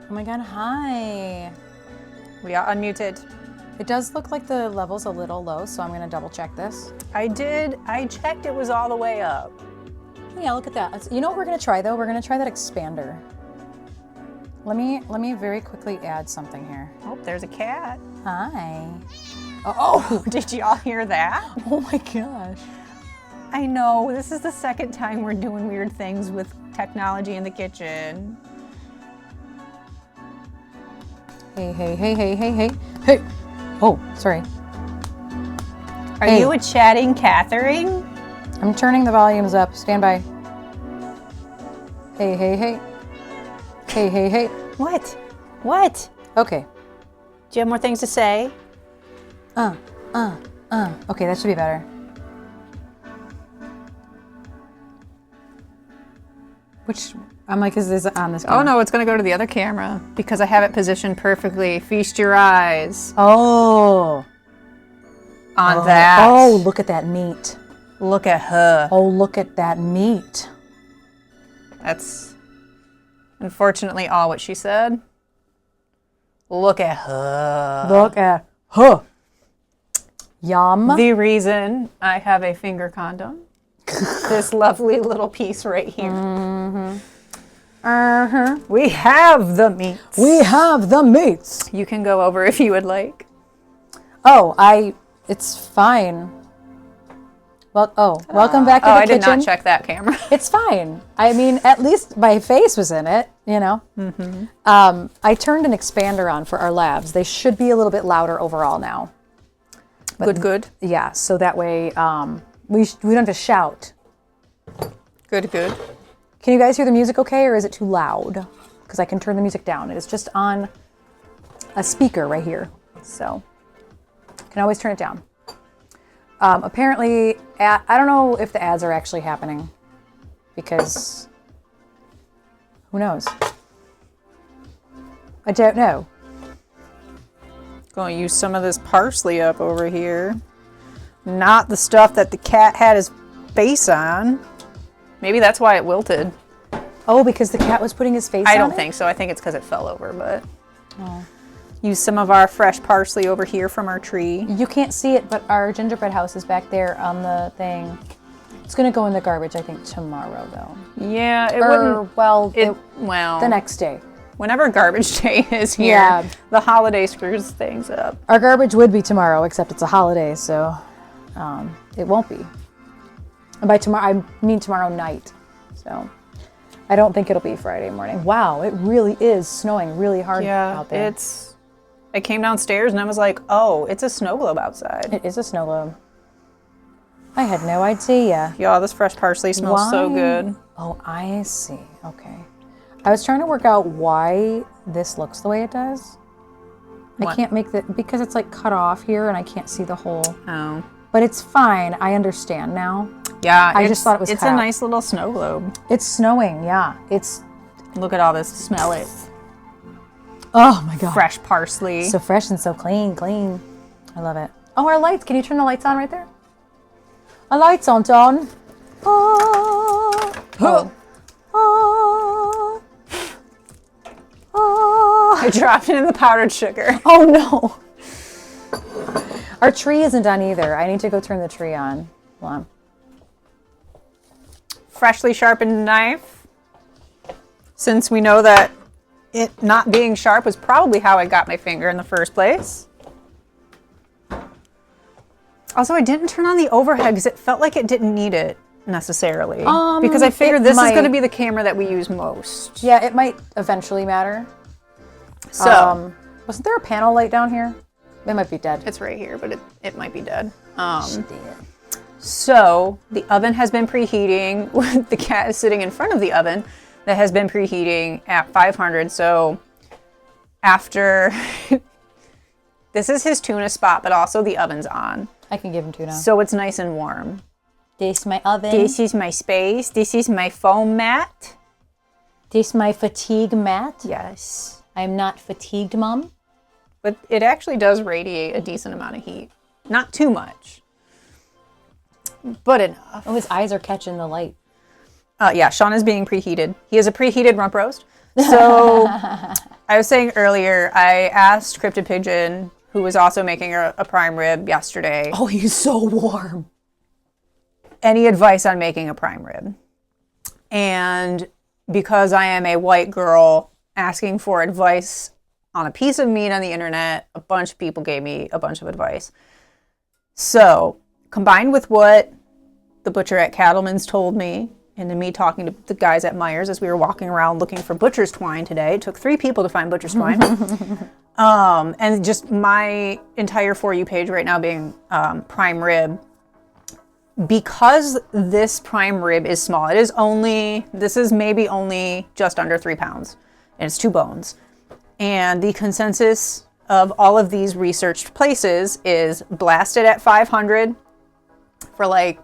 Oh my god, hi. We are unmuted. It does look like the level's a little low, so I'm gonna double check this. I checked, it was all the way up. Yeah, look at that. You know what we're gonna try though? We're gonna try that expander. Let me very quickly add something here. Oh, there's a cat. Hi. Oh, did y'all hear that? Oh my gosh. I know, this is the second time we're doing weird things with technology in the kitchen. Hey, hey, hey, hey, hey, hey, hey. Oh, sorry. Are you a chatting Catherine? I'm turning the volumes up. Stand by. Hey, hey, hey. Hey, hey, hey. What? What? Okay. Do you have more things to say? Okay, that should be better. Which, I'm like, is this on this camera? Oh no, it's gonna go to the other camera because I have it positioned perfectly. Feast your eyes Oh. on that. Oh, look at that meat. Look at her. Oh, look at that meat. That's unfortunately all what she said. Look at her. Look at her. Yum. The reason I have a finger condom. This lovely little piece right here. Mm-hmm. Uh-huh. We have the meats. We have the meats. You can go over if you would like. Oh, it's fine. Well, welcome back to the kitchen. I did not check that camera. It's fine. I mean, at least my face was in it, you know. Mm-hmm. I turned an expander on for our labs. They should be a little bit louder overall now. But Good. Yeah, so that way we don't have to shout. Good. Can you guys hear the music okay, or is it too loud? Because I can turn the music down. It is just on a speaker right here. So I can always turn it down. Apparently, I don't know if the ads are actually happening, because who knows? I don't know. Gonna use some of this parsley up over here. Not the stuff that the cat had his face on. Maybe that's why it wilted. Oh, because the cat was putting his face on it? I don't think so. I think it's because it fell over, but... Use some of our fresh parsley over here from our tree. You can't see it, but our gingerbread house is back there on the thing. It's going to go in the garbage, I think, tomorrow, though. Yeah, it wouldn't... Well, the next day. Whenever garbage day is here, the holiday screws things up. Our garbage would be tomorrow, except it's a holiday, so it won't be. And by tomorrow, I mean tomorrow night. So I don't think it'll be Friday morning. Wow, it really is snowing really hard out there. I came downstairs and I was like, oh, it's a snow globe outside. It is a snow globe. I had no idea. Y'all, this fresh parsley smells so good. Oh, I see. Okay. I was trying to work out why this looks the way it does. I can't make because it's like cut off here and I can't see the whole. Oh. But it's fine. I understand now. Yeah. I just thought it was It's a nice little snow globe. It's snowing, yeah. Look at all this. Smell it. Oh my God. Fresh parsley. So fresh and so clean. I love it. Oh, our lights. Can you turn the lights on right there? Our lights aren't on. Oh. Oh. Oh. Oh. I dropped it in the powdered sugar. Oh no. Our tree isn't on either. I need to go turn the tree on. Hold on. Freshly sharpened knife. Since we know that it not being sharp was probably how I got my finger in the first place. Also, I didn't turn on the overhead because it felt like it didn't need it necessarily. Because I figured this is going to be the camera that we use most. Yeah, it might eventually matter. So, wasn't there a panel light down here? It might be dead. It's right here, but it might be dead. So, the oven has been preheating. The cat is sitting in front of the oven that has been preheating at 500. So, after... This is his tuna spot, but also the oven's on. I can give him tuna. So it's nice and warm. This is my oven. This is my space. This is my foam mat. This is my fatigue mat. Yes. I'm not fatigued, Mom. But it actually does radiate a decent amount of heat. Not too much, but enough. Oh, his eyes are catching the light. Yeah, Sean is being preheated. He has a preheated rump roast. So I was saying earlier, I asked Cryptid Pigeon, who was also making a prime rib yesterday. Oh, he's so warm. Any advice on making a prime rib? And because I am a white girl asking for advice on a piece of meat on the internet, a bunch of people gave me a bunch of advice. So, combined with what the butcher at Cattleman's told me, and then me talking to the guys at Myers as we were walking around looking for butcher's twine today. It took 3 people to find butcher's twine. And just my entire For You page right now being prime rib. Because this prime rib is small, this is maybe only just under 3 pounds, and it's 2 bones. And the consensus of all of these researched places is blast it at 500 for like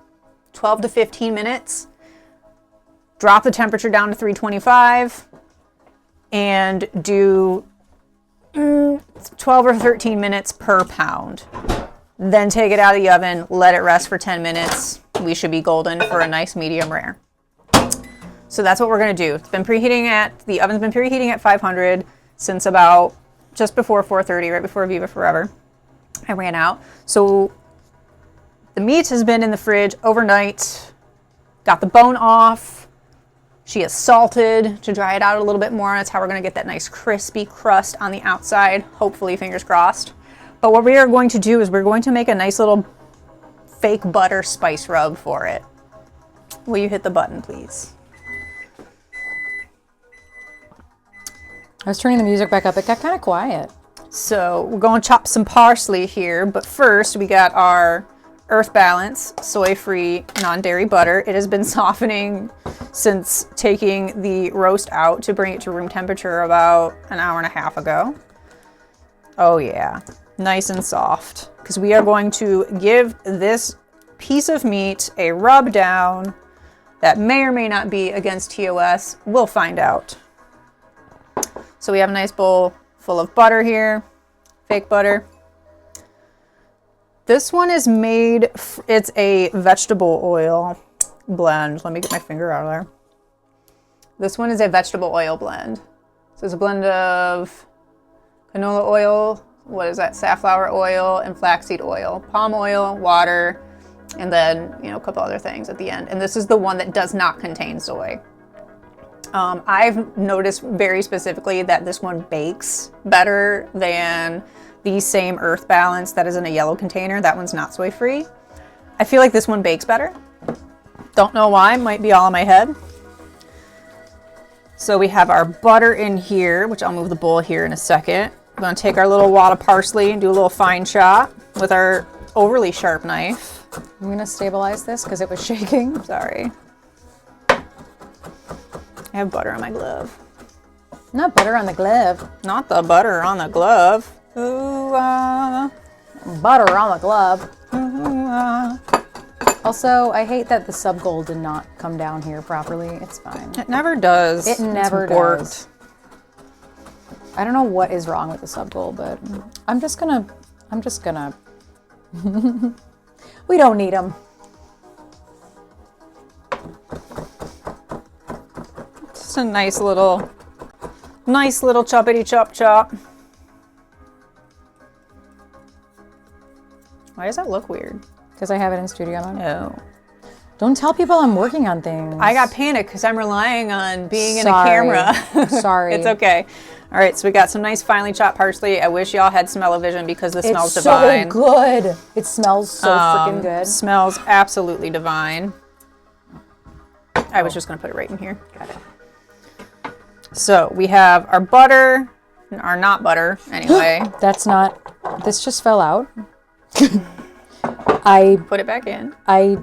12 to 15 minutes, drop the temperature down to 325, and do 12 or 13 minutes per pound. Then take it out of the oven, let it rest for 10 minutes. We should be golden for a nice medium rare. So that's what we're gonna do. The oven's been preheating at 500 since about just before 4:30, right before Viva Forever. I ran out. So the meat has been in the fridge overnight, got the bone off. She is salted to dry it out a little bit more. That's how we're gonna get that nice crispy crust on the outside, hopefully, fingers crossed. But what we are going to do is we're going to make a nice little fake butter spice rub for it. Will you hit the button, please? I was turning the music back up. It got kind of quiet. So we're going to chop some parsley here, but first we got our Earth Balance soy-free non-dairy butter. It has been softening since taking the roast out to bring it to room temperature about an hour and a half ago. Oh yeah, nice and soft. Because we are going to give this piece of meat a rub down that may or may not be against TOS. We'll find out. So we have a nice bowl full of butter here, fake butter. This one is made, it's a vegetable oil blend. Let me get my finger out of there. This one is a vegetable oil blend. So it's a blend of canola oil, what is that, safflower oil, and flaxseed oil, palm oil, water, and then, a couple other things at the end. And this is the one that does not contain soy. I've noticed very specifically that this one bakes better than the same Earth Balance that is in a yellow container. That one's not soy-free. I feel like this one bakes better. Don't know why, might be all in my head. So we have our butter in here, which I'll move the bowl here in a second. We're gonna take our little wad of parsley and do a little fine chop with our overly sharp knife. I'm gonna stabilize this because it was shaking. Sorry. I have butter on my glove. Not butter on the glove. Not the butter on the glove. Ooh, butter on the glove. ooh, Also, I hate that the sub goal did not come down here properly. It's fine. It never does. It never does. I don't know what is wrong with the sub goal, but I'm just gonna. We don't need them. Just a nice little choppity chop chop. Why does that look weird? Because I have it in studio mode. No. Don't tell people I'm working on things. I got panicked because I'm relying on being in a camera. Sorry. It's okay. All right, so we got some nice finely chopped parsley. I wish y'all had smell-o-vision because this smells divine. It's so good. It smells so freaking good. Smells absolutely divine. I was just going to put it right in here. Got it. So we have our butter, or not butter, anyway. That's not, this just fell out. I Put it back in. I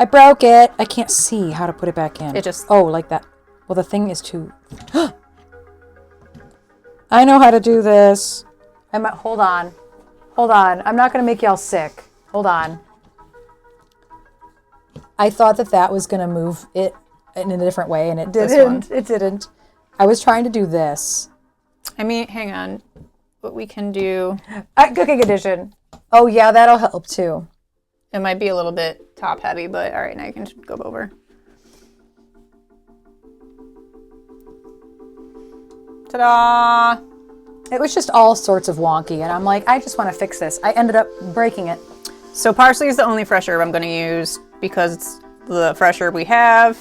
broke it. I can't see how to put it back in. It just... Oh, like that. Well, the thing is too... I know how to do this. Hold on. I'm not going to make y'all sick. Hold on. I thought that was going to move it in a different way, and it didn't. It didn't. I was trying to do this. I mean, hang on. What we can do... Cooking edition. Oh, yeah, that'll help, too. It might be a little bit top heavy, but all right, now you can go over. Ta-da! It was just all sorts of wonky, and I'm like, I just want to fix this. I ended up breaking it. So parsley is the only fresh herb I'm going to use because it's the fresh herb we have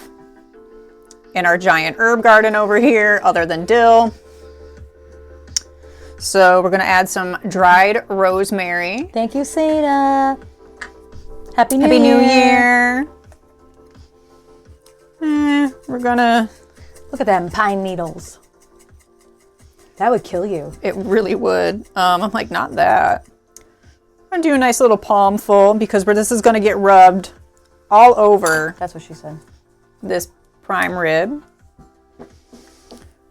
in our giant herb garden over here, other than dill. So we're going to add some dried rosemary. Thank you, Seda. Happy New Happy Year. New Year. We're going to... Look at them pine needles. That would kill you. It really would. I'm like, not that. I'm going to do a nice little palm full because this is going to get rubbed all over. That's what she said. This prime rib.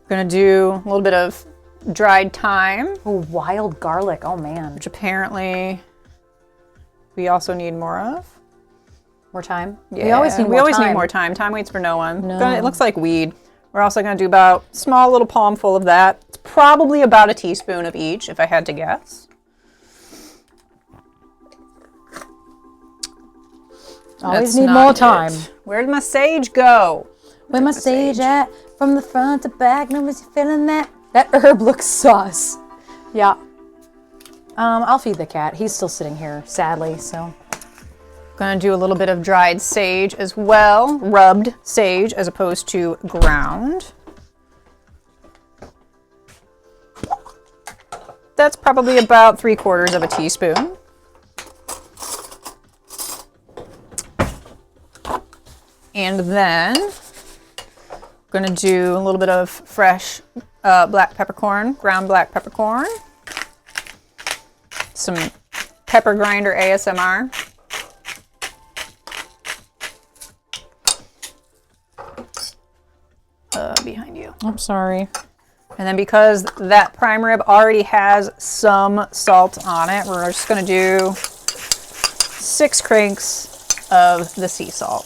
Going to do a little bit of dried thyme. Oh, wild garlic. Oh, man. Which apparently we also need more of. More time? Yeah, we always need more time. Time waits for no one. No. It looks like weed. We're also going to do about a small little palm full of that. It's probably about a teaspoon of each, if I had to guess. Always That's need not more it. time. Where did my sage go? Where my sage at? From the front to back, nobody's feeling that. That herb looks sus. Yeah. I'll feed the cat. He's still sitting here, sadly, so. Gonna do a little bit of dried sage as well. Rubbed sage as opposed to ground. That's probably about 3/4 of a teaspoon. And then I'm gonna do a little bit of fresh black peppercorn, ground black peppercorn. Some pepper grinder ASMR. Behind you. I'm sorry. And then because that prime rib already has some salt on it, we're just gonna do 6 cranks of the sea salt.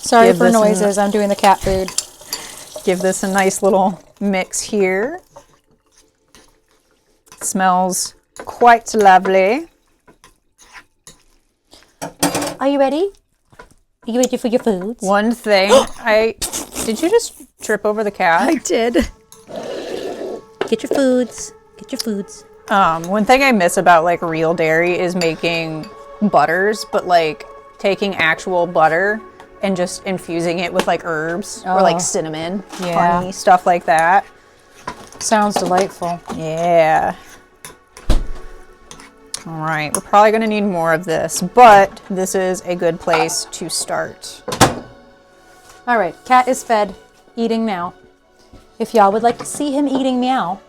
Sorry for noises. I'm doing the cat food. Give this a nice little mix here. It smells quite lovely. Are you ready? Are you ready for your foods? One thing, did you just trip over the cat? I did. Get your foods. Get your foods. One thing I miss about like real dairy is making butters, but like taking actual butter and just infusing it with like herbs or like cinnamon, honey, stuff like that. Sounds delightful. Yeah. All right, we're probably gonna need more of this, but this is a good place to start. All right, cat is fed, eating now. If y'all would like to see him eating now,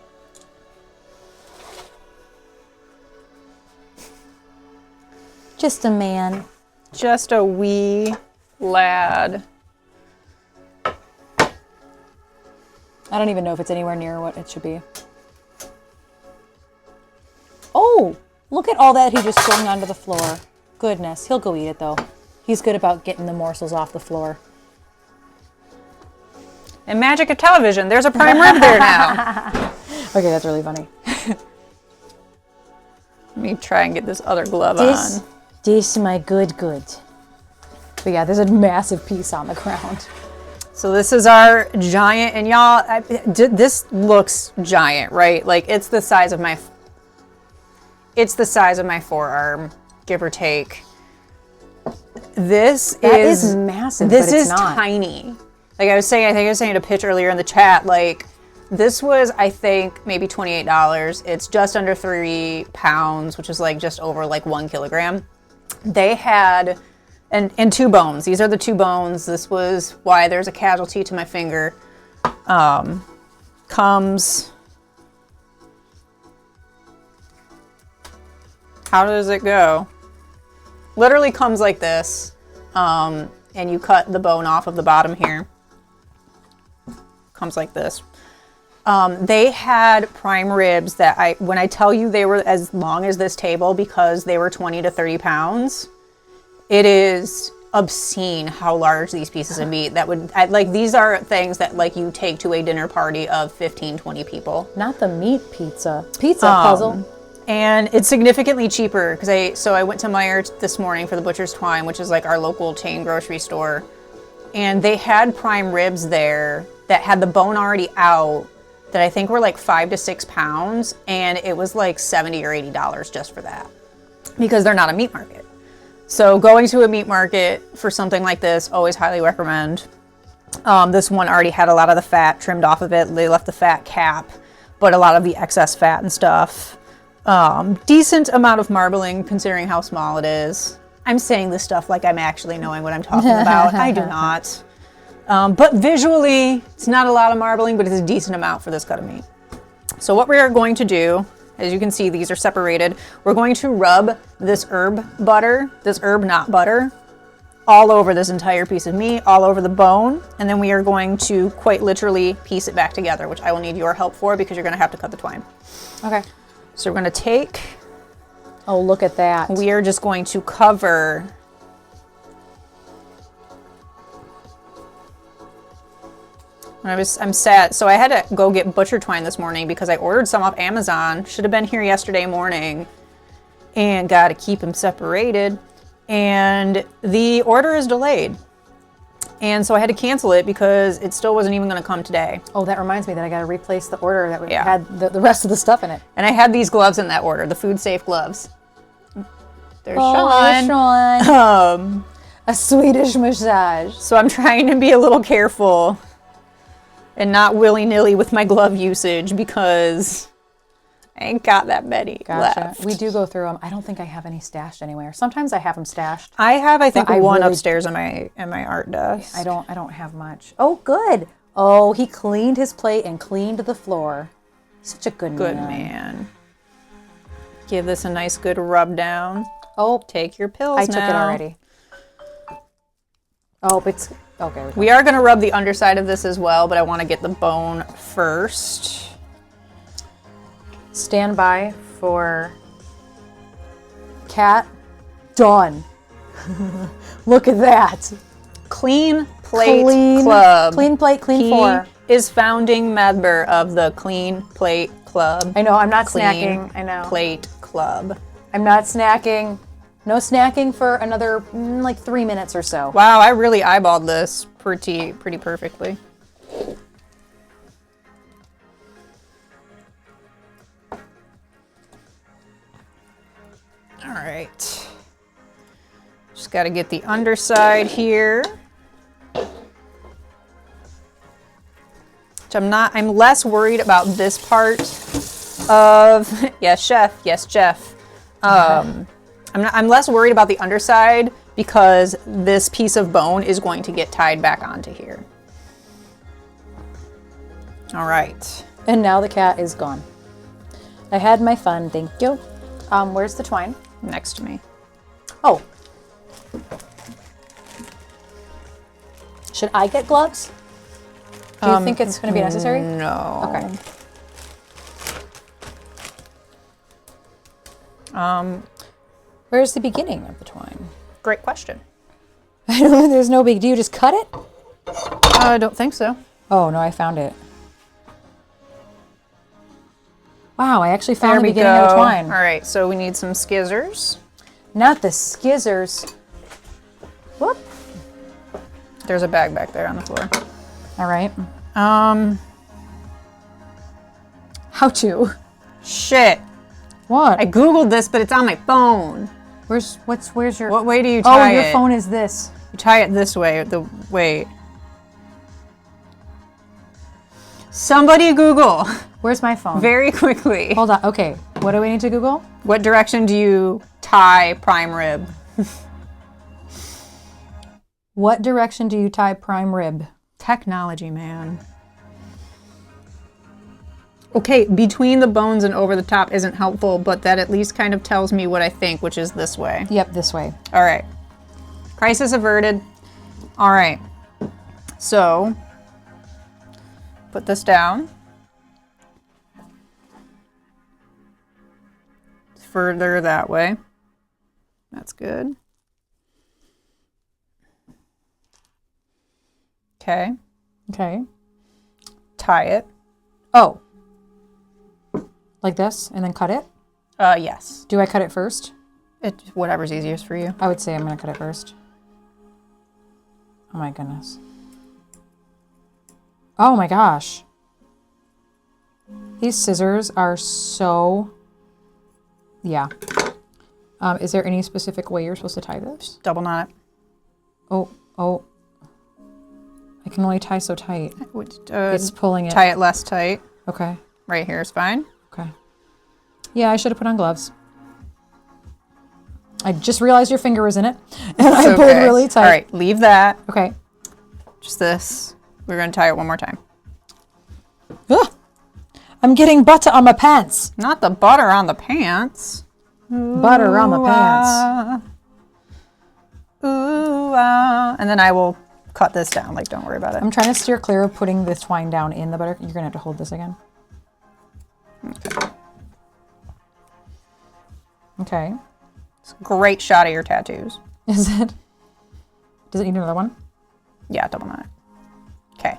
just a man. Just a wee lad. I don't even know if it's anywhere near what it should be. Oh, look at all that he just flung onto the floor. Goodness, he'll go eat it though. He's good about getting the morsels off the floor. And magic of television, there's a prime rib there now. Okay, that's really funny. Let me try and get this other glove on. This my good. But yeah, there's a massive piece on the ground. So this is our giant, and y'all, this looks giant, right? Like it's the size of my forearm, give or take. This is massive. This but it's is not. tiny. Like I was saying, I think I was saying a pitch earlier in the chat. Like this was, I think, maybe $28. It's just under 3 pounds, which is like just over like 1 kilogram. They had. And 2 bones. These are the 2 bones. This was why there's a casualty to my finger. Comes. How does it go? Literally comes like this. And you cut the bone off of the bottom here. Comes like this. They had prime ribs that when I tell you they were as long as this table because they were 20 to 30 pounds. It is obscene how large these pieces of meat these are things that like you take to a dinner party of 15, 20 people. Not the meat pizza. Pizza puzzle. And it's significantly cheaper because I went to Meijer this morning for the Butcher's Twine, which is like our local chain grocery store. And they had prime ribs there that had the bone already out that I think were like 5 to 6 pounds, and it was like $70 or $80 just for that because they're not a meat market. So going to a meat market for something like this, always highly recommend. This one already had a lot of the fat trimmed off of it. They left the fat cap, but a lot of the excess fat and stuff. Decent amount of marbling considering how small it is. I'm saying this stuff like I'm actually knowing what I'm talking about. I do not. But visually, it's not a lot of marbling, but it's a decent amount for this cut of meat. So what we are going to do, as you can see, these are separated. We're going to rub this herb not butter, all over this entire piece of meat, all over the bone. And then we are going to quite literally piece it back together, which I will need your help for because you're going to have to cut the twine. Okay. So we're going to take... Oh, look at that. We are just going to cover... I'm sad. So I had to go get butcher twine this morning because I ordered some off Amazon. Should have been here yesterday morning. And got to keep them separated. And the order is delayed. And so I had to cancel it because it still wasn't even going to come today. Oh, that reminds me that I got to replace the order that we had the rest of the stuff in it. And I had these gloves in that order, the food safe gloves. There's Sean. Sean. A Swedish massage. So I'm trying to be a little careful and not willy-nilly with my glove usage because I ain't got that many left. We do go through them. I don't think I have any stashed anywhere. Sometimes I have them stashed. I have, I think, one upstairs in my art desk. I don't have much. Oh, good. Oh, he cleaned his plate and cleaned the floor. Such a good man. Give this a nice good rub down. Oh, take your pills now. I took it already. Oh, it's okay. We are going to rub the underside of this as well, but I want to get the bone first. Stand by for cat. Done. Look at that. Clean Plate Club. Clean Plate, Clean 4. He is founding member of the Clean Plate Club. I know, I'm not snacking. I know. Plate Club. I'm not snacking. No snacking for another like 3 minutes or so. Wow, I really eyeballed this pretty perfectly. All right. Just got to get the underside here. Which I'm less worried about this part of, yes, chef, yes, Jeff. I'm less worried about the underside because this piece of bone is going to get tied back onto here. All right. And now the cat is gone. I had my fun, thank you. Where's the twine? Next to me. Oh. Should I get gloves? Do you think it's going to be necessary? No. Okay. Where's the beginning of the twine? Great question. I don't know, there's no big, do you just cut it? I don't think so. Oh, no, I found it. Wow, I actually found the beginning of the twine. All right, so we need some skizzers. Not the skizzers. Whoop. There's a bag back there on the floor. All right. How to? Shit. What? I Googled this, but it's on my phone. Where's your... What way do you tie it? Oh, your phone is this. You tie it this way. Wait. Somebody Google. Where's my phone? Very quickly. Hold on. Okay. What do we need to Google? What direction do you tie prime rib? What direction do you tie prime rib? Technology, man. Okay, between the bones and over the top isn't helpful, but that at least kind of tells me what I think, which is this way. Yep, this way. All right. Crisis averted. All right. So, put this down. Further that way. That's good. Okay. Okay. Tie it. Oh. Like this, and then cut it? Yes. Do I cut it first? Whatever's easiest for you. I would say I'm going to cut it first. Oh my goodness. Oh my gosh. These scissors are so... Yeah. Is there any specific way you're supposed to tie this? Double knot it. Oh. I can only tie so tight. It's pulling it. Tie it less tight. Okay. Right here is fine. Okay. Yeah, I should have put on gloves. I just realized your finger was in it, and I pulled really tight. All right, leave that. Okay. Just this. We're going to tie it one more time. Ugh. I'm getting butter on my pants. Not the butter on the pants. Butter on my pants. And then I will cut this down. Like, don't worry about it. I'm trying to steer clear of putting this twine down in the butter. You're going to have to hold this again. Okay. It's a great shot of your tattoos. Is it? Does it need another one? Yeah, double knot. Okay.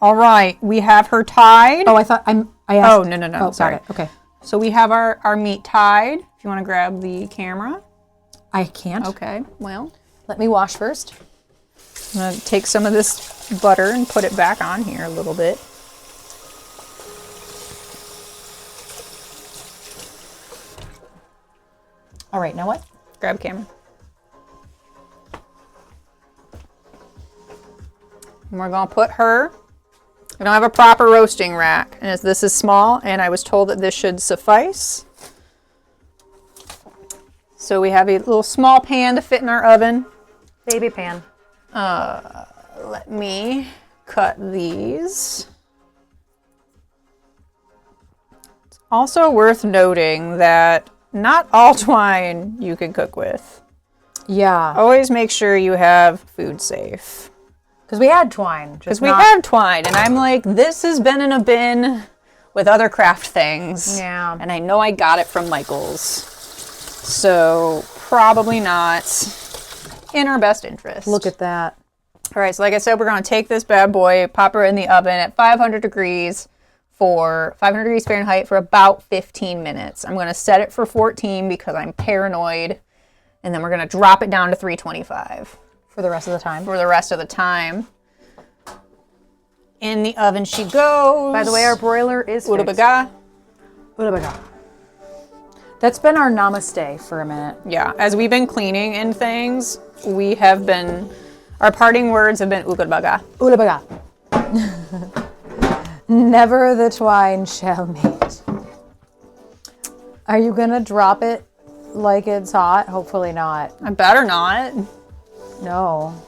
All right. We have her tied. Oh, I thought I asked. Oh, no. Oh, sorry. got it. Okay. So we have our meat tied. If you want to grab the camera. I can't. Okay. Well, Let me wash first. I'm going to take some of this butter and put it back on here a little bit. All right, now what? Grab a camera. And we're going to put her. I don't have a proper roasting rack, and this is small, and I was told that this should suffice. So we have a little small pan to fit in our oven. Baby pan. Let me cut these. It's also worth noting that not all twine you can cook with. Yeah. Always make sure you have food safe. Because we had twine. Because we have twine, and I'm like, this has been in a bin with other craft things. Yeah. And I know I got it from Michael's. So probably not in our best interest. Look at that. All right, so like I said, we're going to take this bad boy, pop her in the oven at 500 degrees Fahrenheit for about 15 minutes. I'm going to set it for 14 because I'm paranoid. And then we're going to drop it down to 325. For the rest of the time. For the rest of the time. In the oven she goes. By the way, our broiler is fixed. Utabaga. Utabaga. That's been our namaste for a minute. Yeah, as we've been cleaning and things, we have been, our parting words have been utabaga. Utabaga. Never the twine shall meet. Are you gonna drop it like it's hot? Hopefully not. I better not. No,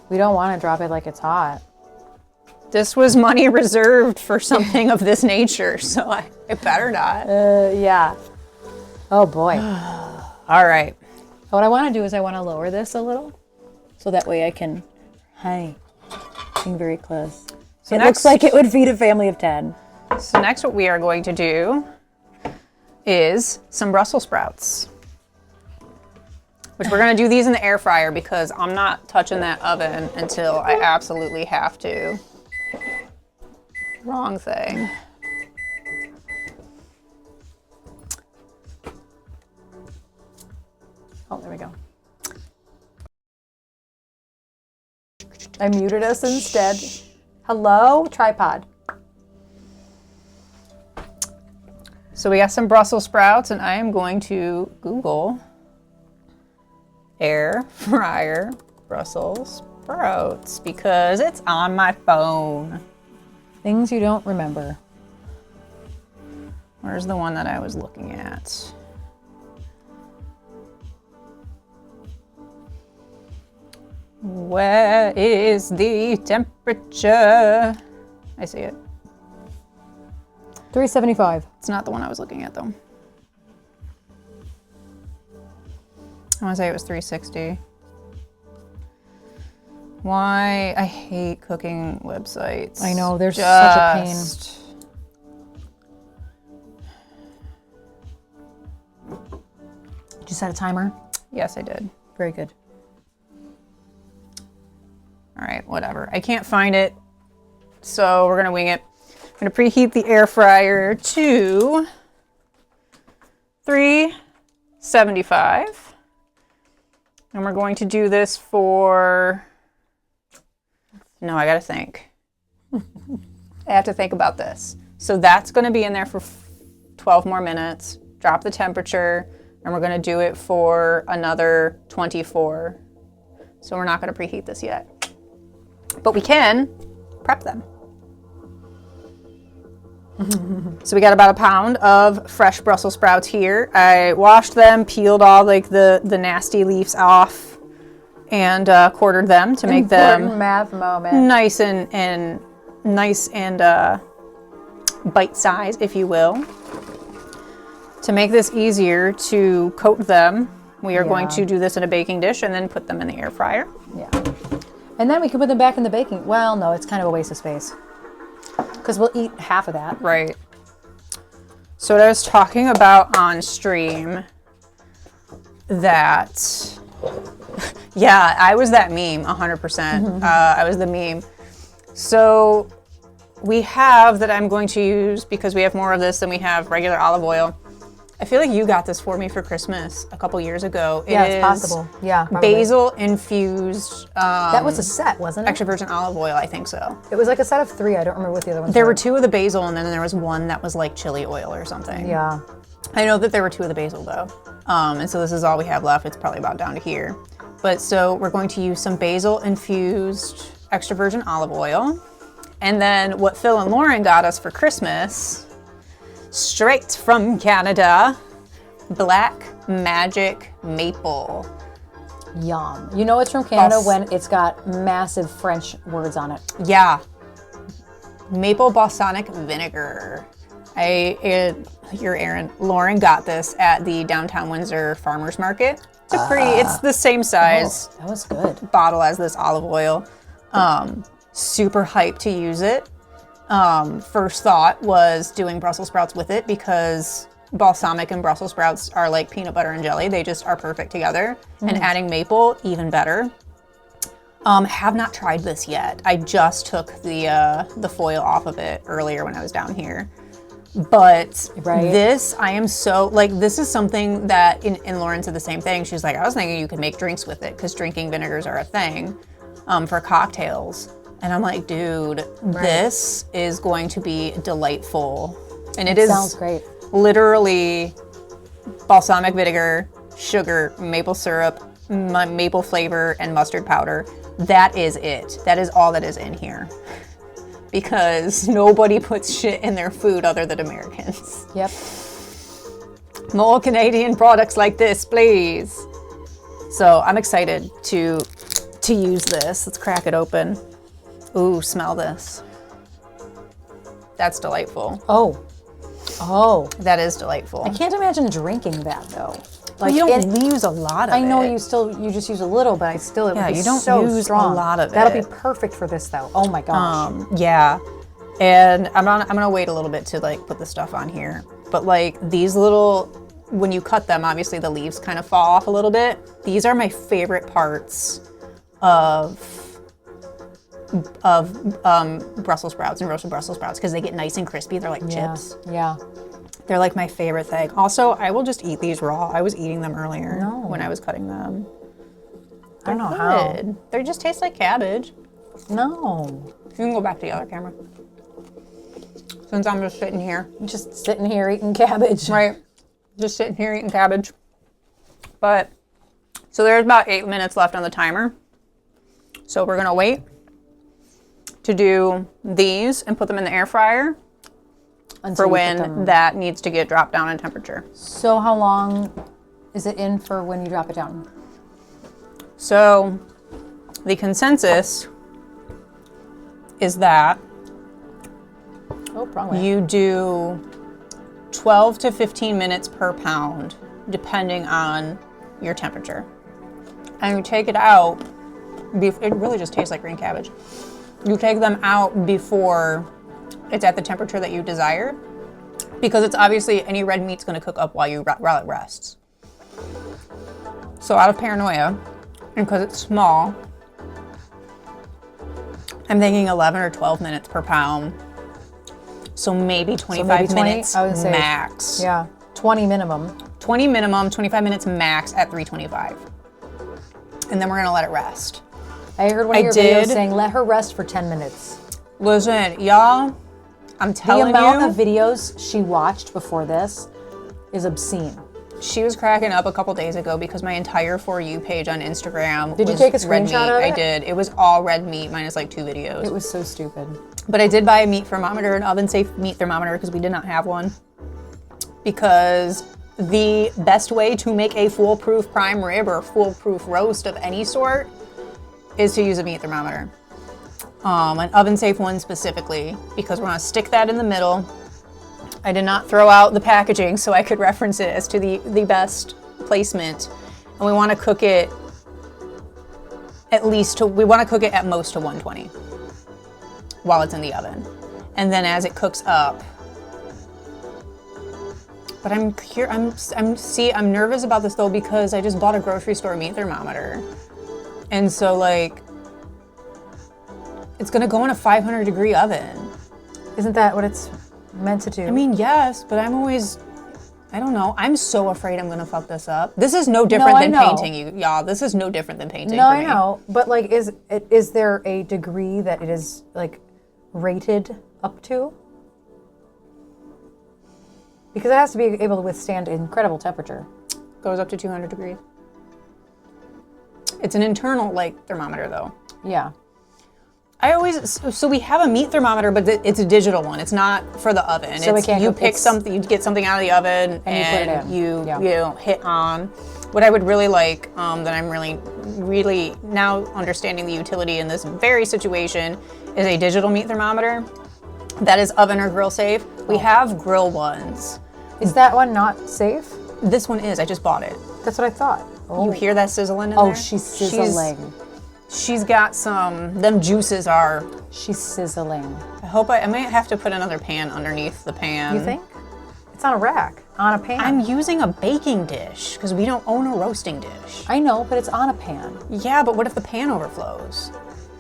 we don't want to drop it like it's hot. This was money reserved for something of this nature, so I better not. Yeah. Oh boy. All right. What I want to do is I want to lower this a little, so that way I can, being very close. So It looks like it would feed a family of 10. So next what we are going to do is some Brussels sprouts. Which we're going to do these in the air fryer because I'm not touching that oven until I absolutely have to. Wrong thing. Oh, there we go. I muted us instead. Hello, tripod. So we got some Brussels sprouts, and I am going to Google air fryer Brussels sprouts because it's on my phone. Things you don't remember. Where's the one that I was looking at? Where is the temperature? I see it. 375. It's not the one I was looking at though. I want to say it was 360. Why? I hate cooking websites. I know, they're such a pain. Did you set a timer? Yes, I did. Very good. All right, whatever. I can't find it, so we're going to wing it. I'm going to preheat the air fryer to 375. And we're going to do this for... No, I got to think. I have to think about this. So that's going to be in there for 12 more minutes. Drop the temperature, and we're going to do it for another 24. So we're not going to preheat this yet. But we can prep them. So we got about a pound of fresh Brussels sprouts here. I washed them, peeled all like the nasty leaves off, and quartered them to make them math moment. nice and bite size, if you will. To make this easier to coat them, we are going to do this in a baking dish and then put them in the air fryer. Yeah. And then we can put them back in the baking. Well, no, it's kind of a waste of space. Because we'll eat half of that. Right. So what I was talking about on stream, that, yeah, I was that meme, 100%. I was the meme. So we have that I'm going to use, because we have more of this than we have regular olive oil. I feel like you got this for me for Christmas a couple years ago. Yeah, it's possible. Yeah, probably. Basil infused. That was a set, wasn't it? Extra virgin olive oil, I think so. It was like a set of 3. I don't remember what the other ones There were 2 of the basil, and then there was one that was like chili oil or something. Yeah. I know that there were 2 of the basil though. And so this is all we have left. It's probably about down to here. But so we're going to use some basil infused extra virgin olive oil. And then what Phil and Lauren got us for Christmas, straight from Canada, Black Magic Maple. Yum. You know it's from Canada when it's got massive French words on it. Yeah. Maple balsamic vinegar. You're Erin. Lauren got this at the downtown Windsor Farmers Market. It's the same size. Oh, that was good. Bottle as this olive oil. Super hyped to use it. First thought was doing Brussels sprouts with it, because balsamic and Brussels sprouts are like peanut butter and jelly. They just are perfect together. And adding maple, even better. Have not tried this yet. I just took the foil off of it earlier when I was down here. But this, I am so, like, this is something that, and Lauren said the same thing. She was like, I was thinking you could make drinks with it, because drinking vinegars are a thing for cocktails. And I'm like, dude, this is going to be delightful. And it sounds great. Literally balsamic vinegar, sugar, maple syrup, maple flavor, and mustard powder. That is it. That is all that is in here. Because nobody puts shit in their food other than Americans. Yep. More Canadian products like this, please. So I'm excited to use this. Let's crack it open. Ooh, smell this. That's delightful. Oh. That is delightful. I can't imagine drinking that though. Like, you don't use a lot of it. I know you just use a little, but it would be you don't so use strong. a lot of it. That'll be perfect for this though. Oh my gosh. Yeah. And I'm gonna wait a little bit to like put the stuff on here. But like these little, when you cut them, obviously the leaves kind of fall off a little bit. These are my favorite parts of Brussels sprouts and roasted Brussels sprouts, because they get nice and crispy. They're like chips. Yeah. They're like my favorite thing. Also, I will just eat these raw. I was eating them earlier when I was cutting them. I don't know how. They just taste like cabbage. No. You can go back to the other camera. Since I'm just sitting here. Just sitting here eating cabbage. Right. Just sitting here eating cabbage. But, so there's about 8 minutes left on the timer. So we're gonna wait to do these and put them in the air fryer for when that needs to get dropped down in temperature. So how long is it in for when you drop it down? So the consensus is that you do 12 to 15 minutes per pound, depending on your temperature. And you take it out, it really just tastes like green cabbage. You take them out before it's at the temperature that you desire, because it's obviously, any red meat's gonna cook up while it rests. So out of paranoia, and because it's small, I'm thinking 11 or 12 minutes per pound. So maybe 25 minutes max. Yeah, 20 minimum. 20 minimum, 25 minutes max at 325. And then we're gonna let it rest. I heard one of your videos saying, let her rest for 10 minutes. Listen, y'all, I'm telling you. The amount of videos she watched before this is obscene. She was cracking up a couple days ago because my entire For You page on Instagram Did you take a screenshot of it? I did. It was all red meat minus like 2 videos. It was so stupid. But I did buy a meat thermometer, an oven-safe meat thermometer, because we did not have one. Because the best way to make a foolproof prime rib or foolproof roast of any sort is to use a meat thermometer. An oven-safe one specifically, because we're gonna stick that in the middle. I did not throw out the packaging so I could reference it as to the best placement. And we wanna cook it we wanna cook it at most to 120 while it's in the oven. And then as it cooks up, but I'm nervous about this though because I just bought a grocery store meat thermometer. And so like, it's gonna go in a 500 degree oven. Isn't that what it's meant to do? I mean, yes, but I'm always, I don't know. I'm so afraid I'm gonna fuck this up. This is no different than painting, y'all. This is no different than painting. No, for I me. know. But like, is there a degree that it is like rated up to? Because it has to be able to withstand incredible temperature. Goes up to 200 degrees. It's an internal like thermometer though. Yeah. So we have a meat thermometer, but it's a digital one. It's not for the oven. So you pick something, you get something out of the oven, and you hit on. What I would really like, that I'm really now understanding the utility in this very situation, is a digital meat thermometer that is oven or grill safe. We have grill ones. Is that one not safe? This one is. I just bought it. That's what I thought. You hear that sizzling in there? Oh, she's sizzling. She's got them juices are. She's sizzling. I might have to put another pan underneath the pan. You think? It's on a rack, on a pan. I'm using a baking dish because we don't own a roasting dish. I know, but it's on a pan. Yeah, but what if the pan overflows?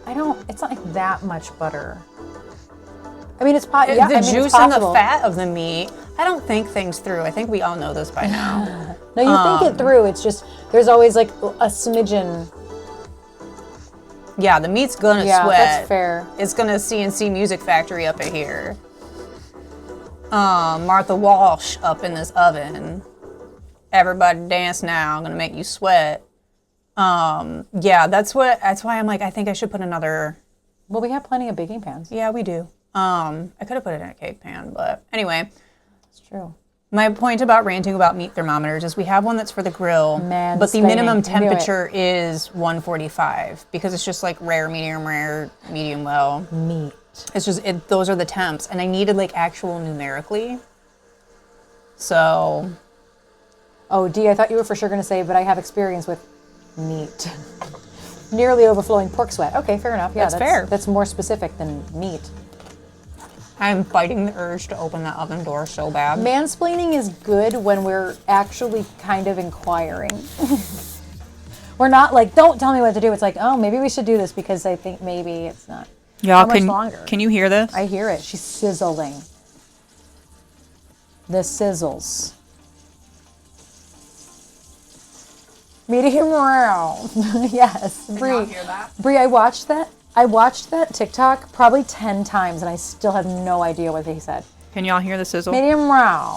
It's not like that much butter. I mean, it's juice and the fat of the meat. I don't think things through. I think we all know this by now. No, you think it through. It's just, there's always like a smidgen. Yeah, the meat's gonna yeah, sweat. That's fair. It's gonna CNC Music Factory up in here. Martha Walsh up in this oven. Everybody dance now. I'm gonna make you sweat. Yeah, that's why I'm like, I think I should put another. Well, we have plenty of baking pans. Yeah, we do. I could have put it in a cake pan, but anyway. It's true. My point about ranting about meat thermometers is we have one that's for the grill, but the minimum temperature is 145 because it's just like rare, medium well. Meat. It's just, those are the temps, and I needed like actual numerically. So. Oh, Dee, I thought you were for sure going to say, but I have experience with meat. Nearly overflowing pork sweat. Okay, fair enough. Yeah, that's fair. That's more specific than meat. I'm fighting the urge to open that oven door so bad. Mansplaining is good when we're actually kind of inquiring. We're not like, don't tell me what to do. It's like, oh, maybe we should do this because I think maybe it's not. Y'all, can you hear this? I hear it. She's sizzling. The sizzles. Medium rare. Yes. Can y'all hear that? Bree, I watched that TikTok probably 10 times and I still have no idea what they said. Can y'all hear the sizzle? Medium rare.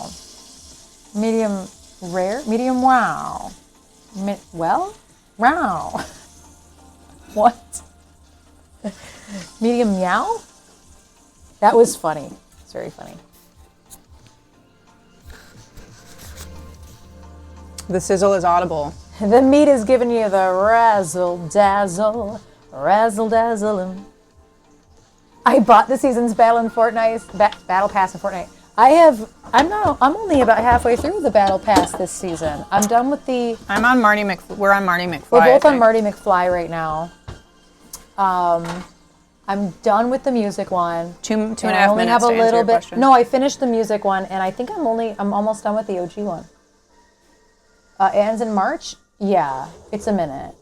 Medium rare? Medium wow. Wow. What? Medium meow? That was funny. It's very funny. The sizzle is audible. The meat is giving you the razzle dazzle. Razzle dazzle. I bought the season's battle pass in Fortnite. I'm only about halfway through the battle pass this season. I'm done with the. We're on Marty McFly. We're both on Marty McFly right now. I'm done with the music one. Two and a half minutes. I only have a little bit. Question. No, I finished the music one, and I think I'm almost done with the OG one. It ends in March. Yeah, it's a minute.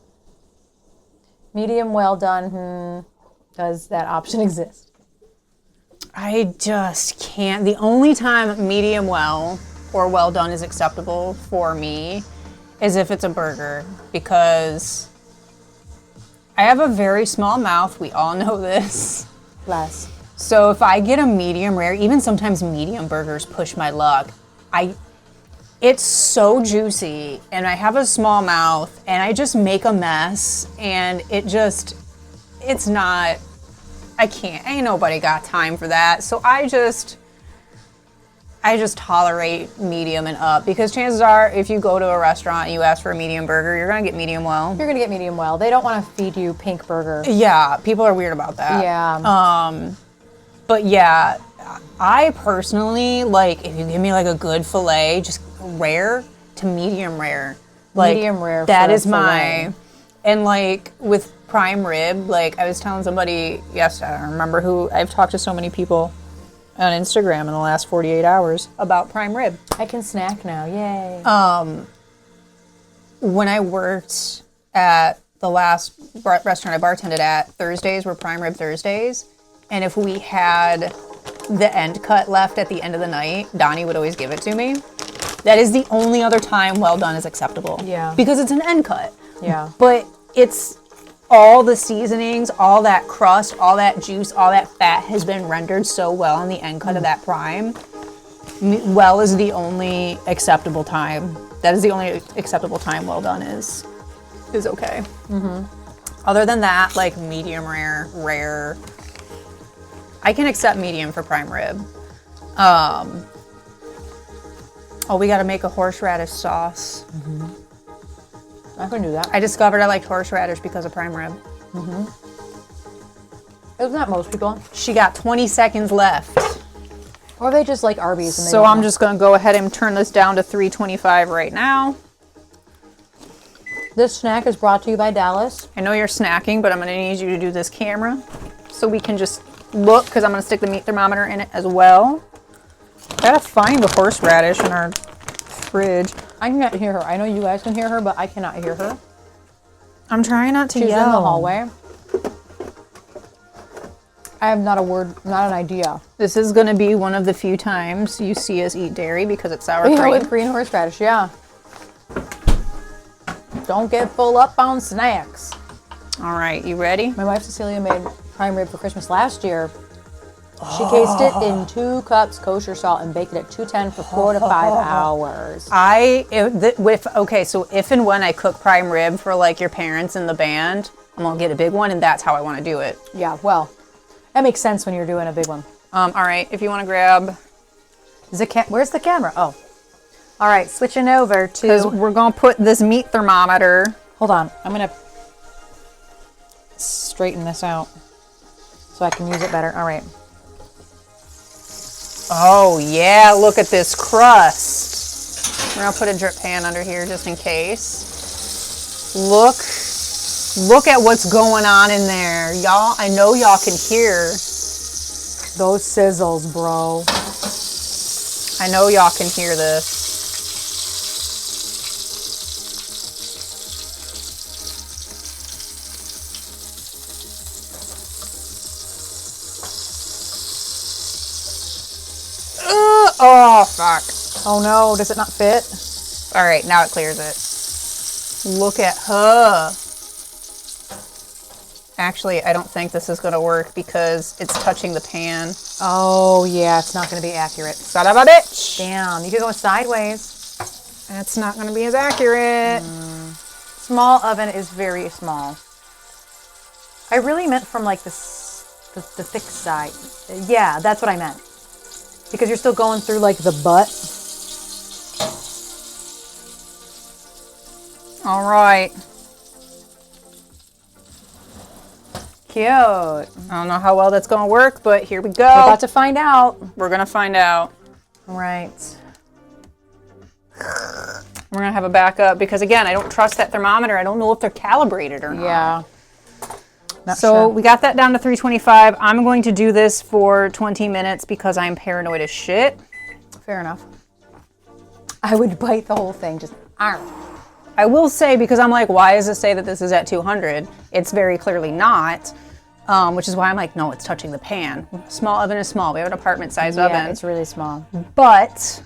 Medium well done. Does that option exist? I just can't. The only time medium well or well done is acceptable for me is if it's a burger, because I have a very small mouth. We all know this. Less. So if I get a medium rare, even sometimes medium burgers push my luck. It's so juicy, and I have a small mouth, and I just make a mess, and it's not, I can't, ain't nobody got time for that. So I just tolerate medium and up, because chances are if you go to a restaurant and you ask for a medium burger, you're gonna get medium well. You're gonna get medium well. They don't want to feed you pink burger. Yeah, people are weird about that. Yeah. But yeah, I personally, like, if you give me like a good filet, just rare to medium rare. Like, Medium rare that for a is my, filet. and like with prime rib, like I was telling somebody yesterday, I don't remember who, I've talked to so many people on Instagram in the last 48 hours about prime rib. I can snack now. Yay. When I worked at the last restaurant I bartended at, Thursdays were prime rib Thursdays. And if we had the end cut left at the end of the night, Donnie would always give it to me. That is the only other time well done is acceptable. Yeah. Because it's an end cut. Yeah. But it's all the seasonings, all that crust, all that juice, all that fat has been rendered so well on the end cut of that prime. Well is the only acceptable time. That is the only acceptable time well done is okay. Mm-hmm. Other than that, like medium rare. I can accept medium for prime rib. Oh, we got to make a horseradish sauce. Mm-hmm. I can do that. I discovered I liked horseradish because of prime rib. Mm-hmm. Isn't that most people? She got 20 seconds left. Or they just like Arby's. And they So don't I'm know. just going to go ahead and turn this down to 325 right now. This snack is brought to you by Dallas. I know you're snacking, but I'm going to need you to do this camera so we can just look, because I'm going to stick the meat thermometer in it as well. Gotta find the horseradish in our fridge. I can't hear her. I know you guys can hear her, but I cannot hear her. I'm trying not to She's yell. in the hallway. I have not a word, not an idea. This is going to be one of the few times you see us eat dairy because it's sour Yeah, cream. with green horseradish, yeah. Don't get full up on snacks. All right, you ready? My wife Cecilia made prime rib for Christmas last year. She cased it in 2 cups kosher salt and baked it at 210 for 4 to 5 hours. So if and when I cook prime rib for like your parents in the band, I'm gonna get a big one, and that's how I want to do it. Yeah, well, that makes sense when you're doing a big one. All right, if you want to grab, Where's the camera? Oh. All right, switching over because to... we're gonna put this meat thermometer. Hold on, I'm gonna straighten this out so I can use it better. All right. Oh yeah, look at this crust. We're gonna put a drip pan under here just in case. Look at what's going on in there. Y'all, I know y'all can hear. Those sizzles, bro. I know y'all can hear this. Oh, fuck. Oh no, does it not fit? All right, now it clears it. Look at her. Actually, I don't think this is going to work because it's touching the pan. Oh yeah, it's not gonna be accurate. Son of a bitch. Damn, you could go sideways. That's not going to be as accurate. Small oven is very small. I really meant from like the thick side. Yeah, that's what I meant. Because you're still going through like the butt. All right. Cute. I don't know how well that's going to work, but here we go. We're about to find out. We're going to find out. All right. We're going to have a backup because, again, I don't trust that thermometer. I don't know if they're calibrated or not. Yeah. Not So sure. we got that down to 325. I'm going to do this for 20 minutes because I'm paranoid as shit. Fair enough. I would bite the whole thing. Just. I will say, because I'm like, why does it say that this is at 200? It's very clearly not, which is why I'm like, no, it's touching the pan. Small oven is small. We have an apartment-sized Yeah, oven. it's really small. But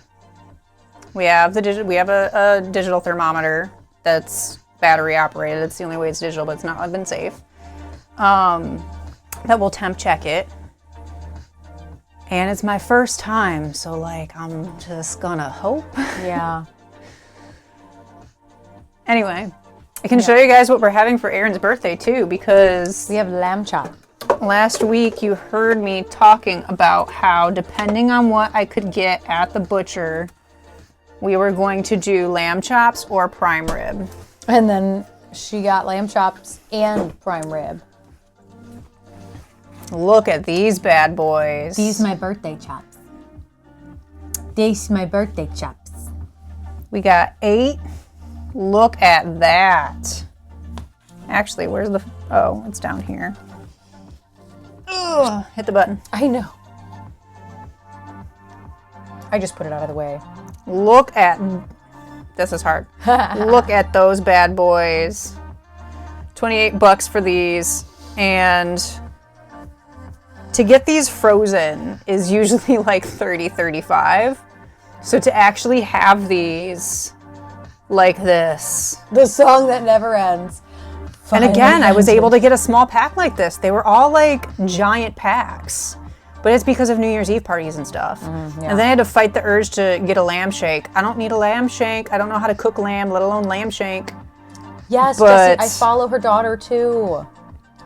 we have a digital thermometer that's battery operated. It's the only way it's digital, but it's not oven safe. That will temp check it. And it's my first time, so like I'm just gonna hope. Yeah. Anyway, I can show you guys what we're having for Erin's birthday too, because We have lamb chop. last week you heard me talking about how depending on what I could get at the butcher, we were going to do lamb chops or prime rib. And then she got lamb chops and prime rib. Look at these bad boys. These my birthday chops. These my birthday chops. We got 8. Look at that. Actually, where's the... Oh, it's down here. Ugh, hit the button. I know. I just put it out of the way. Look at... This is hard. Look at those bad boys. $28 for these. And to get these frozen is usually like $30, $35. So to actually have these like this. The song that never ends. And again, I was able to get a small pack like this. They were all like giant packs. But it's because of New Year's Eve parties and stuff. Yeah. And then I had to fight the urge to get a lamb shank. I don't need a lamb shank. I don't know how to cook lamb, let alone lamb shank. Yes, But- Jessie, I follow her daughter too.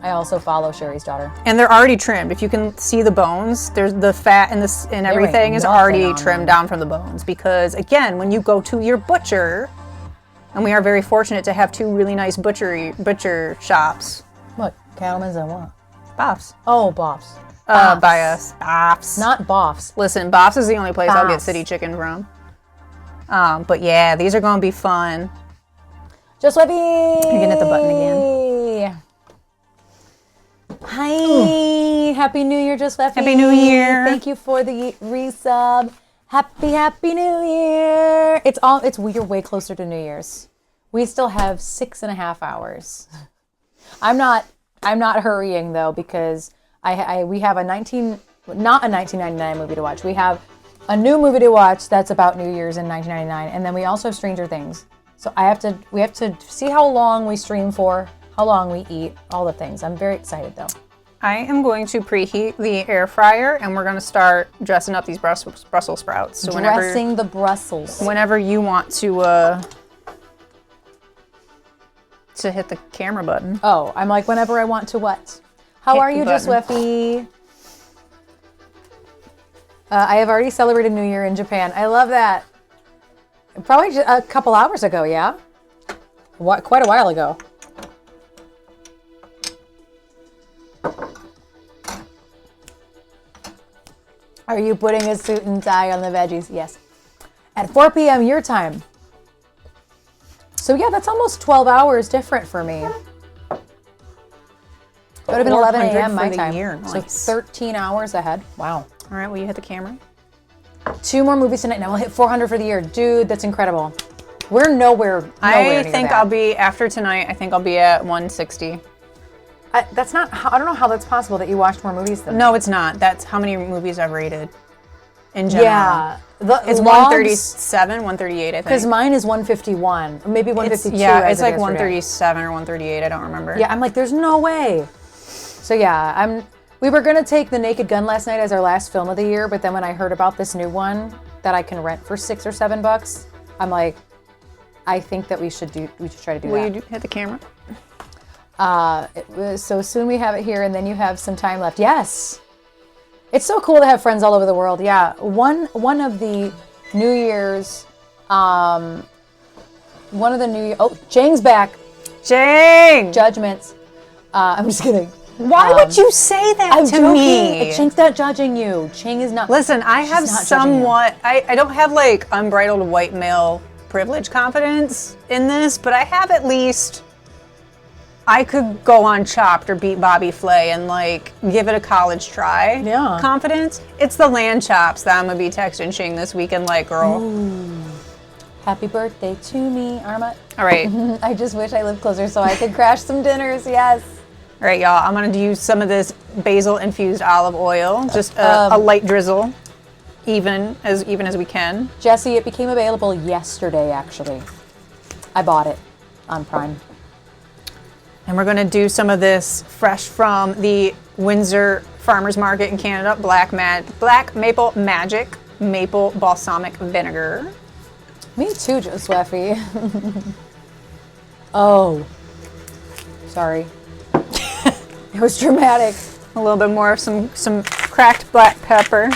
I also follow Sherry's daughter. And they're already trimmed. If you can see the bones, there's the fat and everything is nothing already on trimmed them. down from the bones. Because again, when you go to your butcher, and we are very fortunate to have 2 really nice butcher shops. What? Cattleman's and what? Boffs. Oh, Boffs. By us. Boffs. Not Boffs. Listen, Boffs is the only place I'll get Boffs. city chicken from. But yeah, these are going to be fun. Just Webby! You're gonna hit the button again. Hi! Happy New Year, Just Webby! Happy New Year! Thank you for the resub. Happy New Year! You're way closer to New Year's. We still have 6.5 hours. I'm not hurrying though, because we have not a 1999 movie to watch. We have a new movie to watch that's about New Year's in 1999, and then we also have Stranger Things. So we have to see how long we stream for, how long we eat, all the things. I'm very excited though. I am going to preheat the air fryer, and we're going to start dressing up these Brussels sprouts. So Dressing the Brussels. whenever you want to hit the camera button. Oh, I'm like, whenever I want to what? How Hit are the you, Just button. Weffy? I have already celebrated New Year in Japan. I love that. Probably just a couple hours ago, yeah? Quite a while ago. Are you putting a suit and tie on the veggies? Yes. At 4 p.m. your time. So yeah, that's almost 12 hours different for me. It would have been 11 a.m. my for the time. year. So Nice. 13 hours ahead. Wow. All right, will you hit the camera? 2 more movies tonight. Now we'll hit 400 for the year. Dude, that's incredible. We're nowhere I near think that. I'll be, after tonight, I think I'll be at 160. I don't know how that's possible that you watched more movies than No, it's not. That's how many movies I've rated in general. Yeah. It's 137, 138, I think. Because mine is 151. Or maybe 152. Yeah, as it's of like yesterday. 137 or 138. I don't remember. Yeah, I'm like, there's no way. So yeah, we were gonna take The Naked Gun last night as our last film of the year, but then when I heard about this new one that I can rent for $6 or $7, I'm like, I think that we should try to do Will that. you hit the camera? So soon we have it here, and then you have some time left. Yes, it's so cool to have friends all over the world. Yeah, one of the New Year's, oh, Chang's back. Jang! Judgments. I'm just kidding. Why would you say that I'm to joking. me? Chang's not judging you. Chang is not. Listen, I She's have not judging you. somewhat, I don't have like unbridled white male privilege confidence in this, but I have at least, I could go on Chopped or beat Bobby Flay and like give it a college try. Yeah. Confidence. It's the land chops that I'm gonna be texting Ching this weekend, like, girl. Happy birthday to me, Arma. All right. I just wish I lived closer so I could crash some dinners. Yes. All right, y'all. I'm gonna use some of this basil infused olive oil, just a light drizzle, even as we can. Jesse, it became available yesterday, actually. I bought it on Prime. And we're gonna do some of this fresh from the Windsor Farmer's Market in Canada, Black Maple Magic Maple Balsamic Vinegar. Me too, Josephy. Oh. Sorry. It was dramatic. A little bit more of some cracked black pepper.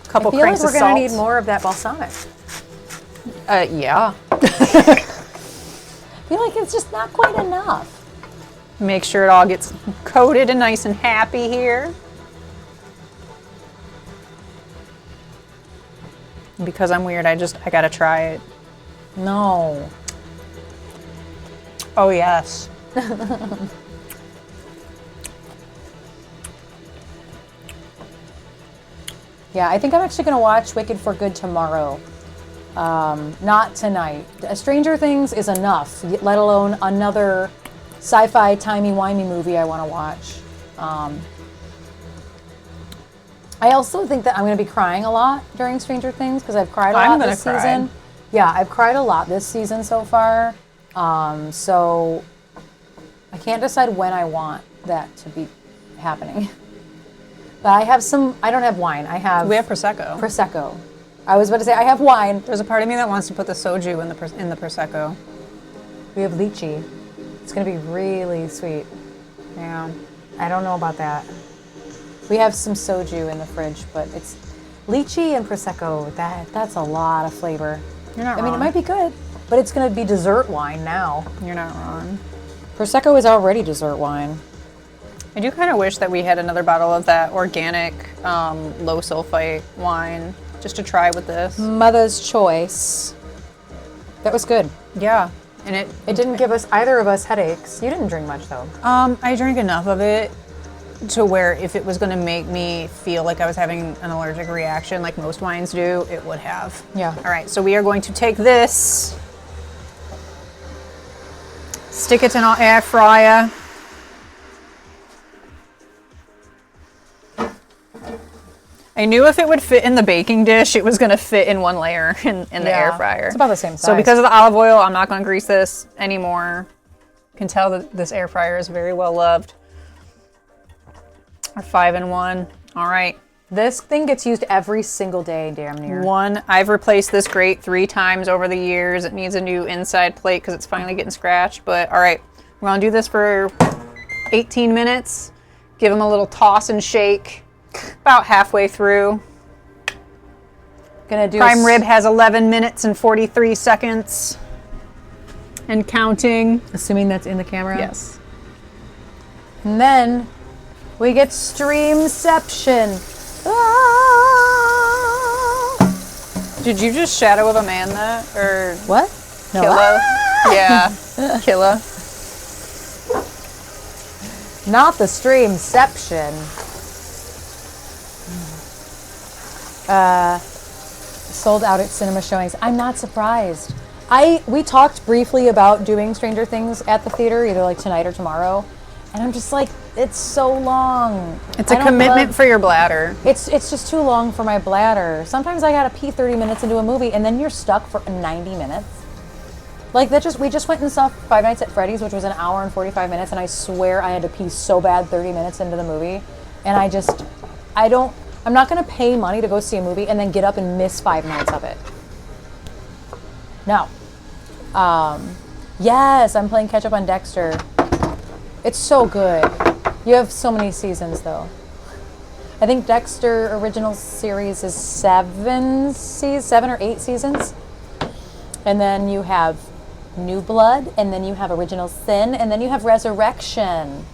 Couple I feel cranks like we're of gonna salt. need more of that balsamic. Yeah. I feel like it's just not quite enough. Make sure it all gets coated and nice and happy here. Because I'm weird, I gotta try it. No. Oh yes. Yeah, I think I'm actually gonna watch Wicked for Good tomorrow. Not tonight. Stranger Things is enough, let alone another sci-fi timey-wimey movie I want to watch. I also think that I'm going to be crying a lot during Stranger Things because I've cried a lot this season. Yeah, I've cried a lot this season so far. So I can't decide when I want that to be happening. But I have I don't have wine. We have Prosecco. Prosecco. I was about to say, I have wine. There's a part of me that wants to put the soju in the Prosecco. We have lychee. It's going to be really sweet. Yeah. I don't know about that. We have some soju in the fridge, but it's lychee and Prosecco. That's a lot of flavor. You're not wrong. I mean, it might be good, but it's going to be dessert wine now. You're not wrong. Prosecco is already dessert wine. I do kind of wish that we had another bottle of that organic, low sulfite wine just to try with this. Mother's Choice. That was good. Yeah. And it didn't give either of us headaches. You didn't drink much though. I drank enough of it to where if it was going to make me feel like I was having an allergic reaction like most wines do, it would have. Yeah. All right, so we are going to take this, stick it in our air fryer. I knew if it would fit in the baking dish, it was going to fit in one layer in the air fryer. It's about the same size. So because of the olive oil, I'm not going to grease this anymore. You can tell that this air fryer is very well loved. Our 5-in-1. All right. This thing gets used every single day, damn near. I've replaced this grate 3 times over the years. It needs a new inside plate because it's finally getting scratched. But all right, we're going to do this for 18 minutes. Give them a little toss and shake. About halfway through. Gonna do prime rib has 11 minutes and 43 seconds and counting. Assuming that's in the camera? Yes. And then we get Streamception. Ah! Did you just Shadow of a Man that? Or what? No. Killa? Yeah. Killa. Not the Streamception. Sold out at cinema showings. I'm not surprised. We talked briefly about doing Stranger Things at the theater, either like tonight or tomorrow, and I'm just like, it's so long. It's a commitment for your bladder. It's just too long for my bladder. Sometimes I gotta pee 30 minutes into a movie, and then you're stuck for 90 minutes. Like we just went and saw Five Nights at Freddy's, which was an hour and 45 minutes, and I swear I had to pee so bad 30 minutes into the movie, and I'm not going to pay money to go see a movie and then get up and miss 5 minutes of it. No. Yes, I'm playing catch up on Dexter. It's so good. You have so many seasons, though. I think Dexter original series is 7 or 8 seasons. And then you have New Blood, and then you have Original Sin, and then you have Resurrection.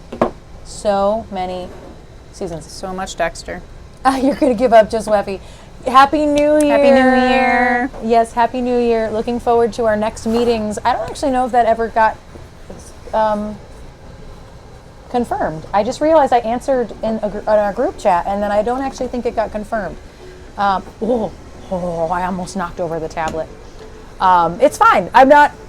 So many seasons. So much Dexter. You're going to give up, just Weffy. Happy New Year. Happy New Year. Yes, Happy New Year. Looking forward to our next meetings. I don't actually know if that ever got confirmed. I just realized I answered in our group chat, and then I don't actually think it got confirmed. I almost knocked over the tablet. It's fine.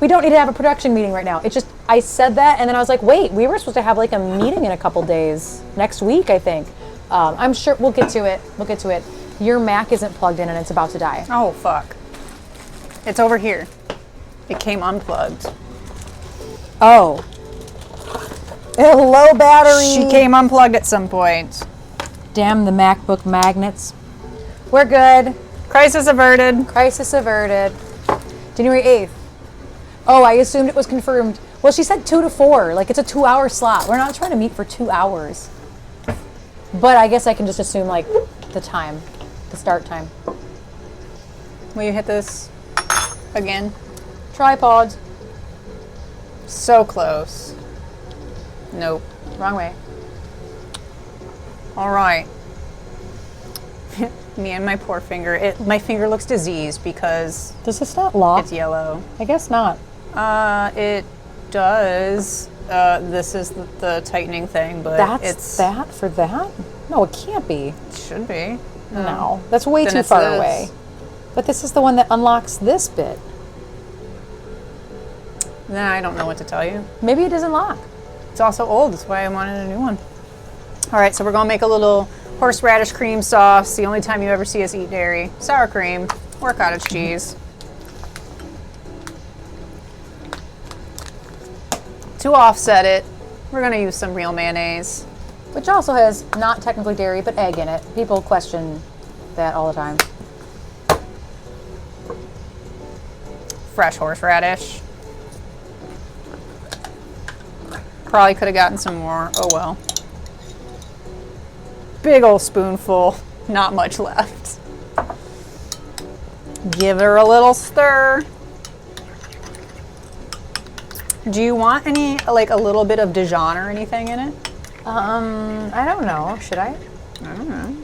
We don't need to have a production meeting right now. It's just, I said that, and then I was like, wait, we were supposed to have like a meeting in a couple days. Next week, I think. I'm sure we'll get to it. Your Mac isn't plugged in and it's about to die. Oh, fuck. It's over here. It came unplugged. Oh. Low battery. She came unplugged at some point. Damn the MacBook magnets. We're good. Crisis averted. Crisis averted. January 8th. Oh, I assumed it was confirmed. Well, she said 2 to 4. Like, it's a 2-hour slot. We're not trying to meet for 2 hours. But I guess I can just assume, like, the time. The start time. Will you hit this again? Tripod. So close. Nope. Wrong way. All right. Me and my poor finger. My finger looks diseased because Does this not lock? it's yellow. I guess not. It does. This is the tightening thing, but That's that for that? No, it can't be. It should be. No, that's way Then too it's far this. away. But this is the one that unlocks this bit. Nah, I don't know what to tell you. Maybe it doesn't lock. It's also old. That's why I wanted a new one. All right, so we're gonna make a little horseradish cream sauce. The only time you ever see us eat dairy. Sour cream or cottage cheese. To offset it, we're gonna use some real mayonnaise. Which also has not technically dairy, but egg in it. People question that all the time. Fresh horseradish. Probably could have gotten some more. Oh well. Big old spoonful. Not much left. Give her a little stir. Do you want any, like a little bit of Dijon or anything in it? I don't know. Should I? I don't know.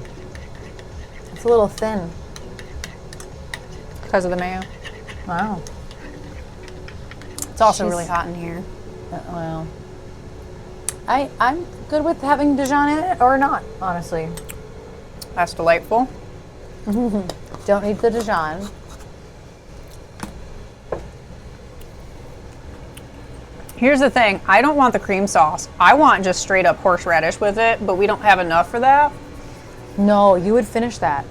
It's a little thin. Because of the mayo. Wow. It's also She's- really hot in here. Well, I'm good with having Dijon in it or not, honestly. That's delightful. Don't need the Dijon. Here's the thing. I don't want the cream sauce. I want just straight up horseradish with it, but we don't have enough for that. No, you would finish that.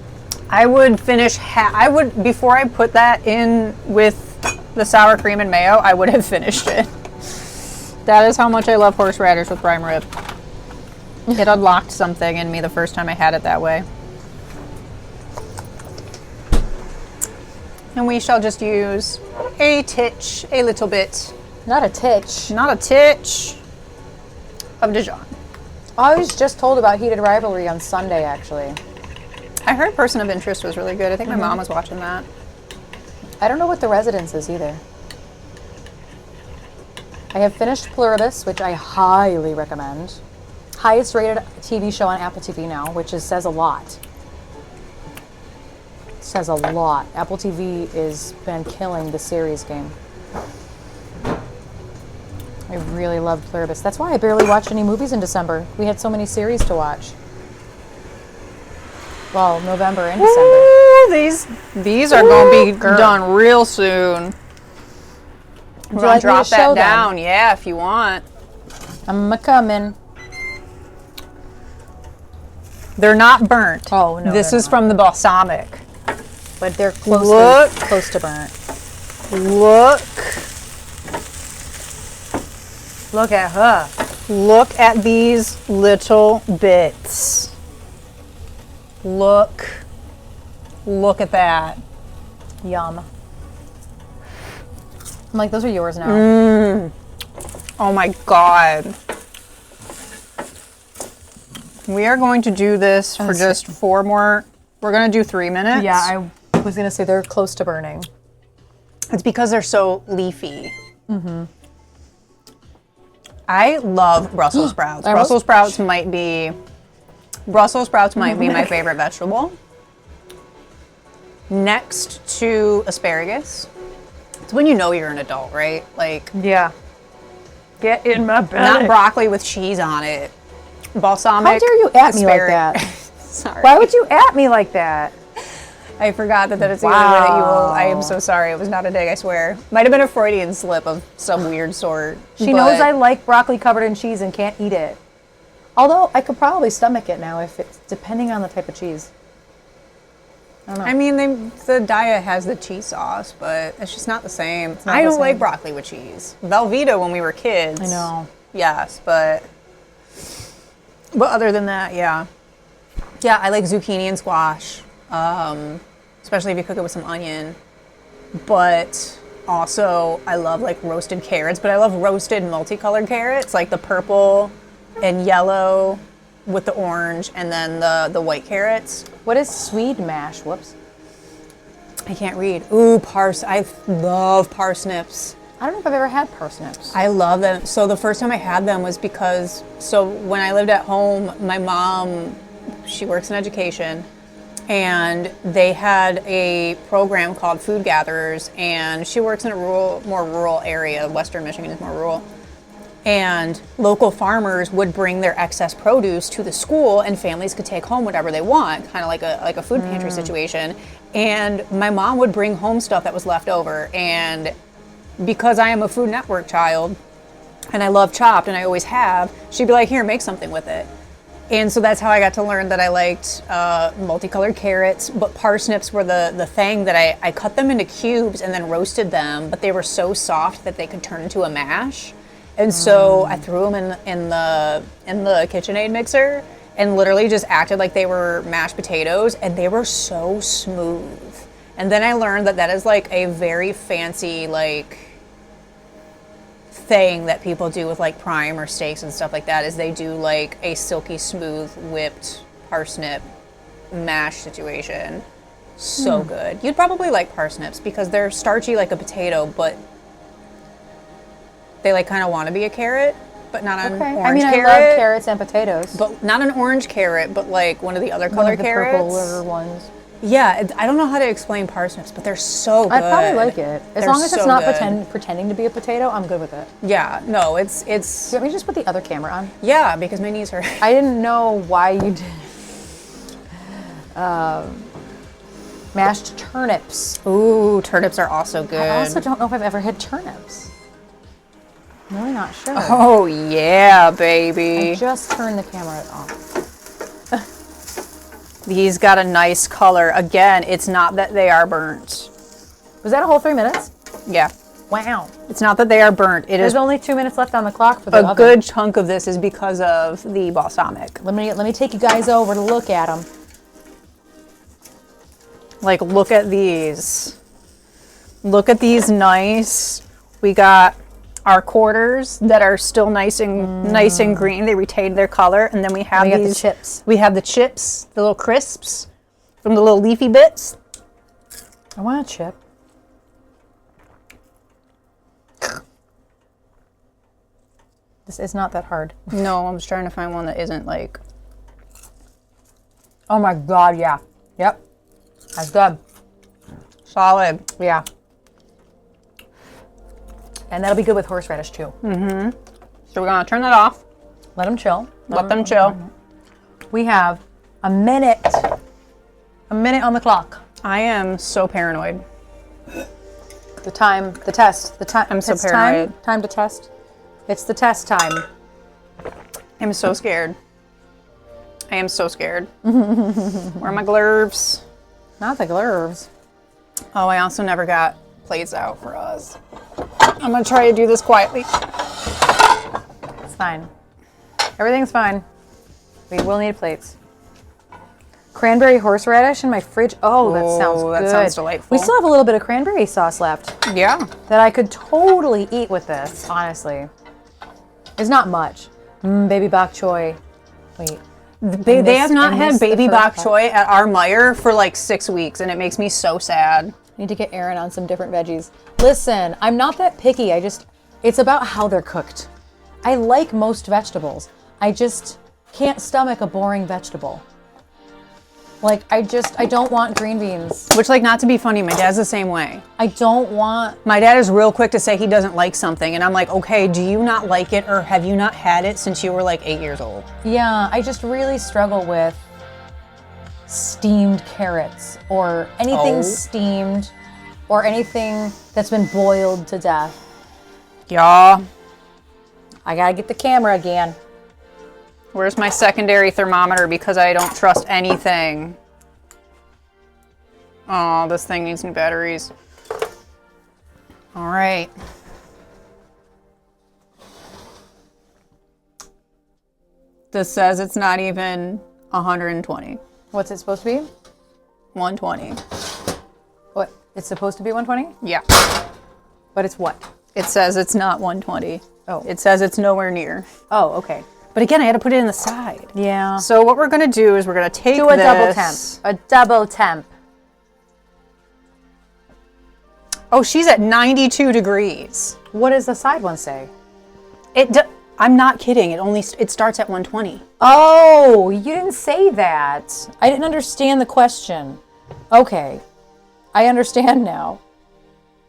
I would finish, before I put that in with the sour cream and mayo, I would have finished it. That is how much I love horseradish with prime rib. It unlocked something in me the first time I had it that way. And we shall just use a little bit, Not a titch. not a titch of Dijon. I was just told about Heated Rivalry on Sunday, actually. I heard Person of Interest was really good. I think my mom was watching that. I don't know what The Residence is either. I have finished Pluribus, which I highly recommend. Highest rated TV show on Apple TV now, which says a lot. Says a lot. Apple TV has been killing the series game. I really loved Pluribus. That's why I barely watched any movies in December. We had so many series to watch. Well, November and December. Ooh, these are going to be done real soon. We're going to drop that down. Yeah, if you want. I'm a-comin'. They're not burnt. Oh, no, This they're is not. from the balsamic. But they're close to burnt. Look. Look at her. Look at these little bits. Look at that. Yum. I'm like, those are yours now. Oh my God. We are going to do this for just 4 more. We're going to do 3 minutes. Yeah, I was going to say they're close to burning. It's because they're so leafy. I love Brussels sprouts. Brussels sprouts might be my favorite vegetable. Next to asparagus. It's when you know you're an adult, right? Like, Yeah. Get in my belly. not broccoli with cheese on it. Balsamic. How dare you at me like that? Sorry. Why would you at me like that? I forgot that it's the only way that you will. I am Wow. so sorry. It was not a dig, I swear. Might have been a Freudian slip of some weird sort. She knows I like broccoli covered in cheese and can't eat it. Although I could probably stomach it now if it's depending on the type of cheese. I don't know. I mean, the diet has the cheese sauce, but it's just not the same. not I the don't like same. broccoli with cheese. Velveeta when we were kids. I know. yes, but other than that, yeah. Yeah, I like zucchini and squash, especially if you cook it with some onion. But also, I love like roasted carrots, but I love roasted multicolored carrots, like the purple and yellow with the orange, and then the white carrots. What is Swede mash? Whoops. I can't read. Ooh, I love parsnips. I don't know if I've ever had parsnips. I love them. So the first time I had them was because, so when I lived at home, my mom, she works in education, and they had a program called Food Gatherers, and she works in a more rural area. Western Michigan is more rural. And local farmers would bring their excess produce to the school, and families could take home whatever they want, kind of like a food pantry situation. And my mom would bring home stuff that was left over, and because I am a Food Network child and I love Chopped and I always have, she'd be like, here, make something with it. And so that's how I got to learn that I liked multicolored carrots, but parsnips were the thing that I cut them into cubes and then roasted them, but they were so soft that they could turn into a mash. And so I threw them in the KitchenAid mixer and literally just acted like they were mashed potatoes, and they were so smooth. And then I learned that is like a very fancy like thing that people do with like prime or steaks and stuff like that, is they do like a silky smooth whipped parsnip mash situation. So good. You'd probably like parsnips because they're starchy like a potato, but they like kind of want to be a carrot, but not an orange I mean, carrot. I love carrots and potatoes. But not an orange carrot, but like one of the other One color of the carrots. purpler ones. Yeah, I don't know how to explain parsnips, but they're so good. I probably like it. As long as it's so not good. pretending to be a potato, I'm good with it. Yeah, no, it's. Do you want me to just put the other camera on? Yeah, because my knees hurt. I didn't know why you did. Mashed turnips. Ooh, turnips are also good. I also don't know if I've ever had turnips. I'm really not sure. Oh yeah, baby. I just turned the camera off. These got a nice color. Again, it's not that they are burnt. Was that a whole 3 minutes? Yeah. Wow. It's not that they are burnt. It There's is only 2 minutes left on the clock for the a oven. good chunk of this is because of the balsamic. Let me take you guys over to look at them. Like, look at these. Look at these nice. We got our quarters that are still nice and green. They retained their color, and then we have We got the these chips. We have the chips, the little crisps from the little leafy bits. I want a chip. This is not that hard. No, I'm just trying to find one that isn't like. Oh my god, yeah. Yep. That's good. Solid. Yeah. And that'll be good with horseradish too. So we're gonna turn that off. Let them chill. Let them chill. We have a minute on the clock. I am so paranoid. The test. I'm so it's paranoid. Time to test. It's the test time. I'm so scared. I am so scared. Where are my gloves? Not the gloves. Oh, I also never got plates out for us. I'm gonna try to do this quietly. It's fine. Everything's fine. We will need plates. Cranberry horseradish in my fridge. Oh, that sounds good. That sounds delightful. We still have a little bit of cranberry sauce left Yeah. that I could totally eat with this, honestly. It's not much. Baby bok choy. Wait. They have not had the baby first bok part. choy at our Meyer for like 6 weeks, and it makes me so sad. Need to get Erin on some different veggies. Listen, I'm not that picky. It's about how they're cooked. I like most vegetables. I just can't stomach a boring vegetable. Like, I don't want green beans. Which, like, not to be funny, my dad's the same way. I don't want... My dad is real quick to say he doesn't like something, and I'm like, okay, do you not like it, or have you not had it since you were like 8 years old? Yeah, I just really struggle with steamed carrots or anything steamed or anything that's been boiled to death. Yeah. I gotta get the camera again. Where's my secondary thermometer because I don't trust anything? Oh, this thing needs new batteries. All right. This says it's not even 120. What's it supposed to be? 120. What? It's supposed to be 120? Yeah. But it's what? It says it's not 120. Oh. It says it's nowhere near. Oh, okay. But again, I had to put it in the side. Yeah. So what we're going to do is we're going to take Do a double temp. A double temp. Oh, she's at 92 degrees. What does the side one say? I'm not kidding. It starts at 120. Oh, you didn't say that. I didn't understand the question. Okay. I understand now.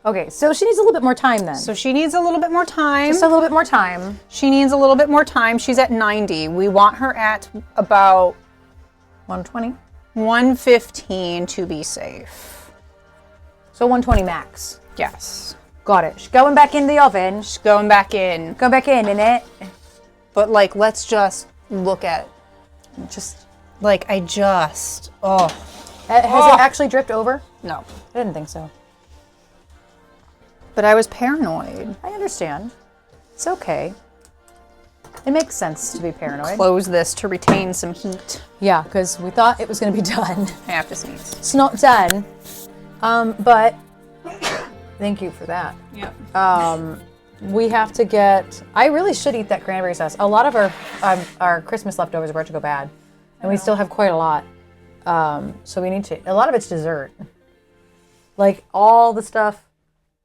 Okay, so she needs a little bit more time then. So she needs a little bit more time. Just a little bit more time. She needs a little bit more time. She's at 90. We want her at about 120. 115 to be safe. So 120 max. Yes. Got it. She's going back in the oven. She's going back in. Go back in it. But like, let's just look at, Just. like, oh. Has it actually dripped over? No. I didn't think so. But I was paranoid. I understand. It's okay. It makes sense to be paranoid. Close this to retain some heat. Yeah, because we thought it was going to be done. I have to sneeze. It's not done. But thank you for that. Yep. We have to get. I really should eat that cranberry sauce. A lot of our Christmas leftovers are about to go bad, and we still have quite a lot. So we need to. A lot of it's dessert. Like all the stuff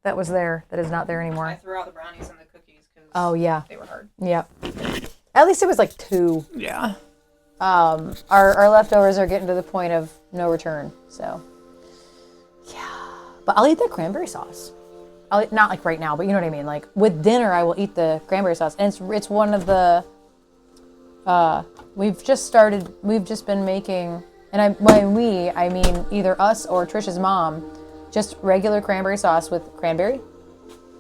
that was there that is not there anymore. I threw out the brownies and the cookies because Oh yeah. they were hard. Yep. At least it was like 2. Yeah. Our leftovers are getting to the point of no return. So yeah. But I'll eat the cranberry sauce. I'll eat, not like right now, but you know what I mean. Like with dinner, I will eat the cranberry sauce, and it's one of the. We've just been making, and by we I mean either us or Trisha's mom, just regular cranberry sauce with cranberry,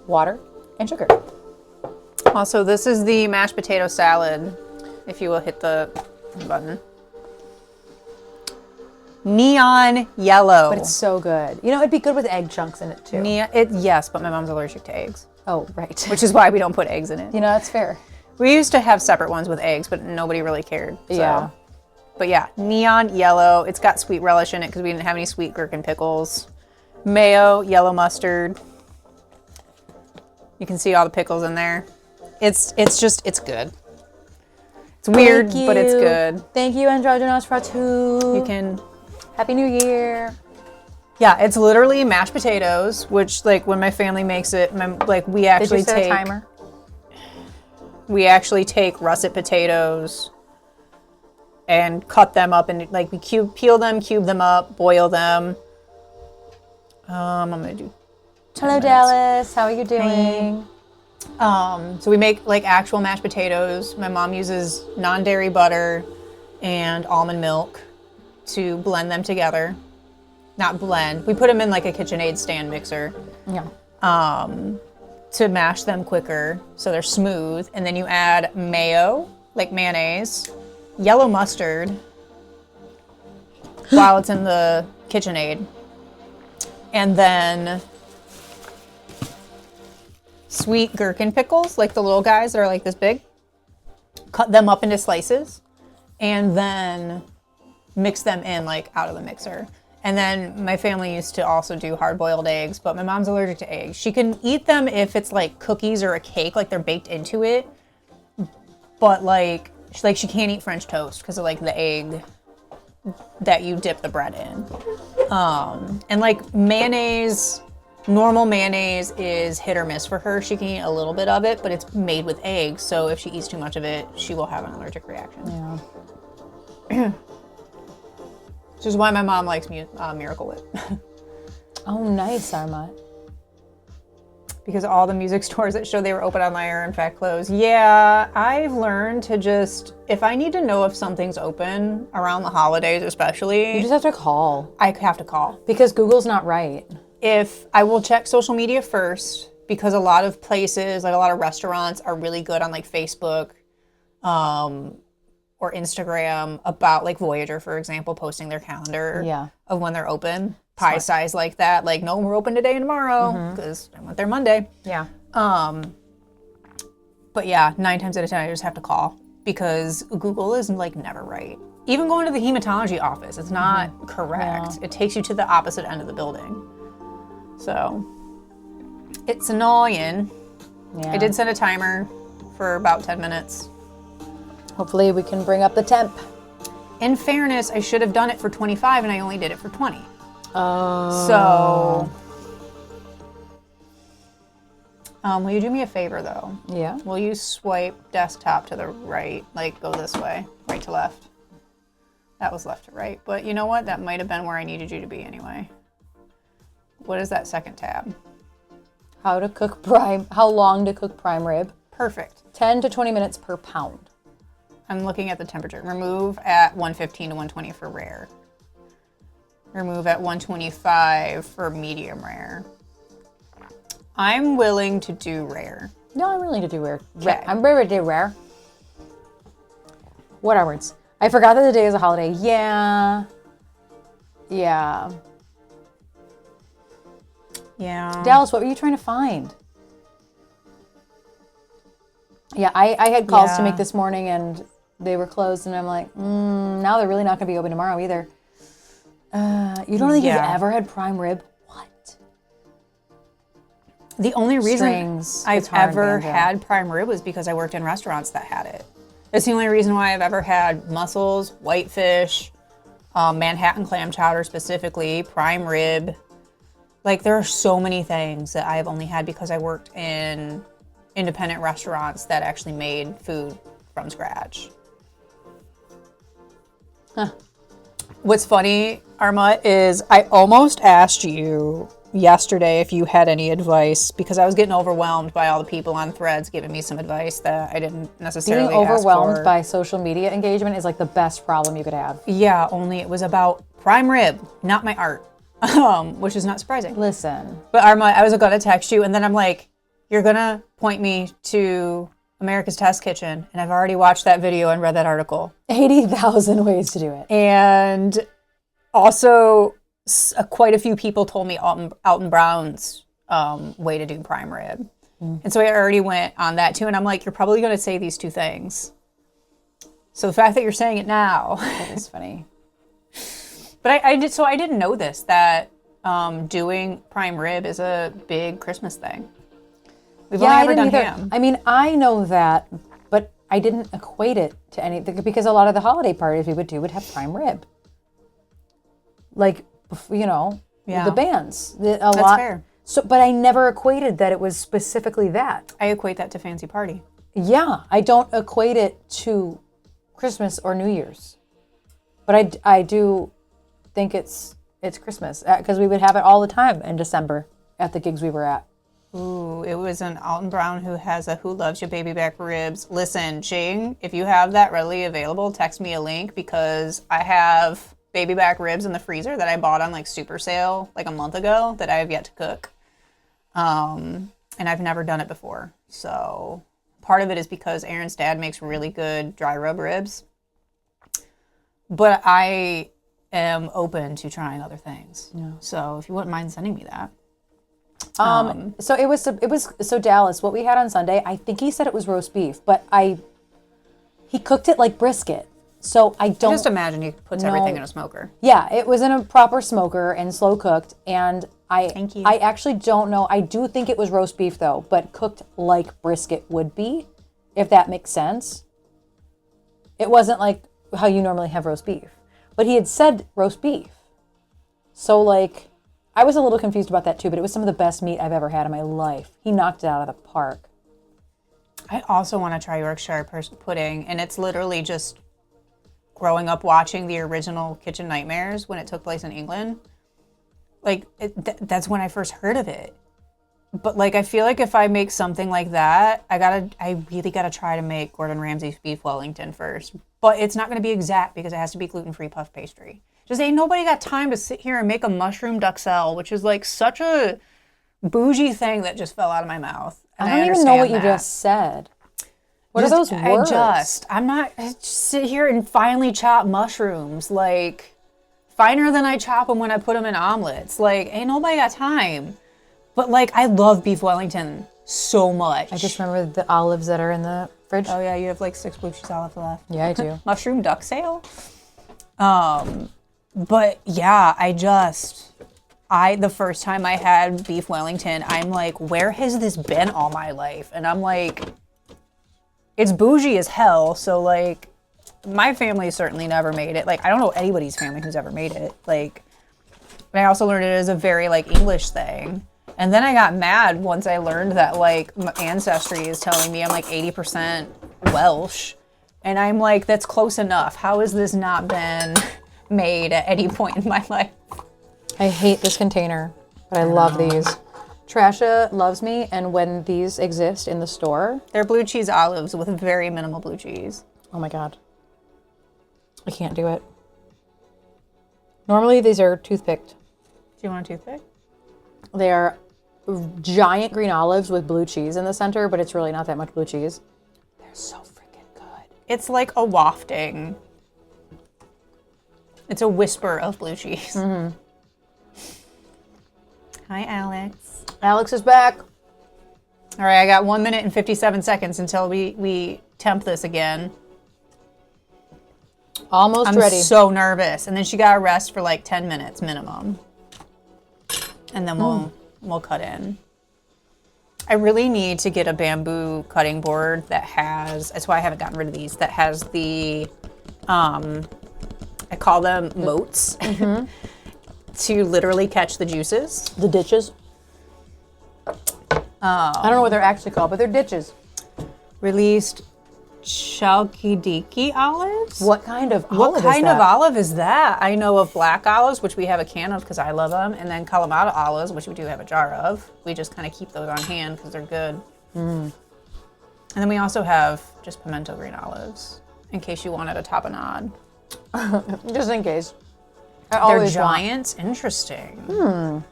water, and sugar. Also, this is the mashed potato salad. If you will hit the button. Neon yellow. But it's so good. You know, it'd be good with egg chunks in it too. Yes, but my mom's allergic to eggs. Oh, right. Which is why we don't put eggs in it. You know, that's fair. We used to have separate ones with eggs, but nobody really cared. So. Yeah. But yeah, neon yellow. It's got sweet relish in it because we didn't have any sweet gherkin pickles. Mayo, yellow mustard. You can see all the pickles in there. It's good. It's weird, but it's good. Thank you, Androgynous Fratu. You can. Happy New Year. Yeah, it's literally mashed potatoes, which like when my family makes it, we actually Did you set a timer? We actually take russet potatoes and cut them up and like we peel them, cube them up, boil them. I'm gonna do. Hello, Dallas. How are you doing? So we make like actual mashed potatoes. My mom uses non-dairy butter and almond milk to blend them together. Not blend. We put them in like a KitchenAid stand mixer. Yeah. To mash them quicker so they're smooth. And then you add mayo, like mayonnaise, yellow mustard while it's in the KitchenAid. And then sweet gherkin pickles, like the little guys that are like this big. Cut them up into slices and then mix them in like out of the mixer. And then my family used to also do hard-boiled eggs, but my mom's allergic to eggs. She can eat them if it's like cookies or a cake, like they're baked into it. But like she can't eat French toast because of like the egg that you dip the bread in. And like mayonnaise, normal mayonnaise is hit or miss for her. She can eat a little bit of it, but it's made with eggs. So if she eats too much of it, she will have an allergic reaction. Yeah. Which is why my mom likes Miracle Whip. Oh, nice, Arma. Because all the music stores that show they were open online are in fact closed. Yeah, I've learned to just, if I need to know if something's open around the holidays especially. You just have to call. I have to call. Because Google's not right. If I will check social media first, because a lot of places, like a lot of restaurants are really good on like Facebook, or Instagram about like Voyager, for example, posting their calendar of when they're open. Pie size like that. Like, no, we're open today and tomorrow because I went there Monday. Yeah. But yeah, 9 times out of 10, I just have to call. because Google is like never right. Even going to the hematology office, it's not correct. Yeah. It takes you to the opposite end of the building. So it's annoying. Yeah. I did set a timer for about 10 minutes. Hopefully we can bring up the temp. In fairness, I should have done it for 25 and I only did it for 20. Oh. So, will you do me a favor though? Yeah. Will you swipe desktop to the right, like go this way, right to left? That was left to right, but you know what? That might have been where I needed you to be anyway. What is that second tab? How long to cook prime rib? Perfect. 10 to 20 minutes per pound. I'm looking at the temperature. Remove at 115 to 120 for rare. Remove at 125 for medium rare. I'm willing to do rare. No, I'm willing to do rare. Okay. I'm ready to do rare. What are words? I forgot that the day is a holiday. Yeah. Yeah. Dallas, what were you trying to find? Yeah, I had calls to make this morning and they were closed, and I'm like, now they're really not going to be open tomorrow either. You don't think you've ever had prime rib? What? The only reason Strings, I've guitar, and ever banjo. had prime rib was because I worked in restaurants that had it. It's the only reason why I've ever had mussels, whitefish, Manhattan clam chowder specifically, prime rib. Like, there are so many things that I've only had because I worked in independent restaurants that actually made food from scratch. Huh. What's funny, Arma, is I almost asked you yesterday if you had any advice because I was getting overwhelmed by all the people on Threads giving me some advice that I didn't necessarily Being overwhelmed ask for. by social media engagement is like the best problem you could have. Yeah, only it was about prime rib, not my art, which is not surprising. Listen. But Arma, I was going to text you, and then I'm like, you're going to point me to America's Test Kitchen, and I've already watched that video and read that article. 80,000 ways to do it. And also, quite a few people told me Alton Brown's way to do prime rib. And so I already went on that too, and I'm like, you're probably going to say these two things. So the fact that you're saying it now. That is funny. But I didn't know this, that doing prime rib is a big Christmas thing. We've only ever done ham. I mean, I know that, but I didn't equate it to anything because a lot of the holiday parties we would have prime rib. Like, you know, the bands. That's fair. So, but I never equated that it was specifically that. I equate that to fancy party. Yeah, I don't equate it to Christmas or New Year's. But I do think it's Christmas because we would have it all the time in December at the gigs we were at. Ooh, it was an Alton Brown who has a Who Loves You Baby Back Ribs. Listen, Ching, if you have that readily available, text me a link because I have baby back ribs in the freezer that I bought on like super sale like a month ago that I have yet to cook. And I've never done it before. So part of it is because Erin's dad makes really good dry rub ribs. But I am open to trying other things. Yeah. So if you wouldn't mind sending me that. So Dallas, what we had on Sunday, I think he said it was roast beef, but he cooked it like brisket. So I don't just imagine he puts everything in a smoker. Yeah, it was in a proper smoker and slow cooked, and Thank you. I actually don't know. I do think it was roast beef though, but cooked like brisket would be, if that makes sense. It wasn't like how you normally have roast beef. But he had said roast beef. So like I was a little confused about that too, but it was some of the best meat I've ever had in my life. He knocked it out of the park. I also want to try Yorkshire pudding, and it's literally just growing up watching the original Kitchen Nightmares when it took place in England. Like, that's when I first heard of it. But like, I feel like if I make something like that, I really gotta try to make Gordon Ramsay's beef Wellington first. But it's not gonna be exact because it has to be gluten-free puff pastry. Just ain't nobody got time to sit here and make a mushroom duxelle, which is like such a bougie thing that just fell out of my mouth. And I don't even know what you just said. What are those words? I'm not, I just sit here and finely chop mushrooms, like finer than I chop them when I put them in omelets. Like, ain't nobody got time. But like, I love beef Wellington so much. I just remember the olives that are in the fridge. Oh yeah, you have like 6 blue cheese olives left. Yeah, I do. Mushroom duck sale. But yeah, the first time I had beef Wellington, I'm like, where has this been all my life? And I'm like, it's bougie as hell. So like, my family certainly never made it. Like, I don't know anybody's family who's ever made it. Like, and I also learned it as a very like English thing. And then I got mad once I learned that like my ancestry is telling me I'm like 80% Welsh. And I'm like, that's close enough. How has this not been made at any point in my life? I hate this container, but I love these. Trasha loves me, and when these exist in the store... They're blue cheese olives with very minimal blue cheese. Oh my god. I can't do it. Normally these are toothpicked. Do you want a toothpick? They are giant green olives with blue cheese in the center, but it's really not that much blue cheese. They're so freaking good. It's like a wafting. It's a whisper of blue cheese. Mm-hmm. Hi, Alex. Alex is back. All right, I got 1 minute and 57 seconds until we temp this again. Almost I'm ready. I'm so nervous. And then she got to rest for like 10 minutes minimum. And then we'll cut in. I really need to get a bamboo cutting board that has, that's why I haven't gotten rid of these, that has the, I call them moats, to literally catch the juices. The ditches. I don't know what they're actually called, but they're ditches. Released Chalkidiki olives? What kind of olive What kind is that? of olive is that? I know of black olives, which we have a can of because I love them, and then Kalamata olives, which we do have a jar of. We just kind of keep those on hand because they're good. And then we also have just pimento green olives, in case you wanted a tapenade. Just in case. They're giants? Interesting.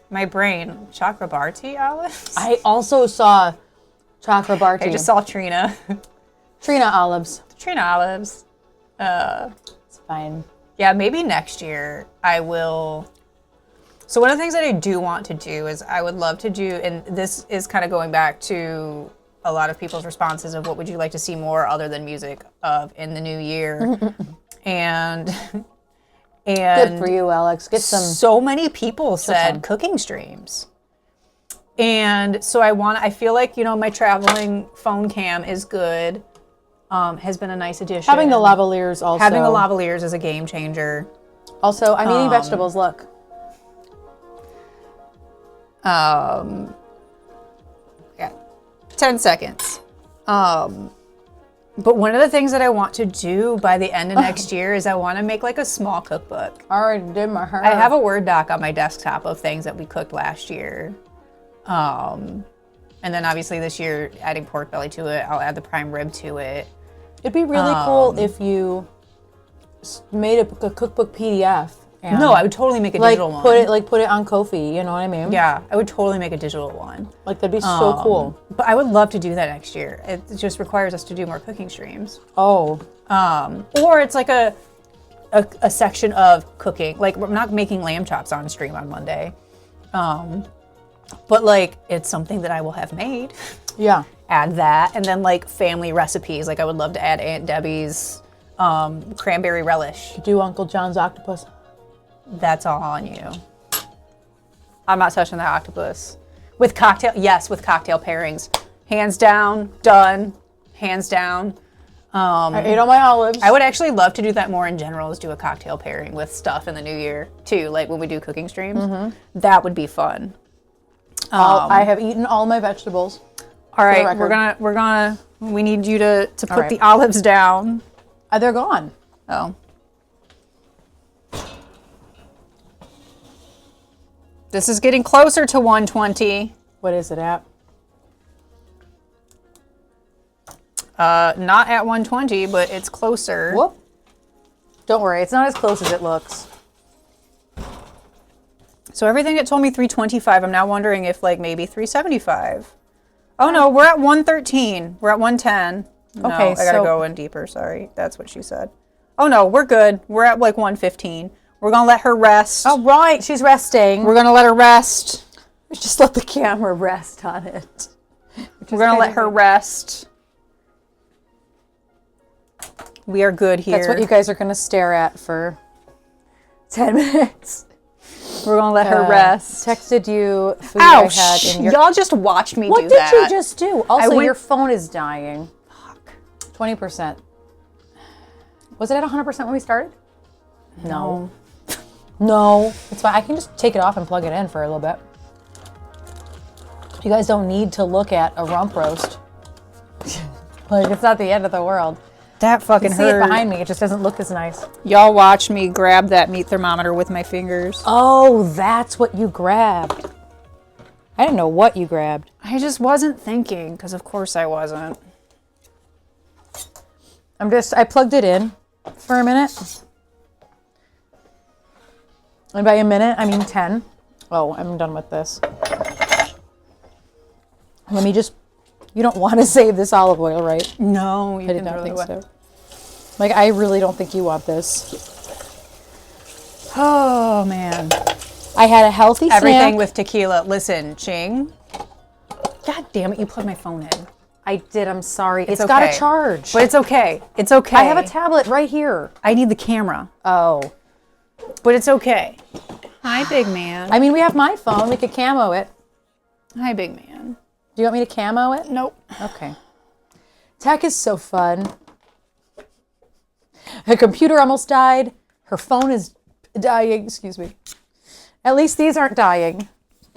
My brain, Chakrabarti olives? I also saw Chakrabarti. I just saw Trina. Trina olives. Trina olives. It's fine. Yeah, maybe next year I will. So one of the things that I do want to do is I would love to do, and this is kind of going back to a lot of people's responses of what would you like to see more other than music of in the new year. and Good for you, Alex. Get some. So many people said cooking streams. And so I feel like, you know, my traveling phone cam is good. Has been a nice addition. Having the lavaliers also. Having the lavaliers is a game changer. Also, I'm eating vegetables, look. Yeah, 10 seconds. But one of the things that I want to do by the end of next year is I want to make like a small cookbook. I already did my hair. I have a Word doc on my desktop of things that we cooked last year. And then obviously this year, adding pork belly to it, I'll add the prime rib to it. It'd be really cool if you made a cookbook PDF. And No, I would totally make a digital one. Put it on Ko-fi, you know what I mean? Yeah, I would totally make a digital one. Like that'd be so cool. But I would love to do that next year. It just requires us to do more cooking streams. Oh. Or it's like a section of cooking. Like we're not making lamb chops on stream on Monday. But like it's something that I will have made. Yeah. Add that, and then like family recipes. Like I would love to add Aunt Debbie's cranberry relish. Do Uncle John's octopus. That's all on you. I'm not touching that octopus. With cocktail pairings. Hands down, done. Hands down. I ate all my olives. I would actually love to do that more in general, is do a cocktail pairing with stuff in the new year too. Like when we do cooking streams, that would be fun. I have eaten all my vegetables. All right, we need you to put the olives down. They're gone. Oh. This is getting closer to 120. What is it at? Not at 120, but it's closer. Whoop. Don't worry, it's not as close as it looks. So everything that told me 325, I'm now wondering if like maybe 375. Oh no, we're at 113. We're at 110. No, Okay, I gotta go in deeper, sorry. That's what she said. Oh no, we're good. We're at like 115. We're gonna let her rest. Oh right, she's resting. We're gonna let her rest. Just let the camera rest on it. We're going to let her rest. We are good here. That's what you guys are going to stare at for 10 minutes. We're going to let her rest. Texted you food Ouch. I had in your... Y'all just watched me do that. What did you just do? Also, your phone is dying. Fuck. 20%. Was it at 100% when we started? No. No. It's fine. I can just take it off and plug it in for a little bit. You guys don't need to look at a rump roast. Like, it's not the end of the world. That fucking See hurt. it behind me. It just doesn't look as nice. Y'all watched me grab that meat thermometer with my fingers. Oh, that's what you grabbed. I didn't know what you grabbed. I just wasn't thinking, because of course I wasn't. I plugged it in for a minute. And by a minute, I mean 10. Oh, I'm done with this. Let me just, you don't want to save this olive oil, right? No, you I did not think so. Like, I really don't think you want this. Oh, man. I had a healthy snack. Everything with tequila. Listen, Ching. God damn it, you plugged my phone in. I did, I'm sorry. It's okay. got a charge. But it's okay. It's okay. I have a tablet right here. I need the camera. Oh. But it's okay. Hi, big man. I mean, we have my phone. We could camo it. Hi, big man. Do you want me to camo it? Nope. Okay. Tech is so fun. Her computer almost died. Her phone is dying. Excuse me. At least these aren't dying.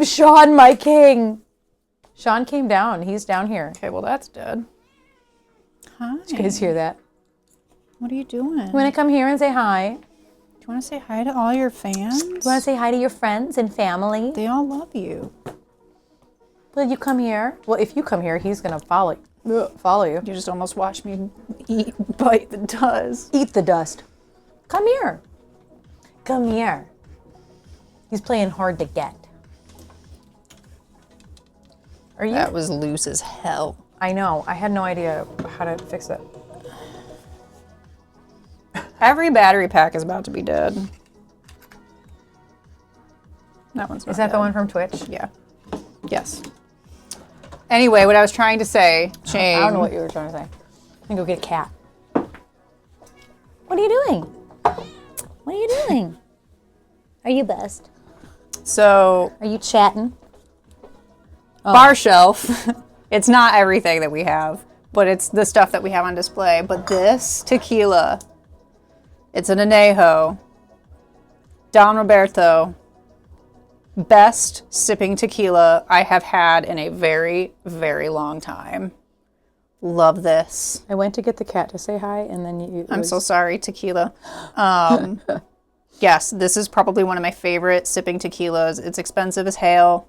Sean, my king. Sean came down. He's down here. Okay, well, that's dead. Hi. Did you guys hear that? What are you doing? You want to come here and say hi? Do you want to say hi to all your fans? You want to say hi to your friends and family? They all love you. Will you come here? Well, if you come here, he's going to follow you. You just almost watched me bite the dust. Eat the dust. Come here. Come here. He's playing hard to get. Are you? That was loose as hell. I know. I had no idea how to fix it. Every battery pack is about to be dead. That one's not Is that dead. the one from Twitch? Yeah. Yes. Anyway, what I was trying to say, Shane. I don't know what you were trying to say. I'm going to go get a cat. What are you doing? What are you doing? Are you best? So, Are you chatting? bar shelf. It's not everything that we have, but it's the stuff that we have on display. But this tequila, it's an añejo. Don Roberto. Best sipping tequila I have had in a very, very long time. Love this. I went to get the cat to say hi, and then you... I'm so sorry, tequila. Yes, this is probably one of my favorite sipping tequilas. It's expensive as hell.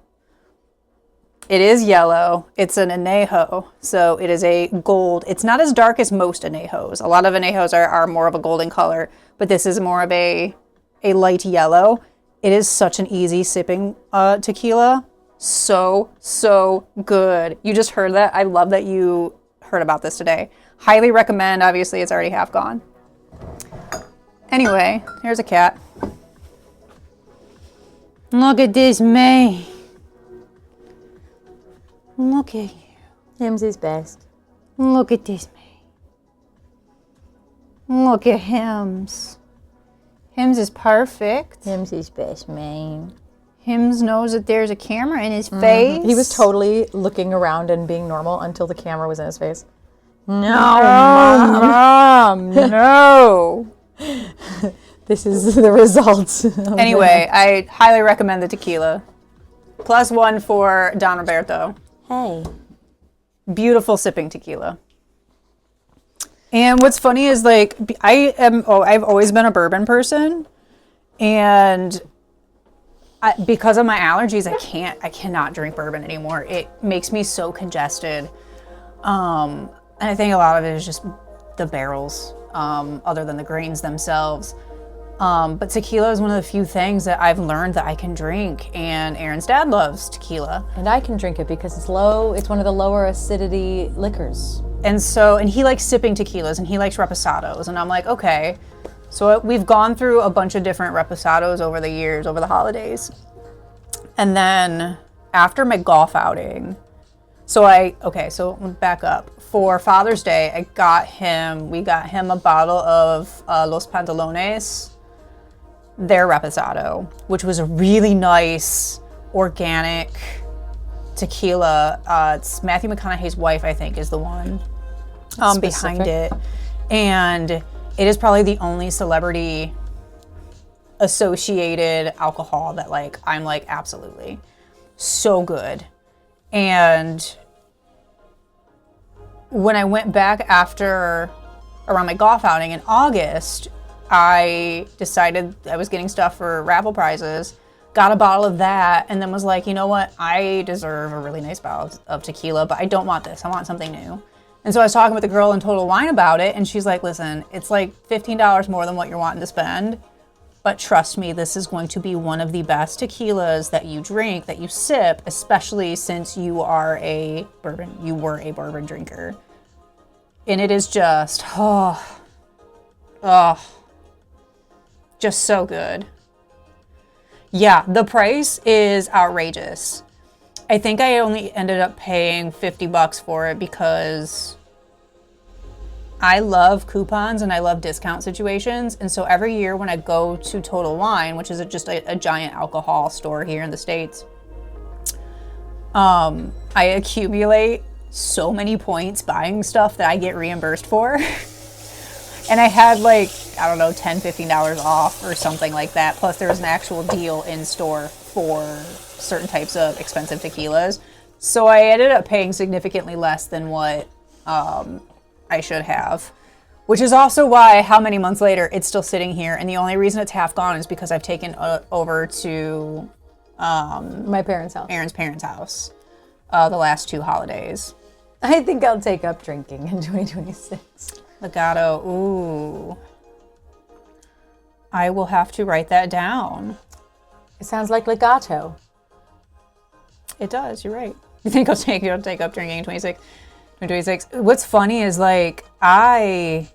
It is yellow. It's an añejo, so it is a gold. It's not as dark as most añejos. A lot of añejos are more of a golden color, but this is more of a light yellow. It is such an easy sipping tequila. So, so good. You just heard that. I love that you heard about this today. Highly recommend. Obviously, it's already half gone. Anyway, here's a cat. Look at this, May. Look at you. Him's his best. Look at this, May. Look at Hims. Hims is perfect. Him's his best, man. Hims knows that there's a camera in his face. He was totally looking around and being normal until the camera was in his face. No, Mom, no. This is the results. Anyway, I highly recommend the tequila. +1 for Don Roberto. Hey. Beautiful sipping tequila. And what's funny is like I've always been a bourbon person, and because of my allergies, I cannot drink bourbon anymore. It makes me so congested. And I think a lot of it is just the barrels, other than the grains themselves. But tequila is one of the few things that I've learned that I can drink, and Erin's dad loves tequila. And I can drink it because it's low. It's one of the lower acidity liquors. And he likes sipping tequilas, and he likes reposados. And I'm like, okay. So we've gone through a bunch of different reposados over the years, over the holidays. And then after my golf outing, So so back up. For Father's Day, we got him a bottle of Los Pantalones, their Reposado, which was a really nice, organic tequila. It's Matthew McConaughey's wife, I think, is the one behind it. And it is probably the only celebrity associated alcohol that like I'm like absolutely so good. And when I went back around my golf outing in August, I decided I was getting stuff for raffle prizes, got a bottle of that, and then was like, you know what, I deserve a really nice bottle of tequila, but I don't want this, I want something new. And so I was talking with the girl in Total Wine about it, and she's like, listen, it's like $15 more than what you're wanting to spend, but trust me, this is going to be one of the best tequilas that you drink, that you sip, especially since you were a bourbon drinker. And it is just, just so good. Yeah, the price is outrageous. I think I only ended up paying $50 for it because I love coupons and I love discount situations. And so every year when I go to Total Wine, which is just a giant alcohol store here in the States, I accumulate so many points buying stuff that I get reimbursed for. And I had like, I don't know, $10, $15 off or something like that. Plus there was an actual deal in store for certain types of expensive tequilas. So I ended up paying significantly less than what I should have. Which is also why, how many months later, it's still sitting here. And the only reason it's half gone is because I've taken over to my parents' house. Erin's parents' house the last 2 holidays. I think I'll take up drinking in 2026. Legato, ooh. I will have to write that down. It sounds like legato. It does, you're right. You think I'll take up drinking in 2026? What's funny is like, I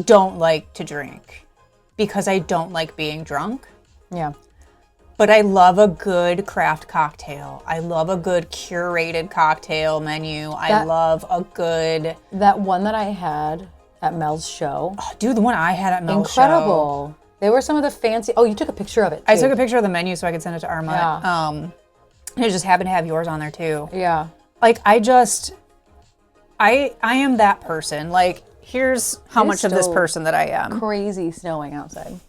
don't like to drink because I don't like being drunk. Yeah. But I love a good craft cocktail. I love a good curated cocktail menu. I love a good... That one that I had at Mel's show. Oh, dude, the one I had at Mel's Incredible. show. They were some of the fancy... Oh, you took a picture of it, too. I took a picture of the menu so I could send it to Arma. Yeah. And it just happened to have yours on there, too. Yeah. Like, I am that person. Like, here's how much of this person that I am. Crazy snowing outside.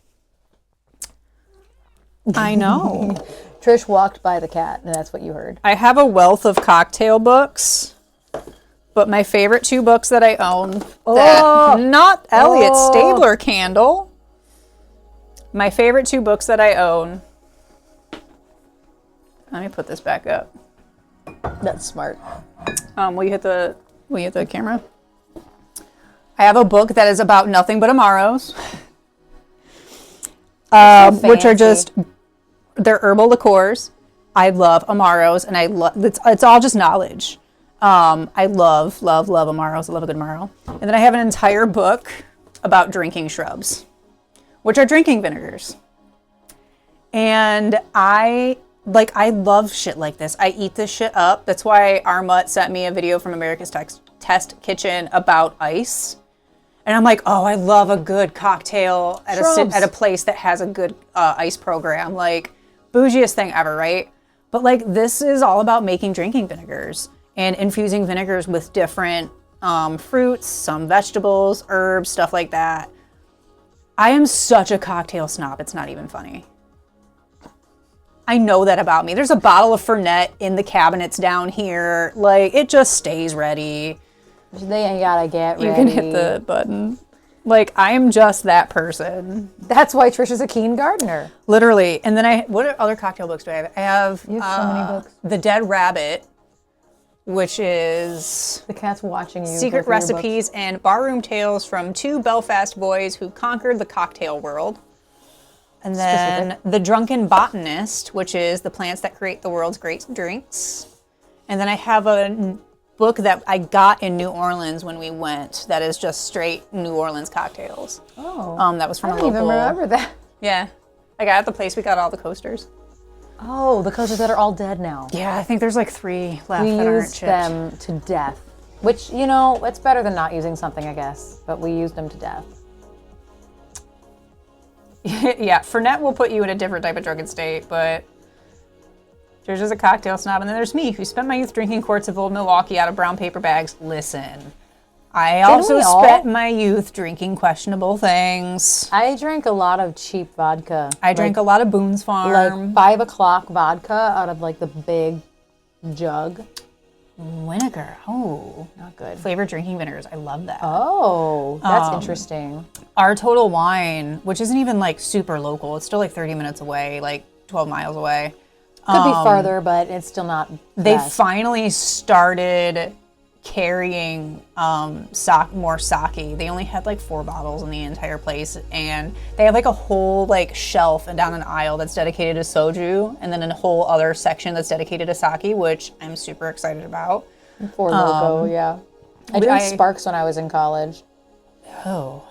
I know. Trish walked by the cat, and that's what you heard. I have a wealth of cocktail books, but my favorite 2 books that I own, not Elliot's Stabler Candle. My favorite 2 books that I own. Let me put this back up. That's smart. Will you hit the camera? I have a book that is about nothing but Amaros. Which are just, they're herbal liqueurs. I love Amaros, and I love, it's all just knowledge. I love Amaros. I love a good Amaro. And then I have an entire book about drinking shrubs, which are drinking vinegars. And I love shit like this. I eat this shit up. That's why Armut sent me a video from America's Test Kitchen about ice. And I'm like, oh, I love a good cocktail at a place that has a good ice program. Like, bougiest thing ever, right? But like, this is all about making drinking vinegars and infusing vinegars with different fruits, some vegetables, herbs, stuff like that. I am such a cocktail snob. It's not even funny. I know that about me. There's a bottle of Fernet in the cabinets down here. Like, it just stays ready. They ain't gotta get ready. You can hit the button. Like, I am just that person. That's why Trish is a keen gardener. Literally. And then what other cocktail books do I have? I have You have so many books. The Dead Rabbit, which is The cat's watching you. secret recipes and barroom tales from 2 Belfast boys who conquered the cocktail world. And then The Drunken Botanist, which is the plants that create the world's great drinks. And then I have a book that I got in New Orleans when we went that is just straight New Orleans cocktails. Oh. That was from I don't even remember that. Yeah. I got at the place we got all the coasters. Oh, the coaches that are all dead now. Yeah, I think there's like 3 left We that aren't used chipped. them to death. Which, you know, it's better than not using something, I guess. But we used them to death. Yeah, Fernet will put you in a different type of drunken state, but there's just a cocktail snob, and then there's me, who spent my youth drinking quarts of Old Milwaukee out of brown paper bags. Listen, I also we all? spent my youth drinking questionable things. I drank a lot of cheap vodka. I drank a lot of Boone's Farm. Like 5 o'clock vodka out of like the big jug. Vinegar. Oh, Not good. flavored drinking vinegars. I love that. Oh, that's interesting. Our Total Wine, which isn't even like super local, it's still like 30 minutes away, like 12 miles away. Could be farther, but it's still not They best. finally started carrying more sake. They only had like 4 bottles in the entire place, and they have like a whole like shelf and down an aisle that's dedicated to soju, and then a whole other section that's dedicated to sake, which I'm super excited about. For loco, yeah. I drank Sparks when I was in college. Oh.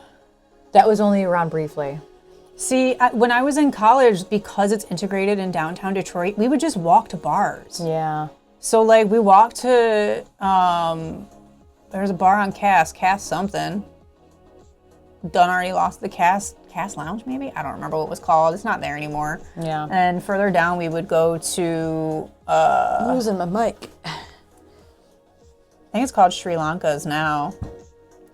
That was only around briefly. See, when I was in college, because it's integrated in downtown Detroit, we would just walk to bars. Yeah. So, like, we walked to, there's a bar on Cass something. Dunn already lost the Cass Lounge, maybe? I don't remember what it was called. It's not there anymore. Yeah. And further down, we would go to, I'm losing my mic. I think it's called Sri Lanka's now.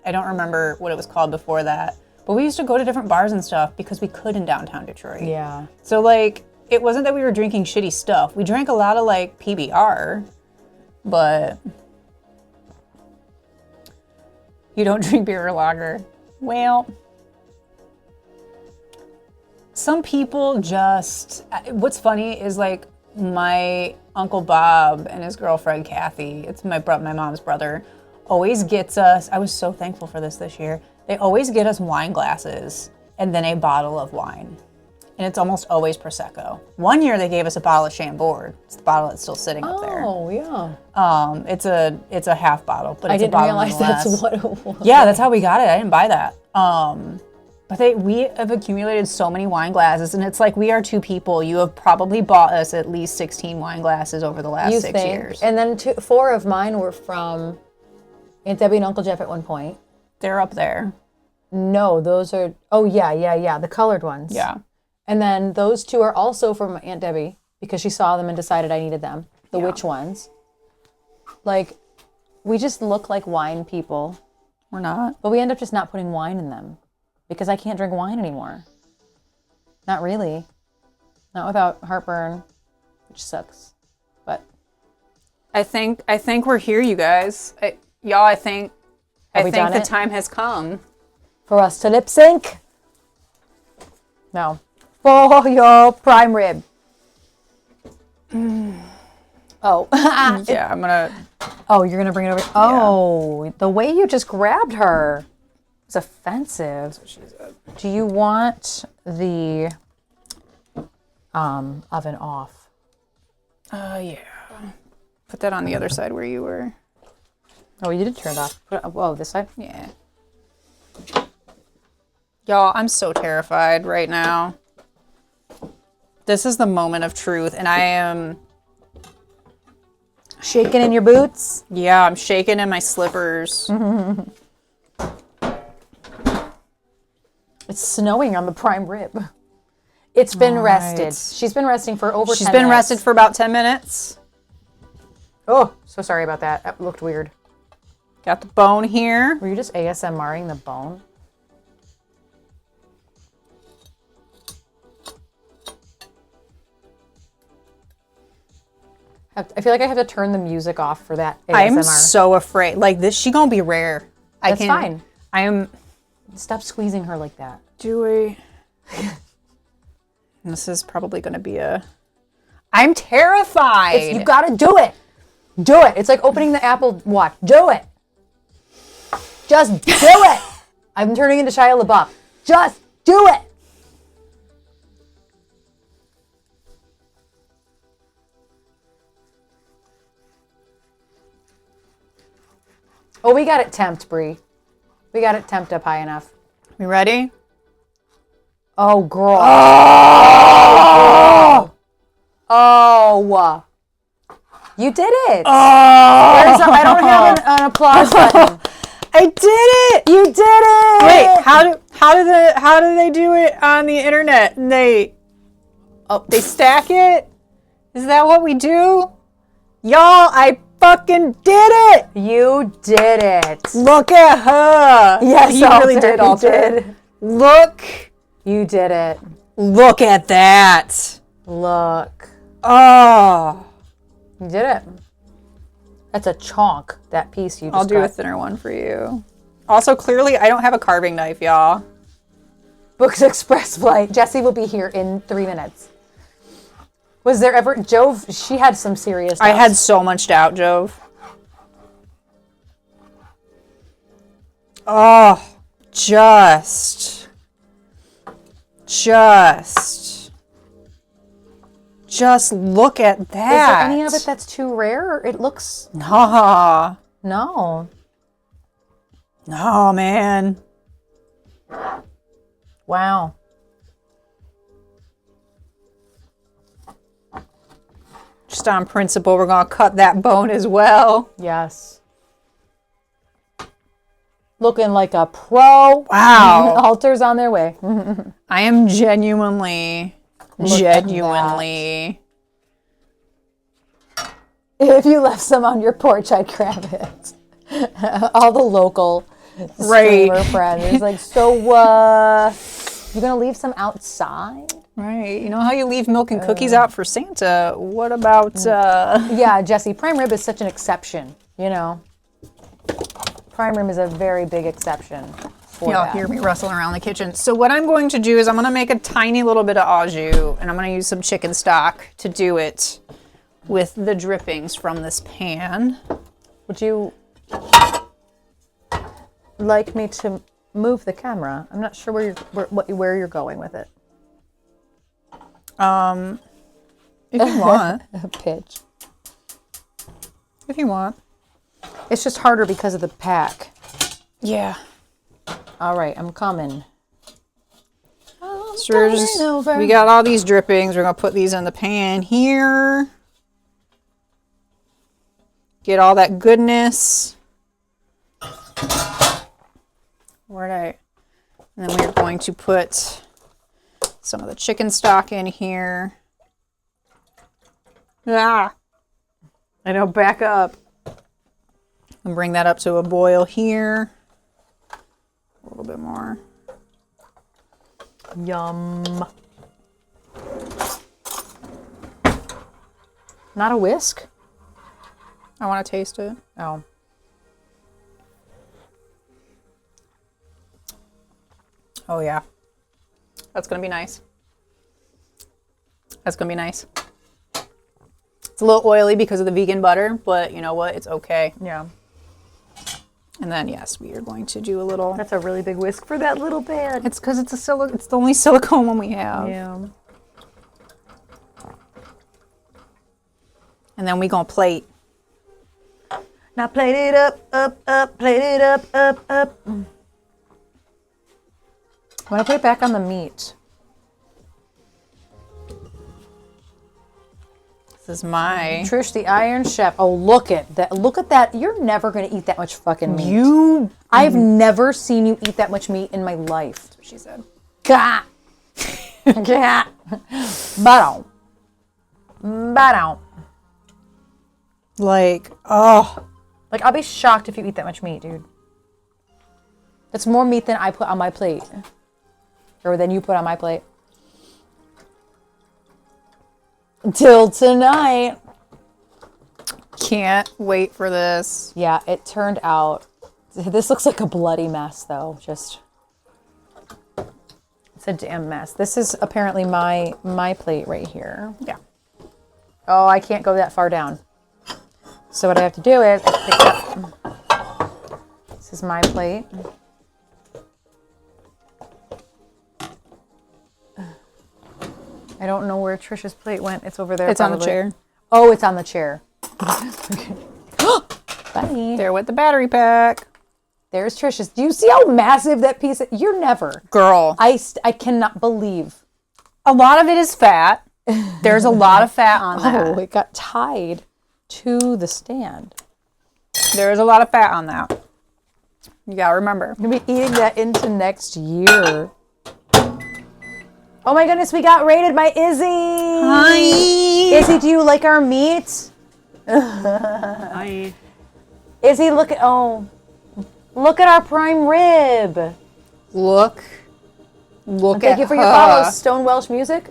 I don't remember what it was called before that. But we used to go to different bars and stuff because we could in downtown Detroit. Yeah. So, like, it wasn't that we were drinking shitty stuff. We drank a lot of, like, PBR, but you don't drink beer or lager. Well, some people just... What's funny is, like, my Uncle Bob and his girlfriend, Kathy, it's my mom's brother, always gets us... I was so thankful for this year. They always get us wine glasses and then a bottle of wine. And it's almost always Prosecco. One year they gave us a bottle of Chambord. It's the bottle that's still sitting up there. Oh, yeah. It's a half bottle, but I it's a didn't bottle realize that's nonetheless. what it was. Yeah, that's how we got it. I didn't buy that. But we have accumulated so many wine glasses, and it's like we are 2 people. You have probably bought us at least 16 wine glasses over the last 6 years. And then 4 of mine were from Aunt Debbie and Uncle Jeff at one point. They're up there. No, those are... Oh, yeah. The colored ones. Yeah. And then those 2 are also from Aunt Debbie because she saw them and decided I needed them. The witch ones. Like, we just look like wine people. We're not. But we end up just not putting wine in them because I can't drink wine anymore. Not really. Not without heartburn, which sucks. But I think we're here, you guys. I think the time has come. For us to lip sync? No. For your prime rib. Oh. Yeah, I'm gonna... Oh, you're going to bring it over? Oh, the way you just grabbed her is offensive. Do you want the oven off? Yeah. Put that on the other side where you were. Oh, you did turn it off. Oh, this side? Yeah. Y'all, I'm so terrified right now. This is the moment of truth, and I am... Shaking in your boots? Yeah, I'm shaking in my slippers. It's snowing on the prime rib. It's been rested. She's been resting for over 10 minutes. She's been rested for about 10 minutes. Oh, so sorry about that. That looked weird. Got the bone here. Were you just ASMRing the bone? I feel like I have to turn the music off for that ASMR. I'm so afraid. Like this, she gonna be rare. That's fine. I am. Stop squeezing her like that. This is probably gonna be I'm terrified. You gotta do it. Do it. It's like opening the Apple Watch. Do it. Just do it. I'm turning into Shia LaBeouf. Just do it. Oh, we got it temped, Brie. We got it temped up high enough. We ready? Oh, girl. Oh! Oh, you did it. Oh, I don't have an applause button. I did it. You did it. Wait, how do they do it on the internet? And they stack it? Is that what we do? Y'all, I fucking did it. You did it. Look at her. Yes, you really did. You did. Look. You did it. Look at that. Look. Oh. You did it. That's a chonk, that piece you just I'll do got. a thinner one for you. Also, clearly, I don't have a carving knife, y'all. Books Express flight. Jessie will be here in 3 minutes. Was there ever... Jove, she had some serious I doubts. had so much doubt, Jove. Oh, just look at that. Is there any of it that's too rare? It looks... No. No. No, man. Wow. Just on principle, we're going to cut that bone as well. Yes. Looking like a pro. Wow. Altars on their way. I am genuinely. If you left some on your porch, I'd grab it. All the local streamer friends. It's like, so, you gonna leave some outside? Right. You know how you leave milk and cookies out for Santa? What about, Yeah, Jessie, prime rib is such an exception, you know. Prime rib is a very big exception for Y'all that. hear me rustling around the kitchen. So what I'm going to do is I'm going to make a tiny little bit of au jus, and I'm going to use some chicken stock to do it with the drippings from this pan. Would you like me to move the camera? I'm not sure where you're going with it. If you want. Pitch. If you want. It's just harder because of the pack. Yeah. All right, I'm coming. So we got all these drippings. We're going to put these in the pan here. Get all that goodness. And then we're going to put some of the chicken stock in here. Ah. I know, back up. And bring that up to a boil here. A little bit more. Yum. Not a whisk? I want to taste it. Oh. Oh, yeah. That's going to be nice. That's going to be nice. It's a little oily because of the vegan butter, but you know what? It's okay. Yeah. And then, yes, we are going to do a little... That's a really big whisk for that little pan. It's because it's it's the only silicone one we have. Yeah. And then we going to plate. Now plate it up, plate it up. I want to put it back on the meat. This is my... Trish, the Iron Chef. Oh, look at that. Look at that. You're never going to eat that much fucking meat. I've never seen you eat that much meat in my life. That's what she said. Gah. Gah. Ba-dum. Ba-dum. Like, oh. Like, I'll be shocked if you eat that much meat, dude. That's more meat than I put on my plate. Or than you put on my plate. Till tonight. Can't wait for this. Yeah, it turned out. This looks like a bloody mess, though. Just. It's a damn mess. This is apparently my plate right here. Yeah. Oh, I can't go that far down. So what I have to do is I pick up. This is my plate. I don't know where Trisha's plate went. It's over there. It's probably. on the chair. Oh, it's on the chair. Bye. There with the battery pack. There's Trisha's. Do you see how massive that piece is? You're never. Girl. I cannot believe. A lot of it is fat. There's a lot of fat on that. Oh, it got tied to the stand. There is a lot of fat on that. You gotta remember. I'm gonna be eating that into next year. Oh my goodness, we got raided by Izzy. Hi. Izzy, do you like our meat? Hi. Izzy, look at our prime rib. Look Thank you for your follow, Stone Welsh Music.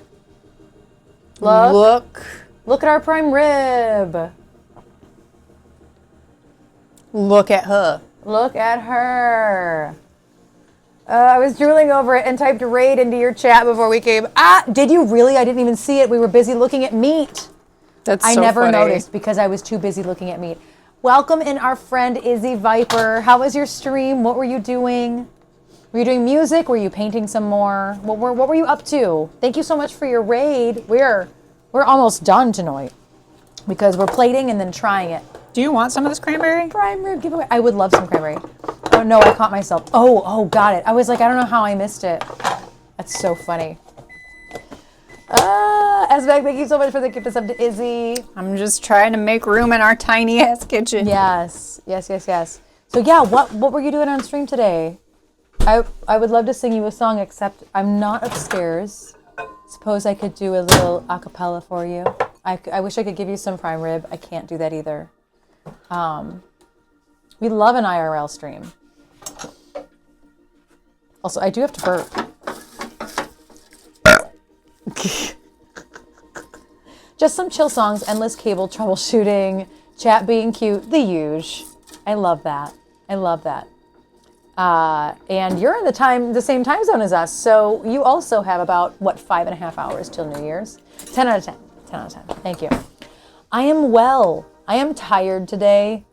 Look at our prime rib. Look at her. Look at her. I was drooling over it and typed raid into your chat before we came. Did you really? I didn't even see it. We were busy looking at meat. I never noticed because I was too busy looking at meat. Welcome in our friend Izzy Viper. How was your stream? What were you doing? Were you doing music? Were you painting some more? What were you up to? Thank you so much for your raid. We're almost done tonight because we're plating and then trying it. Do you want some of this cranberry? Prime rib giveaway. I would love some cranberry. Oh no, I caught myself. Oh, got it. I was like, I don't know how I missed it. That's so funny. Esbeg, thank you so much for the gift of sub to Izzy. I'm just trying to make room in our tiny ass kitchen. Yes. So yeah, what were you doing on stream today? I would love to sing you a song, except I'm not upstairs. Suppose I could do a little a cappella for you. I wish I could give you some prime rib. I can't do that either. We love an IRL stream. Also, I do have to burp. Just some chill songs, endless cable troubleshooting, chat being cute, the huge. I love that. And you're in the same time zone as us, so you also have about, 5.5 hours till New Year's? 10 out of 10. 10 out of 10. Thank you. I am well. I am tired today.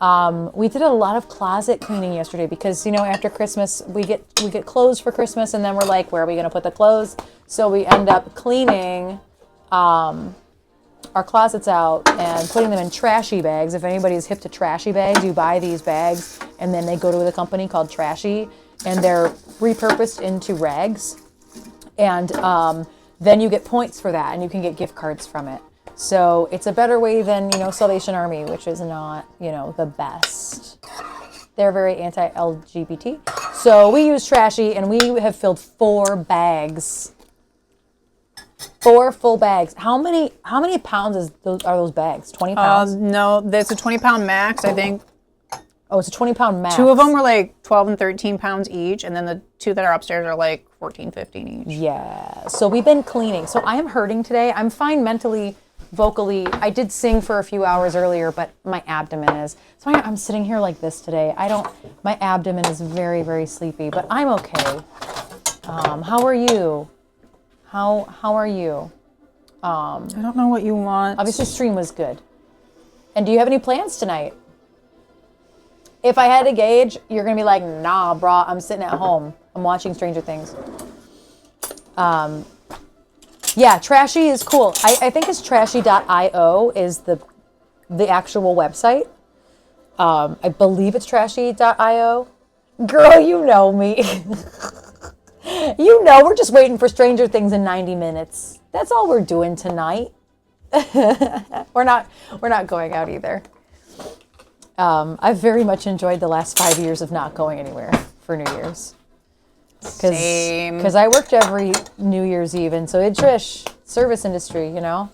We did a lot of closet cleaning yesterday because, after Christmas, we get clothes for Christmas, and then we're like, where are we going to put the clothes? So we end up cleaning our closets out and putting them in trashy bags. If anybody's hip to trashy bags, you buy these bags, and then they go to a company called Trashy, and they're repurposed into rags. And then you get points for that, and you can get gift cards from it. So it's a better way than, Salvation Army, which is not, the best. They're very anti-LGBT. So we use Trashy, and we have filled 4 bags. 4 full bags. How many pounds are those bags? 20 pounds? No, there's a 20-pound max, I think. Oh, it's a 20-pound max. 2 of them were like 12 and 13 pounds each, and then the 2 that are upstairs are like 14, 15 each. Yeah. So we've been cleaning. So I am hurting today. I'm fine mentally, vocally. I did sing for a few hours earlier, but my abdomen is. So I'm sitting here like this today. My abdomen is very, very sleepy, but I'm okay. How are you? How are you? I don't know what you want. Obviously, stream was good. And do you have any plans tonight? If I had to gauge, you're going to be like, nah, brah, I'm sitting at home. I'm watching Stranger Things. Yeah, Trashy is cool. I think it's trashy.io is the actual website. I believe it's trashy.io. Girl, you know me. We're just waiting for Stranger Things in 90 minutes. That's all we're doing tonight. We're not going out either. I've very much enjoyed the last 5 years of not going anywhere for New Year's. Same. Because I worked every New Year's Eve, and so did Trish. Service industry, So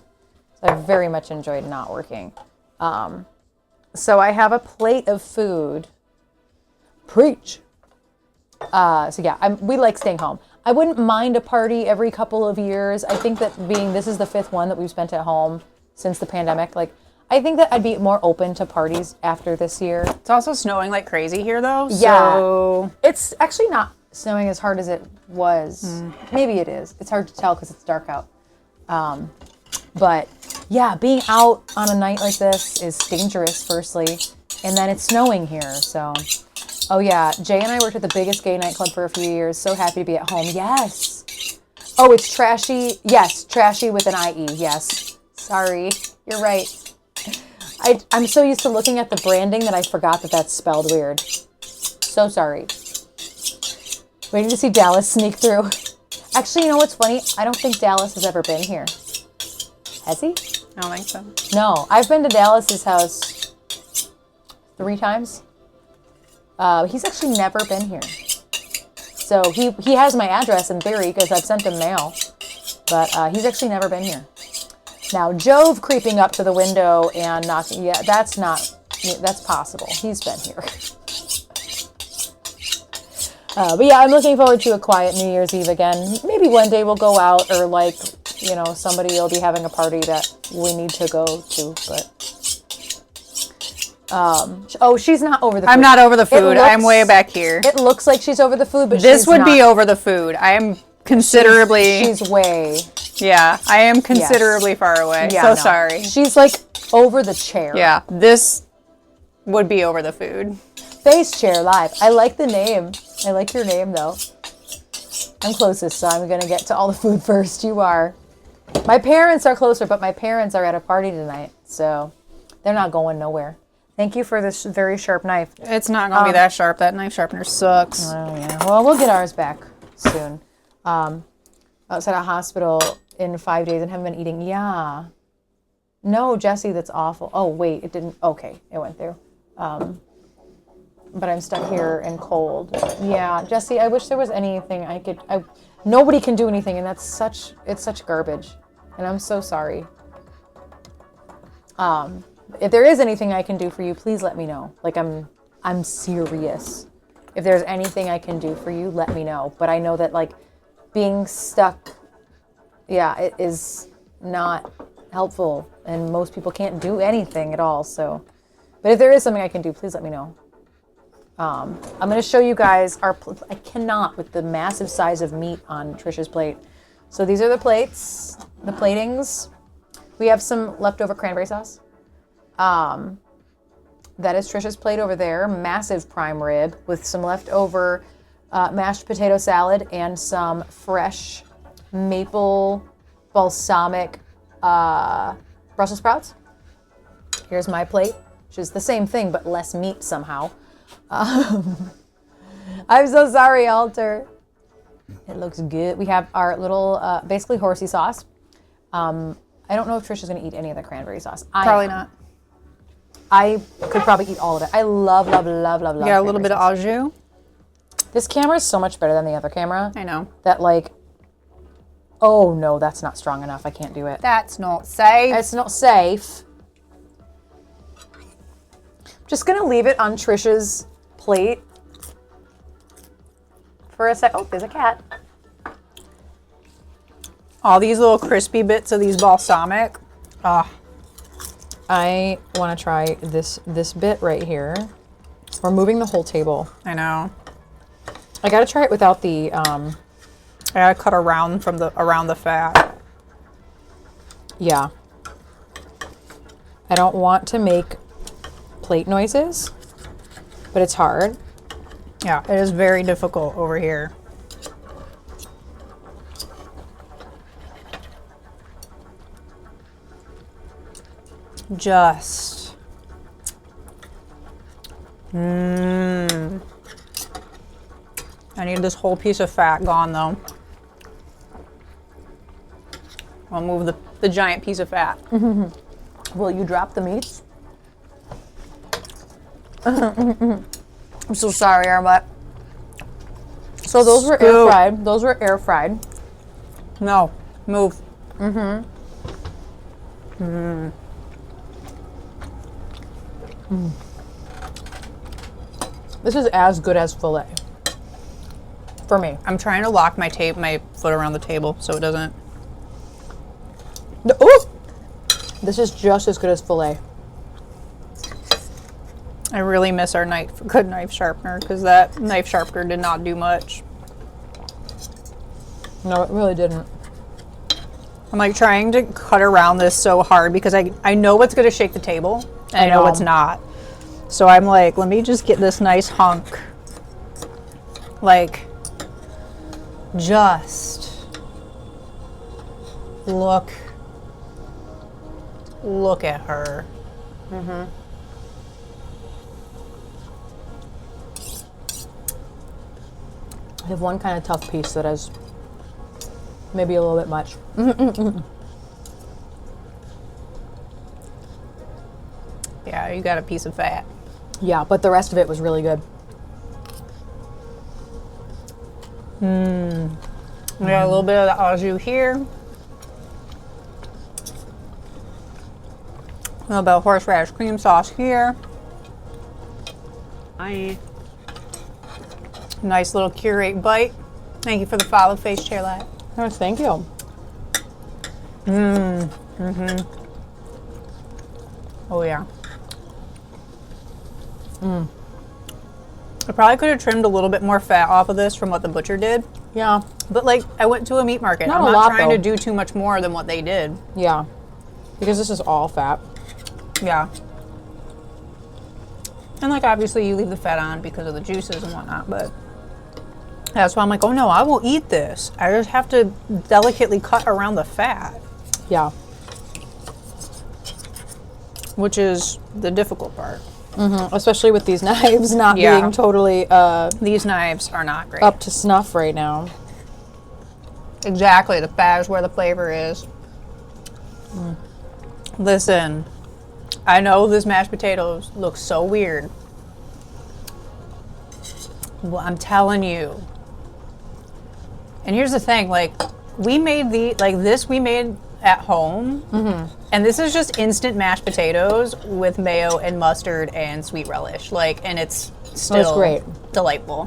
I very much enjoyed not working. So I have a plate of food. Preach. So yeah, we like staying home. I wouldn't mind a party every couple of years. I think that this is the 5th one that we've spent at home since the pandemic. I think that I'd be more open to parties after this year. It's also snowing like crazy here, though. Yeah. So It's actually not snowing as hard as it was. Maybe it is. It's hard to tell because it's dark out. But yeah, being out on a night like this is dangerous, firstly. And then it's snowing here, so... Oh yeah, Jay and I worked at the biggest gay nightclub for a few years. So happy to be at home. Yes. Oh, it's Trashy. Yes, Trashy with an IE. Yes. Sorry, you're right. I'm so used to looking at the branding that I forgot that that's spelled weird. So sorry. Waiting to see Dallas sneak through. Actually, you know what's funny? I don't think Dallas has ever been here. Has he? I don't think so. No, I've been to Dallas's house 3 times. He's actually never been here. So he has my address in theory because I've sent him mail. But he's actually never been here. Now, Jove creeping up to the window and knocking, yeah, that's possible. He's been here. But yeah, I'm looking forward to a quiet New Year's Eve again. Maybe one day we'll go out, or like, you know, somebody will be having a party that we need to go to. But oh, she's not over the food. I'm not over the food. I'm way back here. It looks like she's over the food, but this would be over the food. I am considerably. She's way. Yeah, I am considerably far away. Yeah, so sorry. She's like over the chair. Yeah, this would be over the food. Face Chair Live. I like the name. I like your name, though. I'm closest, so I'm going to get to all the food first. You are. My parents are closer, but my parents are at a party tonight, so they're not going nowhere. Thank you for this very sharp knife. It's not going to be that sharp. That knife sharpener sucks. Oh, yeah. Well, we'll get ours back soon. Outside a hospital in 5 days and haven't been eating. Yeah. No, Jesse, that's awful. Oh, wait, it didn't. Okay, it went through. But I'm stuck here and cold. Yeah, Jesse, I wish there was anything I could. Nobody can do anything, and it's such garbage. And I'm so sorry. If there is anything I can do for you, please let me know. Like, I'm serious. If there's anything I can do for you, let me know. But I know that, like, being stuck, yeah, it is not helpful, and most people can't do anything at all. So, but if there is something I can do, please let me know. I'm going to show you guys I cannot with the massive size of meat on Trisha's plate. So these are the plates, the platings. We have some leftover cranberry sauce. That is Trisha's plate over there. Massive prime rib with some leftover mashed potato salad and some fresh maple balsamic Brussels sprouts. Here's my plate, which is the same thing but less meat somehow. I'm so sorry, Alter. It looks good. We have our little, basically horsey sauce. I don't know if Trisha's going to eat any of the cranberry sauce. Probably not. I could probably eat all of it. I love. Yeah, a little bit of au jus. This camera is so much better than the other camera. I know. That like, oh no, that's not strong enough. I can't do it. That's not safe. It's not safe. Just going to leave it on Trisha's plate for a sec. Oh, there's a cat. All these little crispy bits of these balsamic. I want to try this bit right here. We're moving the whole table. I know. I got to try it without the. I gotta cut around around the fat. Yeah. I don't want to make plate noises, but it's hard. Yeah, it is very difficult over here. Just. I need this whole piece of fat gone though. I'll move the giant piece of fat. Will you drop the meats? I'm so sorry, Armut. So those were air fried. Those were air fried. No, move. This is as good as filet. For me. I'm trying to lock my foot around the table so it doesn't. No, ooh! This is just as good as filet. I really miss our good knife sharpener because that knife sharpener did not do much. No, it really didn't. I'm like trying to cut around this so hard because I know what's going to shake the table and I know what's not. So I'm like, let me just get this nice hunk. Like, just look at her. I have one kind of tough piece that has maybe a little bit much. you got a piece of fat. Yeah, but the rest of it was really good. We got a little bit of the au jus here. A little bit of horseradish cream sauce here. Nice little curate bite. Thank you for the follow, Face Chair Light. Oh, thank you. Oh yeah. I probably could have trimmed a little bit more fat off of this from what the butcher did. Yeah. But like, I went to a meat market. Not I'm a not lot, trying though. to do too much more than what they did. Yeah. Because this is all fat. Yeah. And like, obviously you leave the fat on because of the juices and whatnot, but that's why I'm like, oh no, I will eat this. I just have to delicately cut around the fat, Yeah. which is the difficult part. Especially with these knives not Yeah. being totally These knives are not great. up to snuff right now. Exactly, the fat is where the flavor is. Listen, I know this mashed potatoes looks so weird. Well, I'm telling you. And here's the thing, like, we made we made at home, and this is just instant mashed potatoes with mayo and mustard and sweet relish, like, and it's still great. delightful.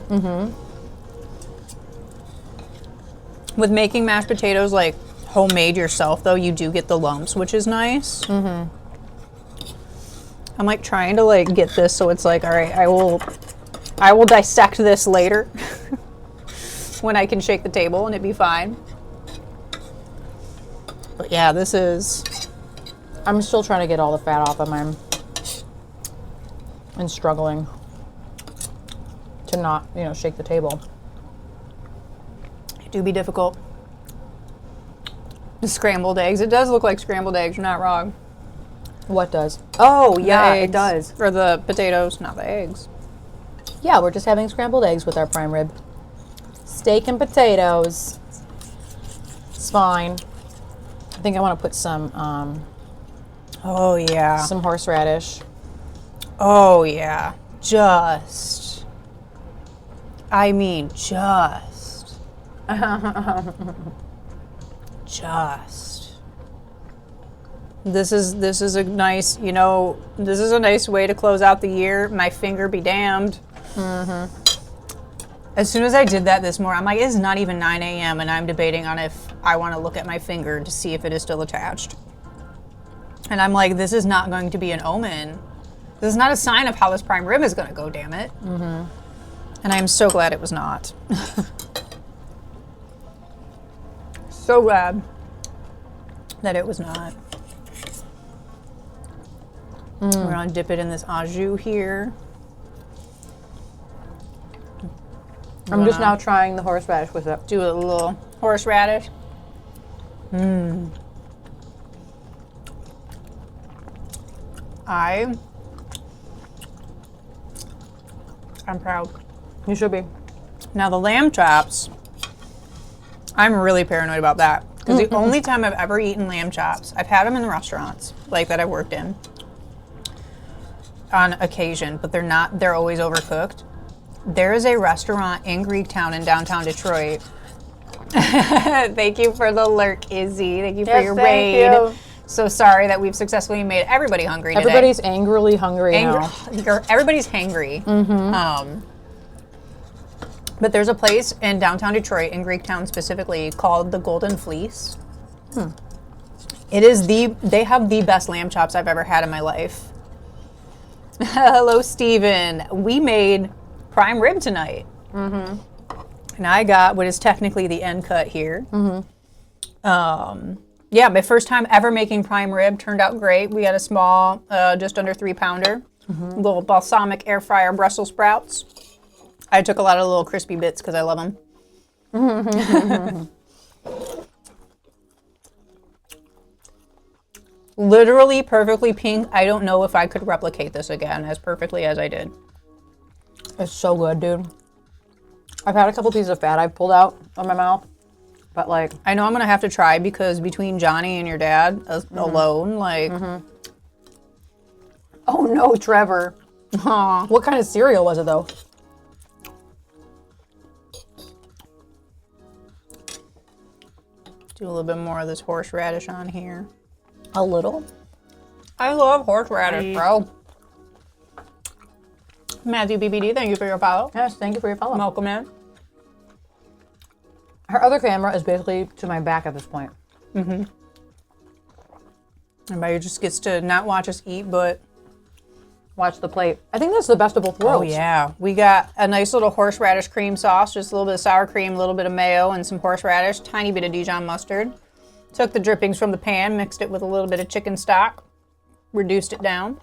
With making mashed potatoes like homemade yourself, though, you do get the lumps, which is nice. I'm like trying to like get this so it's like, all right, I will dissect this later when I can shake the table and it'd be fine. But yeah, this is. I'm still trying to get all the fat off of mine. And struggling to not, shake the table. It do be difficult. The scrambled eggs. It does look like scrambled eggs. You're not wrong. What does? Oh, The yeah, it eggs. does. Or the potatoes, not the eggs. Yeah, we're just having scrambled eggs with our prime rib. Steak and potatoes. It's fine. I think I want to put some Oh yeah. some horseradish. Oh yeah. Just. I mean, just. Just. This is a nice, this is a nice way to close out the year. My finger be damned. As soon as I did that this morning, I'm like, it's not even 9 a.m. and I'm debating on if I want to look at my finger to see if it is still attached. And I'm like, this is not going to be an omen. This is not a sign of how this prime rib is going to go, damn it. And I'm so glad it was not. So glad that it was not. We're going to dip it in this au jus here. I'm just now trying the horseradish with it. Do a little horseradish. I'm proud. You should be. Now the lamb chops, I'm really paranoid about that. Because the only time I've ever eaten lamb chops, I've had them in the restaurants, like that I've worked in, on occasion, but they're always overcooked. There is a restaurant in Greektown in downtown Detroit. Thank you for the lurk, Izzy. Thank you for your raid. You. So sorry that we've successfully made everybody hungry today. Everybody's angrily hungry now. Everybody's hangry. But there's a place in downtown Detroit, in Greektown specifically, called the Golden Fleece. It is they have the best lamb chops I've ever had in my life. Hello, Steven. We made prime rib tonight. And I got what is technically the end cut here. Yeah, my first time ever making prime rib turned out great. We had a small, just under 3-pounder, little balsamic air fryer Brussels sprouts. I took a lot of little crispy bits because I love them. Literally perfectly pink. I don't know if I could replicate this again as perfectly as I did. It's so good, dude. I've had a couple pieces of fat I've pulled out of my mouth, but like, I know I'm gonna have to try because between Johnny and your dad alone, like, Oh no, Trevor. Aw. What kind of cereal was it though? Do a little bit more of this horseradish on here. A little? I love horseradish, bro. Matthew BBD, thank you for your follow. Yes, thank you for your follow. Welcome in. Her other camera is basically to my back at this point. Everybody just gets to not watch us eat, but Watch the plate. I think that's the best of both worlds. oh yeah, we got a nice little horseradish cream sauce, just a little bit of sour cream, a little bit of mayo, and some horseradish, tiny bit of Dijon mustard. Took the drippings from the pan, mixed it with a little bit of chicken stock, reduced it down.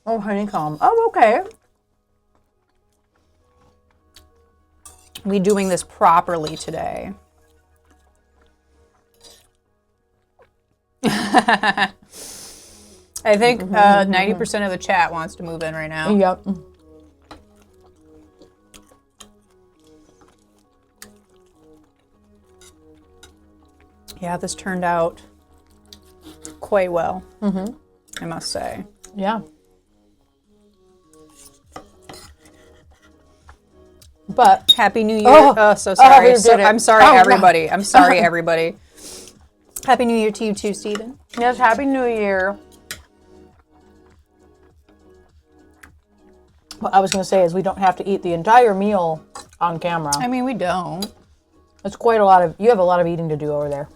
Oh, honeycomb. Oh, okay. We doing this properly today. I think 90% of the chat wants to move in right now. Yep. Yeah, this turned out quite well, I must say. Yeah. But Happy New Year. Oh, so sorry. you did it. I'm sorry, Oh, no. everybody. I'm sorry, everybody. Happy New Year to you too, Stephen. yes, Happy New Year. What I was going to say is we don't have to eat the entire meal on camera. I mean, we don't. It's quite a lot of, you have a lot of eating to do over there.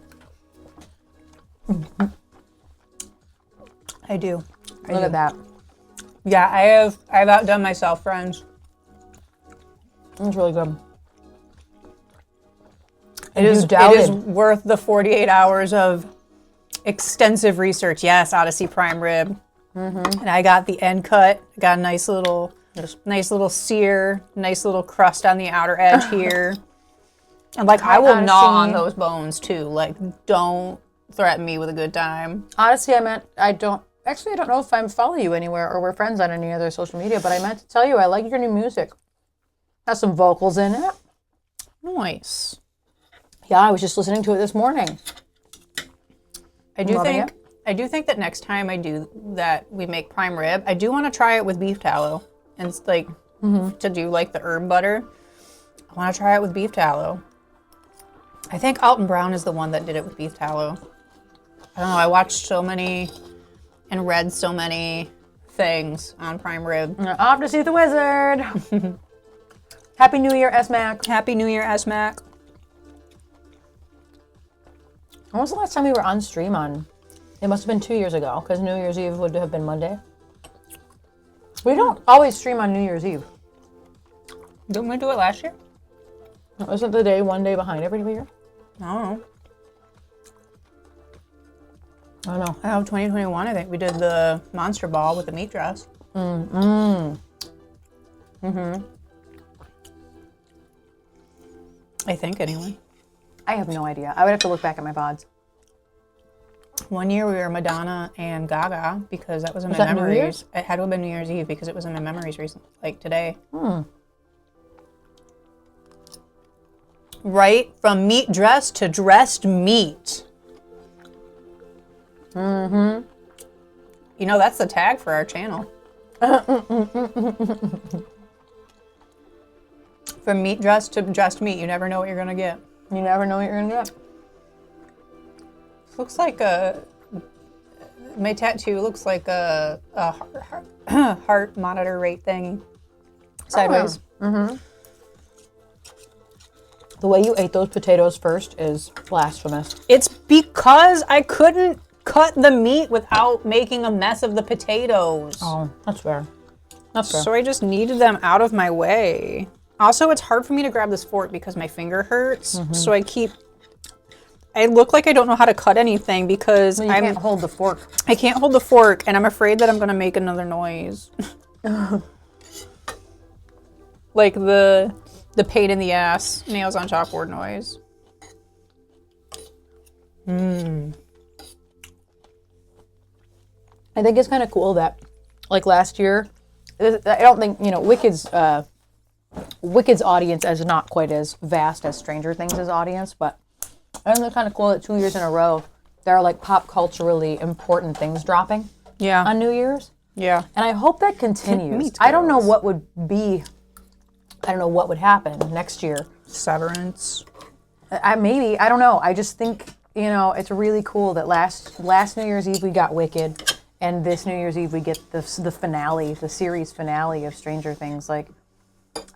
I do. Look at that. Yeah, I've outdone myself, friends. It's really good. It is doubted. worth the 48 hours of extensive research. Yes, Odyssey prime rib. And I got the end cut. Got a nice little sear, nice little crust on the outer edge here. And like I will gnaw on those bones too. Like, don't threaten me with a good time. Honestly, I don't know if I follow you anywhere or we're friends on any other social media, but I meant to tell you I like your new music. Has some vocals in it. Nice. Yeah, I was just listening to it this morning. I do think that next time I do that, we make prime rib, I do want to try it with beef tallow. And it's like, to do like the herb butter. I want to try it with beef tallow. I think Alton Brown is the one that did it with beef tallow. I don't know, I watched so many and read so many things on prime rib. Off to see the wizard. Happy New Year, S-Mac. Happy New Year, S-Mac. When was the last time we were on stream on? It must have been 2 years ago, because New Year's Eve would have been Monday. We don't always stream on New Year's Eve. Didn't we do it last year? Isn't the day one day behind every year? I don't know. I don't know. I know 2021, I think we did the Monster Ball with the meat dress. I think, anyway. I have no idea. I would have to look back at my VODs. One year we were Madonna and Gaga because that was in my that New memories. Year's? It had to have been New Year's Eve because it was in my memories recently, like today. Right from meat dress to dressed meat. You know, that's the tag for our channel. From meat dress to dressed meat, you never know what you're gonna get. You never know what you're going to get. Looks like my tattoo looks like a heart monitor rate thingy. Sideways. The way you ate those potatoes first is blasphemous. It's because I couldn't cut the meat without making a mess of the potatoes. Oh, that's fair. That's fair. So I just needed them out of my way. Also, it's hard for me to grab this fork because my finger hurts. So I look like I don't know how to cut anything because You can't hold the fork. I can't hold the fork, and I'm afraid that I'm going to make another noise. Like the pain in the ass, nails on chalkboard noise. I think it's kind of cool that, like last year, I don't think, Wicked's audience is not quite as vast as Stranger Things' audience, but I think it's kind of cool that 2 years in a row, there are like pop culturally important things dropping. Yeah. on New Year's. Yeah. And I hope that continues. I don't know what would be, I don't know what would happen next year. Severance. Maybe, I don't know. I just think, you know, it's really cool that last New Year's Eve we got Wicked, and this New Year's Eve we get the finale, the series finale of Stranger Things. Like,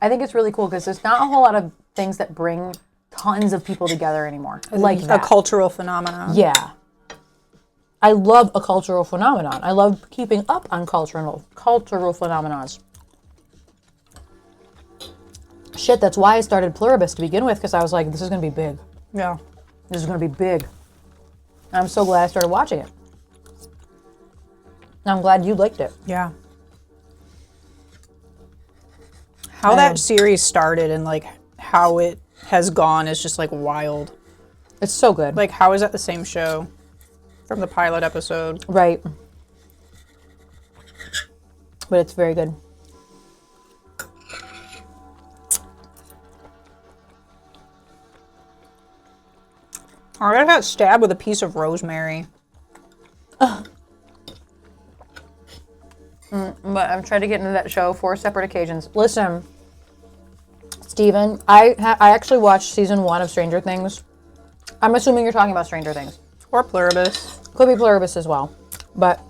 I think it's really cool because there's not a whole lot of things that bring tons of people together anymore. Like that. A cultural phenomenon. Yeah. I love a cultural phenomenon. I love keeping up on cultural phenomenons. Shit, that's why I started Pluribus to begin with, because I was like, this is going to be big. Yeah. This is going to be big. And I'm so glad I started watching it. And I'm glad you liked it. Yeah. How that series started and like how it has gone is just like wild. It's so good. Like, how is that the same show from the pilot episode? Right. But it's very good. I got stabbed with a piece of rosemary. But I've tried to get into that show 4 separate occasions. Listen, Steven, I actually watched season 1 of Stranger Things. I'm assuming you're talking about Stranger Things. Or Pluribus. Could be Pluribus as well. But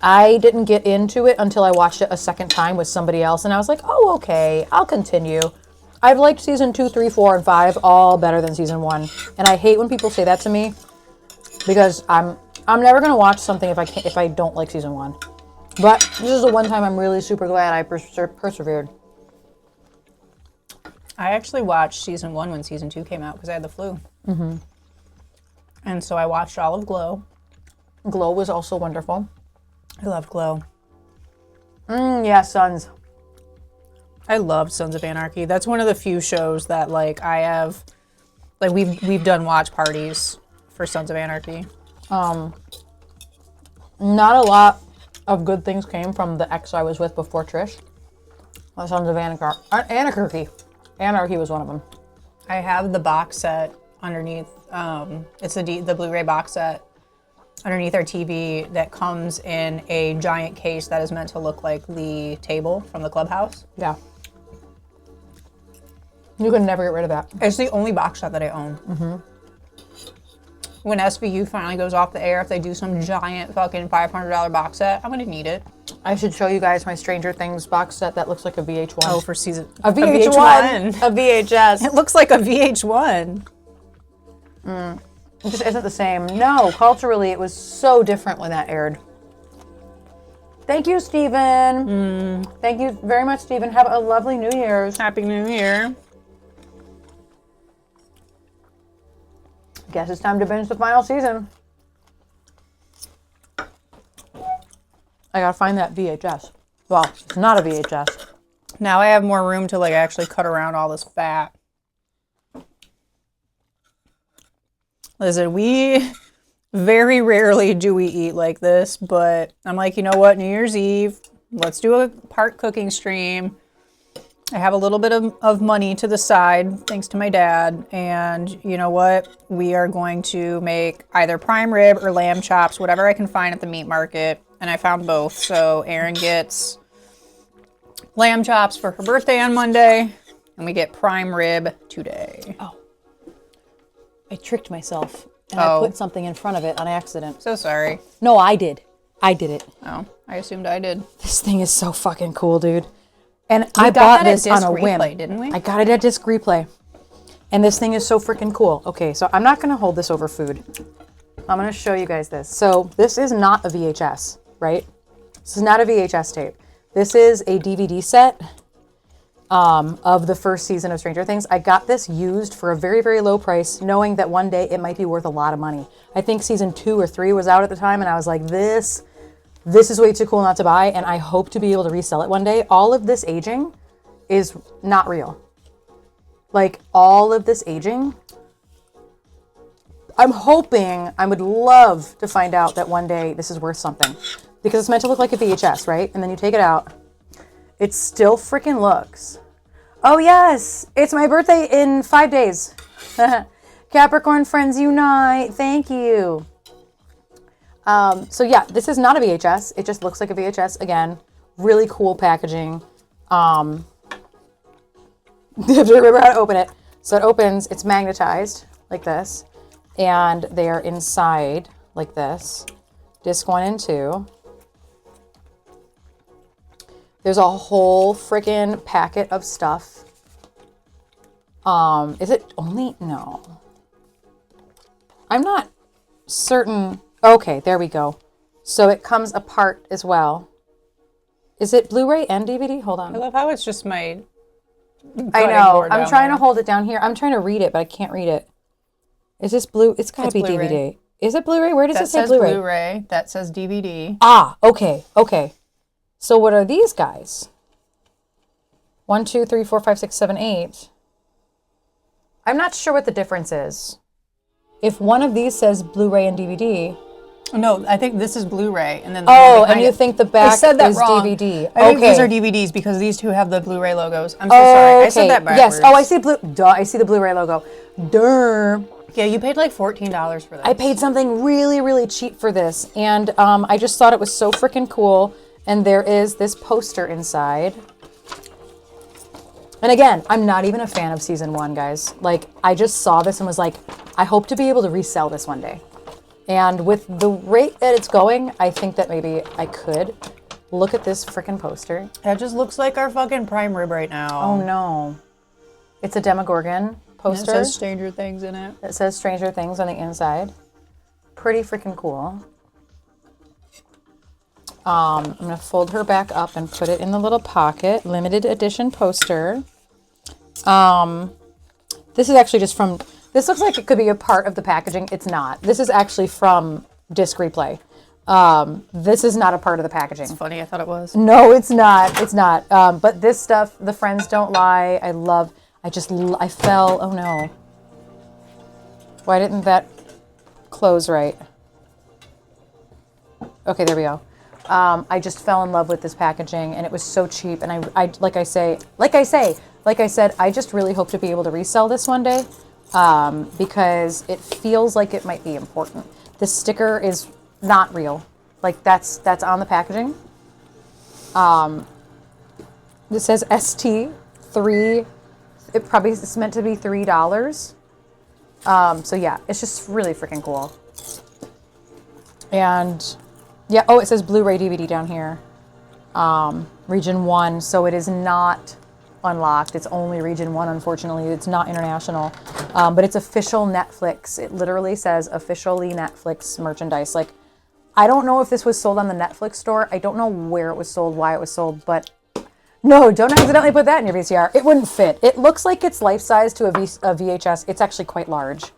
I didn't get into it until I watched it a second time with somebody else. And I was like, oh, okay, I'll continue. I've liked season 2, 3, 4, and 5 all better than season 1. And I hate when people say that to me because I'm never going to watch something if I don't like season 1. But this is the one time I'm really super glad I persevered. I actually watched season 1 when season 2 came out because I had the flu. Mm-hmm. And so I watched all of Glow. Glow was also wonderful. I loved Glow. Yeah, Sons. I loved Sons of Anarchy. That's one of the few shows that like I have, like we've done watch parties for Sons of Anarchy. Not a lot of good things came from the ex I was with before Trish. Sons of Anarchy. Anarchy was one of them. I have the box set underneath. It's the Blu-ray box set underneath our TV that comes in a giant case that is meant to look like the table from the clubhouse. Yeah. You could never get rid of that. It's the only box set that I own. Mm-hmm. When SVU finally goes off the air, if they do some giant fucking $500 box set, I'm gonna need it. I should show you guys my Stranger Things box set that looks like a VH1. Oh, for season... A VH1. A VHS. It looks like a VH1. It just isn't the same. No, culturally, it was so different when that aired. Thank you, Stephen. Thank you very much, Stephen. Have a lovely New Year's. Happy New Year. Guess it's time to binge the final season. I gotta find that VHS. Well, it's not a VHS. Now I have more room to like actually cut around all this fat. Listen, we very rarely do we eat like this, but I'm like, you know what? New Year's Eve, let's do a part cooking stream. I have a little bit of money to the side, thanks to my dad. And you know what? We are going to make either prime rib or lamb chops, whatever I can find at the meat market. And I found both. So Erin gets lamb chops for her birthday on Monday, and we get prime rib today. Oh. I tricked myself, and I put something in front of it on accident. So sorry. No, I did. I did it. Oh, I assumed I did. This thing is so fucking cool, dude. And I bought this on a whim. Didn't we? I got it at Disc Replay. And this thing is so freaking cool. Okay, so I'm not going to hold this over food. I'm going to show you guys this. So this is not a VHS, right? This is not a VHS tape. This is a DVD set of the first season of Stranger Things. I got this used for a very, very low price, knowing that one day it might be worth a lot of money. I think season 2 or 3 was out at the time, and I was like, this is way too cool not to buy, and I hope to be able to resell it one day. All of this aging is not real. Like, all of this aging, I'm hoping, I would love to find out that one day this is worth something. Because it's meant to look like a VHS, right? And then you take it out. It still freaking looks. Oh yes, it's my birthday in 5 days. Capricorn friends unite, thank you. So yeah, this is not a VHS. It just looks like a VHS again. Really cool packaging. You have to remember how to open it. So it opens, it's magnetized like this, and they are inside like this. Disc 1 and 2. There's a whole freaking packet of stuff. Is it only? No. I'm not certain. Okay, there we go. So it comes apart as well. Is it Blu-ray and DVD? Hold on. I love how it's just my... I know. I'm trying to hold it down here. I'm trying to read it, but I can't read it. Is this blue? It's got to be Blu-ray. DVD. Is it Blu-ray? Where does That it say says Blu-ray? Blu-ray. That says DVD. Ah, okay, okay. So what are these guys? 1, 2, 3, 4, 5, 6, 7, 8. I'm not sure what the difference is. If one of these says Blu-ray and DVD. No, I think this is Blu-ray, and then the Oh, one behind and you it- think the back I said that is wrong. DVD. I think these Okay. are DVDs because these two have the Blu-ray logos. I'm so sorry. I said that backwards. Yes. Oh, I see I see the Blu-ray logo. Durr. Yeah, you paid like $14 for this. I paid something really, really cheap for this, and I just thought it was so freaking cool. And there is this poster inside. And again, I'm not even a fan of season 1, guys. Like, I just saw this and was like, I hope to be able to resell this one day. And with the rate that it's going, I think that maybe I could. Look at this freaking poster. That just looks like our fucking prime rib right now. Oh no. It's a Demogorgon And it poster. says Stranger Things in it. It says Stranger Things on the inside. Pretty freaking cool. I'm going to fold her back up and put it in the little pocket. Limited edition poster. This is actually just from... This looks like it could be a part of the packaging. It's not. This is actually from Disc Replay. This is not a part of the packaging. It's funny, I thought it was. No, it's not. It's not. But this stuff, The Friends Don't Lie, I love. I fell. Oh no. Why didn't that close right? Okay, there we go. I just fell in love with this packaging, and it was so cheap. And I like I said, I just really hope to be able to resell this one day, because it feels like it might be important. This sticker is not real. Like that's on the packaging. This says ST3. It probably is meant to be $3. So yeah, it's just really freaking cool. And yeah, oh, it says Blu-ray DVD down here. Region 1, so it is not unlocked. It's only region 1, unfortunately. It's not international. But it's official Netflix. It literally says officially Netflix merchandise. Like, I don't know if this was sold on the Netflix store. I don't know where it was sold, why it was sold, but no, don't accidentally put that in your VCR. It wouldn't fit. It looks like it's life-size to a VHS. It's actually quite large.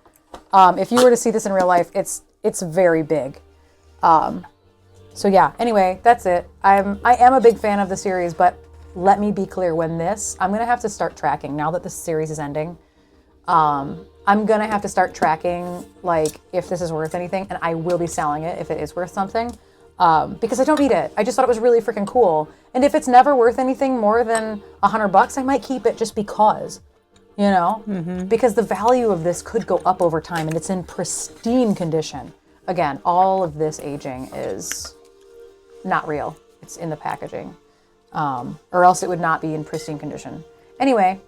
If you were to see this in real life, it's very big. So yeah, anyway, that's it. I am a big fan of the series, but let me be clear, I'm going to have to start tracking now that the series is ending. I'm going to have to start tracking, like, if this is worth anything, and I will be selling it if it is worth something, because I don't need it. I just thought it was really freaking cool. And if it's never worth anything more than $100, I might keep it just because, you know, because the value of this could go up over time, and it's in pristine condition. Again, all of this aging is not real. It's in the packaging. Or else it would not be in pristine condition. Anyway,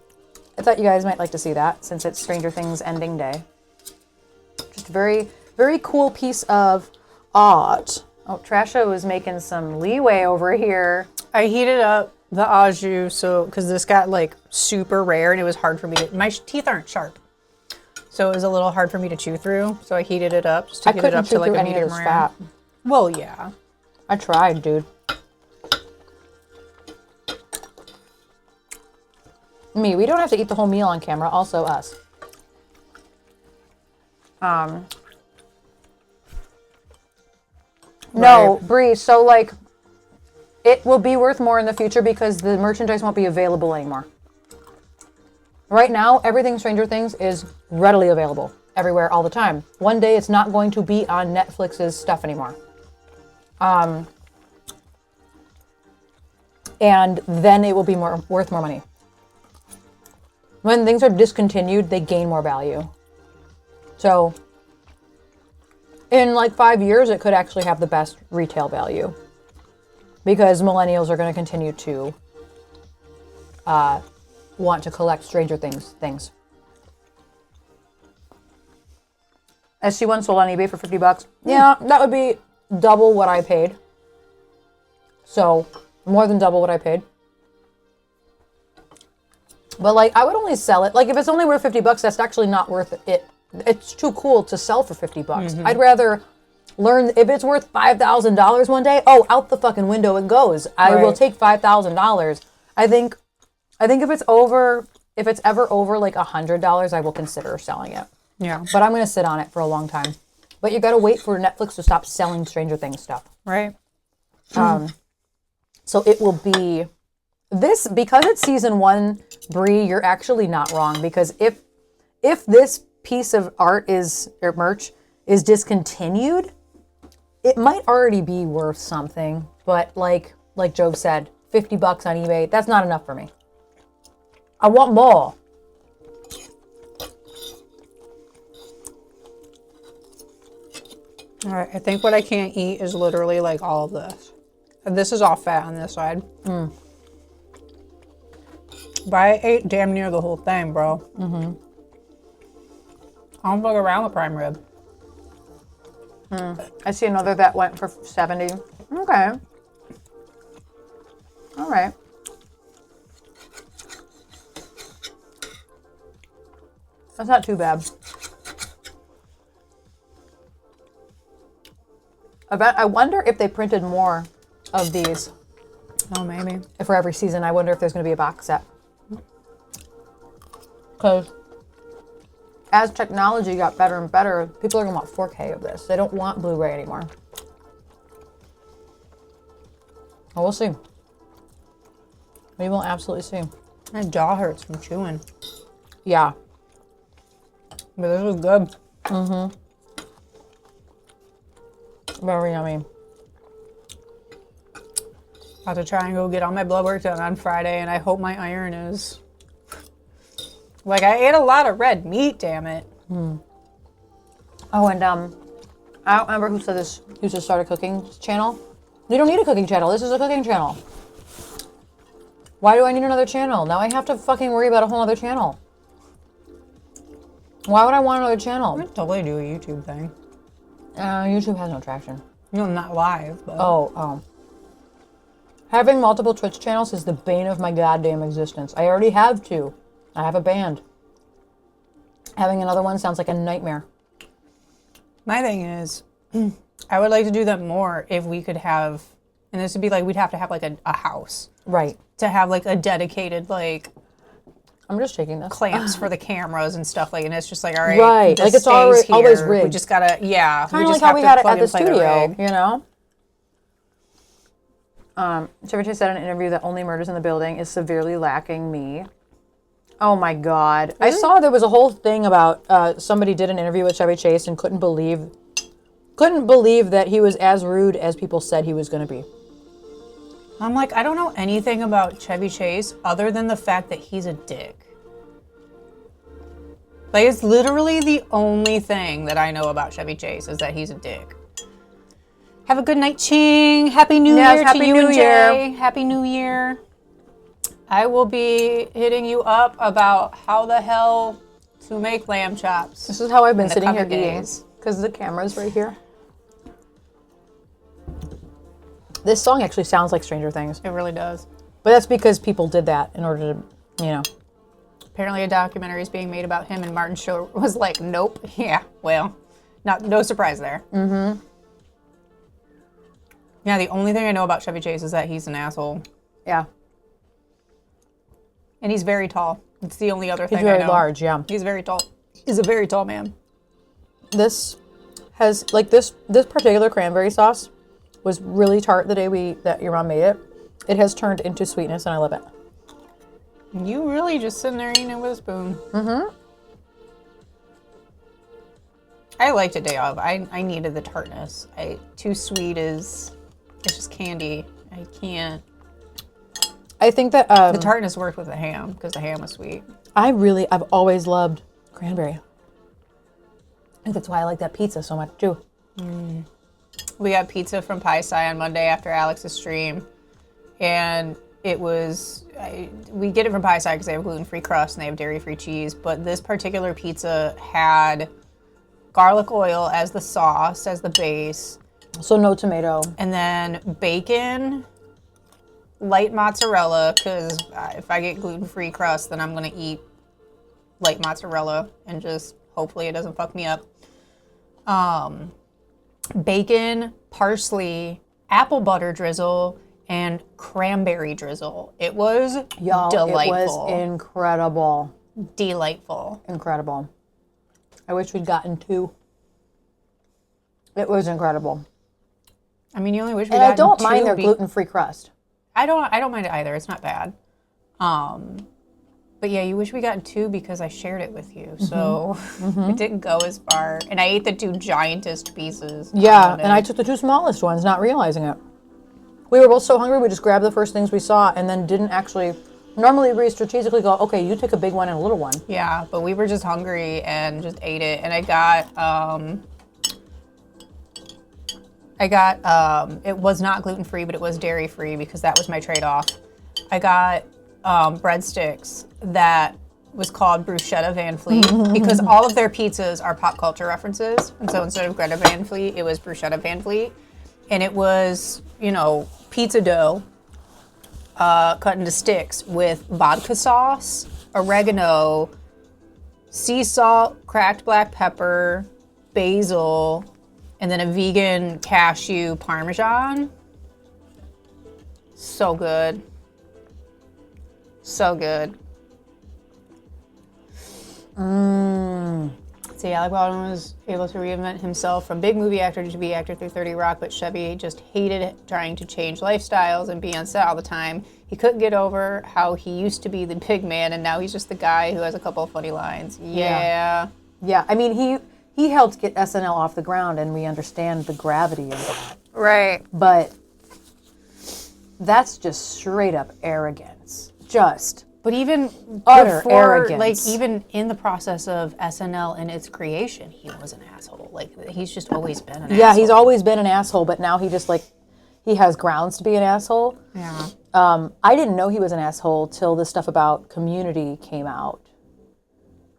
I thought you guys might like to see that since it's Stranger Things ending day. Just a very, very cool piece of art. Oh, Trasha was making some leeway over here. I heated up the au jus because this got like super rare and it was hard for me to, my teeth aren't sharp. So it was a little hard for me to chew through. So I heated it up just to get it up to like a medium rare. Fat. Well, yeah. I tried, dude. Me, we don't have to eat the whole meal on camera, also us. No, Bree, so like, it will be worth more in the future because the merchandise won't be available anymore. Right now, everything Stranger Things is readily available everywhere all the time. One day it's not going to be on Netflix's stuff anymore. And then it will be worth more money. When things are discontinued, they gain more value. So, in like 5 years, it could actually have the best retail value because millennials are going to continue to want to collect Stranger Things. SC1 sold on eBay for $50. Yeah, that would be double what I paid. So, more than double what I paid. But like, I would only sell it. Like, if it's only worth $50, that's actually not worth it. It's too cool to sell for $50. I'd rather learn if it's worth $5,000 one day. Oh, out the fucking window it goes. I will take $5,000. I think if it's ever over like $100, I will consider selling it. Yeah. But I'm gonna sit on it for a long time. But you gotta wait for Netflix to stop selling Stranger Things stuff. Right. So it will be this because it's season 1. Brie, you're actually not wrong because if this piece of art or merch is discontinued, it might already be worth something. But like Joe said, $50 on eBay, that's not enough for me. I want more. All right, I think what I can't eat is literally like all of this. This is all fat on this side. But I ate damn near the whole thing, bro. I don't fuck around with prime rib. I see another that went for 70. Okay. All right. That's not too bad. I wonder if they printed more of these. Oh, maybe. For every season, I wonder if there's going to be a box set. Because as technology got better and better, people are going to want 4K of this. They don't want Blu-ray anymore. Well, we'll see. We will absolutely see. My jaw hurts from chewing. Yeah. But this was good. Very yummy. I have to try and go get all my blood work done on Friday, and I hope my iron is... Like, I ate a lot of red meat, damn it. Oh, and I don't remember who said this, who just started a cooking channel. You don't need a cooking channel. This is a cooking channel. Why do I need another channel? Now I have to fucking worry about a whole other channel. Why would I want another channel? I could totally do a YouTube thing. YouTube has no traction. No, not live, but... Oh. Having multiple Twitch channels is the bane of my goddamn existence. I already have 2. I have a band. Having another one sounds like a nightmare. My thing is, I would like to do them more if we could have, and this would be like, we'd have to have like a house. Right. To have like a dedicated like I'm just shaking this. clamps for the cameras and stuff like, and it's just like, all right. Right. This Like it's stays always here. rigged. We just gotta, yeah. Kind of just like how we have to had it plug at the and play studio, rig. you know? Chevy Chase said in an interview that only murders in the building is severely lacking me. Oh my God. I saw there was a whole thing about somebody did an interview with Chevy Chase and couldn't believe that he was as rude as people said he was going to be. I'm like, I don't know anything about Chevy Chase other than the fact that he's a dick. Like, it's literally the only thing that I know about Chevy Chase is that he's a dick. Have a good night, Ching. Happy New Year Happy to you New and Year. Jay. Happy New Year. I will be hitting you up about how the hell to make lamb chops. This is how I've been in the sitting here coming eating. days. Because the camera's right here. This song actually sounds like Stranger Things. It really does. But that's because people did that in order to, you know. Apparently a documentary is being made about him, and Martin Short was like, nope. Yeah, well, no surprise there. Mm-hmm. Yeah, the only thing I know about Chevy Chase is that he's an asshole. Yeah. And he's very tall. It's the only other thing I He's know. very large, yeah. He's very tall. He's a very tall man. This has, like, this particular cranberry sauce was really tart the day that your mom made it. It has turned into sweetness, and I love it. You really just sitting there eating it with a spoon. Mm-hmm. I liked a day off. I needed the tartness. Too sweet it's just candy. I can't. I think that The tartness worked with the ham because the ham was sweet. I've always loved cranberry. I think that's why I like that pizza so much too. We got pizza from Pie Sci on Monday after Alex's stream. And it was, we get it from Pie Sci because they have gluten-free crust and they have dairy-free cheese. But this particular pizza had garlic oil as the sauce, as the base. So no tomato. And then bacon, light mozzarella, because if I get gluten-free crust, then I'm going to eat light mozzarella and just hopefully it doesn't fuck me up. Bacon, parsley, apple butter drizzle, and cranberry drizzle. It was delightful. It was incredible. Delightful. Incredible. I wish we'd gotten 2. It was incredible. I mean, you only wish we And got I don't 2 mind their gluten-free crust. I don't mind it either. It's not bad. But yeah, you wish we got 2 because I shared it with you. So it didn't go as far. And I ate the 2 giantest pieces. Yeah, and I took the 2 smallest ones, not realizing it. We were both so hungry, we just grabbed the first things we saw and then didn't actually... Normally we strategically go, okay, you take a big one and a little one. Yeah, but we were just hungry and just ate it. And I got, it was not gluten-free, but it was dairy-free because that was my trade-off. I got breadsticks that was called bruschetta Van Fleet because all of their pizzas are pop culture references. And so instead of Greta Van Fleet, it was bruschetta Van Fleet. And it was, you know, pizza dough cut into sticks with vodka sauce, oregano, sea salt, cracked black pepper, basil, and then a vegan cashew parmesan. So good. So good. See, Alec Baldwin was able to reinvent himself from big movie actor to TV actor through 30 Rock, but Chevy just hated trying to change lifestyles and be on set all the time. He couldn't get over how he used to be the big man, and now he's just the guy who has a couple of funny lines. Yeah. I mean, he helped get SNL off the ground, and we understand the gravity of that. Right. But that's just straight up arrogance. But even utter before, arrogance. like even in the process of SNL and its creation, he was an asshole. Like he's just always been an asshole. Yeah, he's always been an asshole, but now he just he has grounds to be an asshole. Yeah. I didn't know he was an asshole till the stuff about Community came out.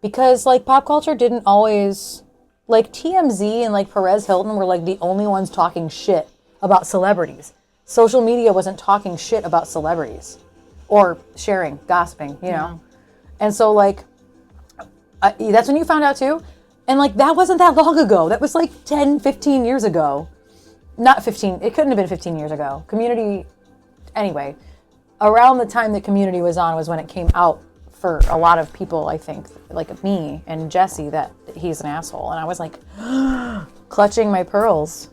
Because pop culture didn't always TMZ and Perez Hilton were the only ones talking shit about celebrities. Social media wasn't talking shit about celebrities. Or sharing, gossiping, you know. And so, that's when you found out, too. And, that wasn't that long ago. That was, 10, 15 years ago. Not 15. It couldn't have been 15 years ago. Community, anyway. Around the time that Community was on was when it came out for a lot of people, I think, like me and Jesse, that he's an asshole. And I was, clutching my pearls.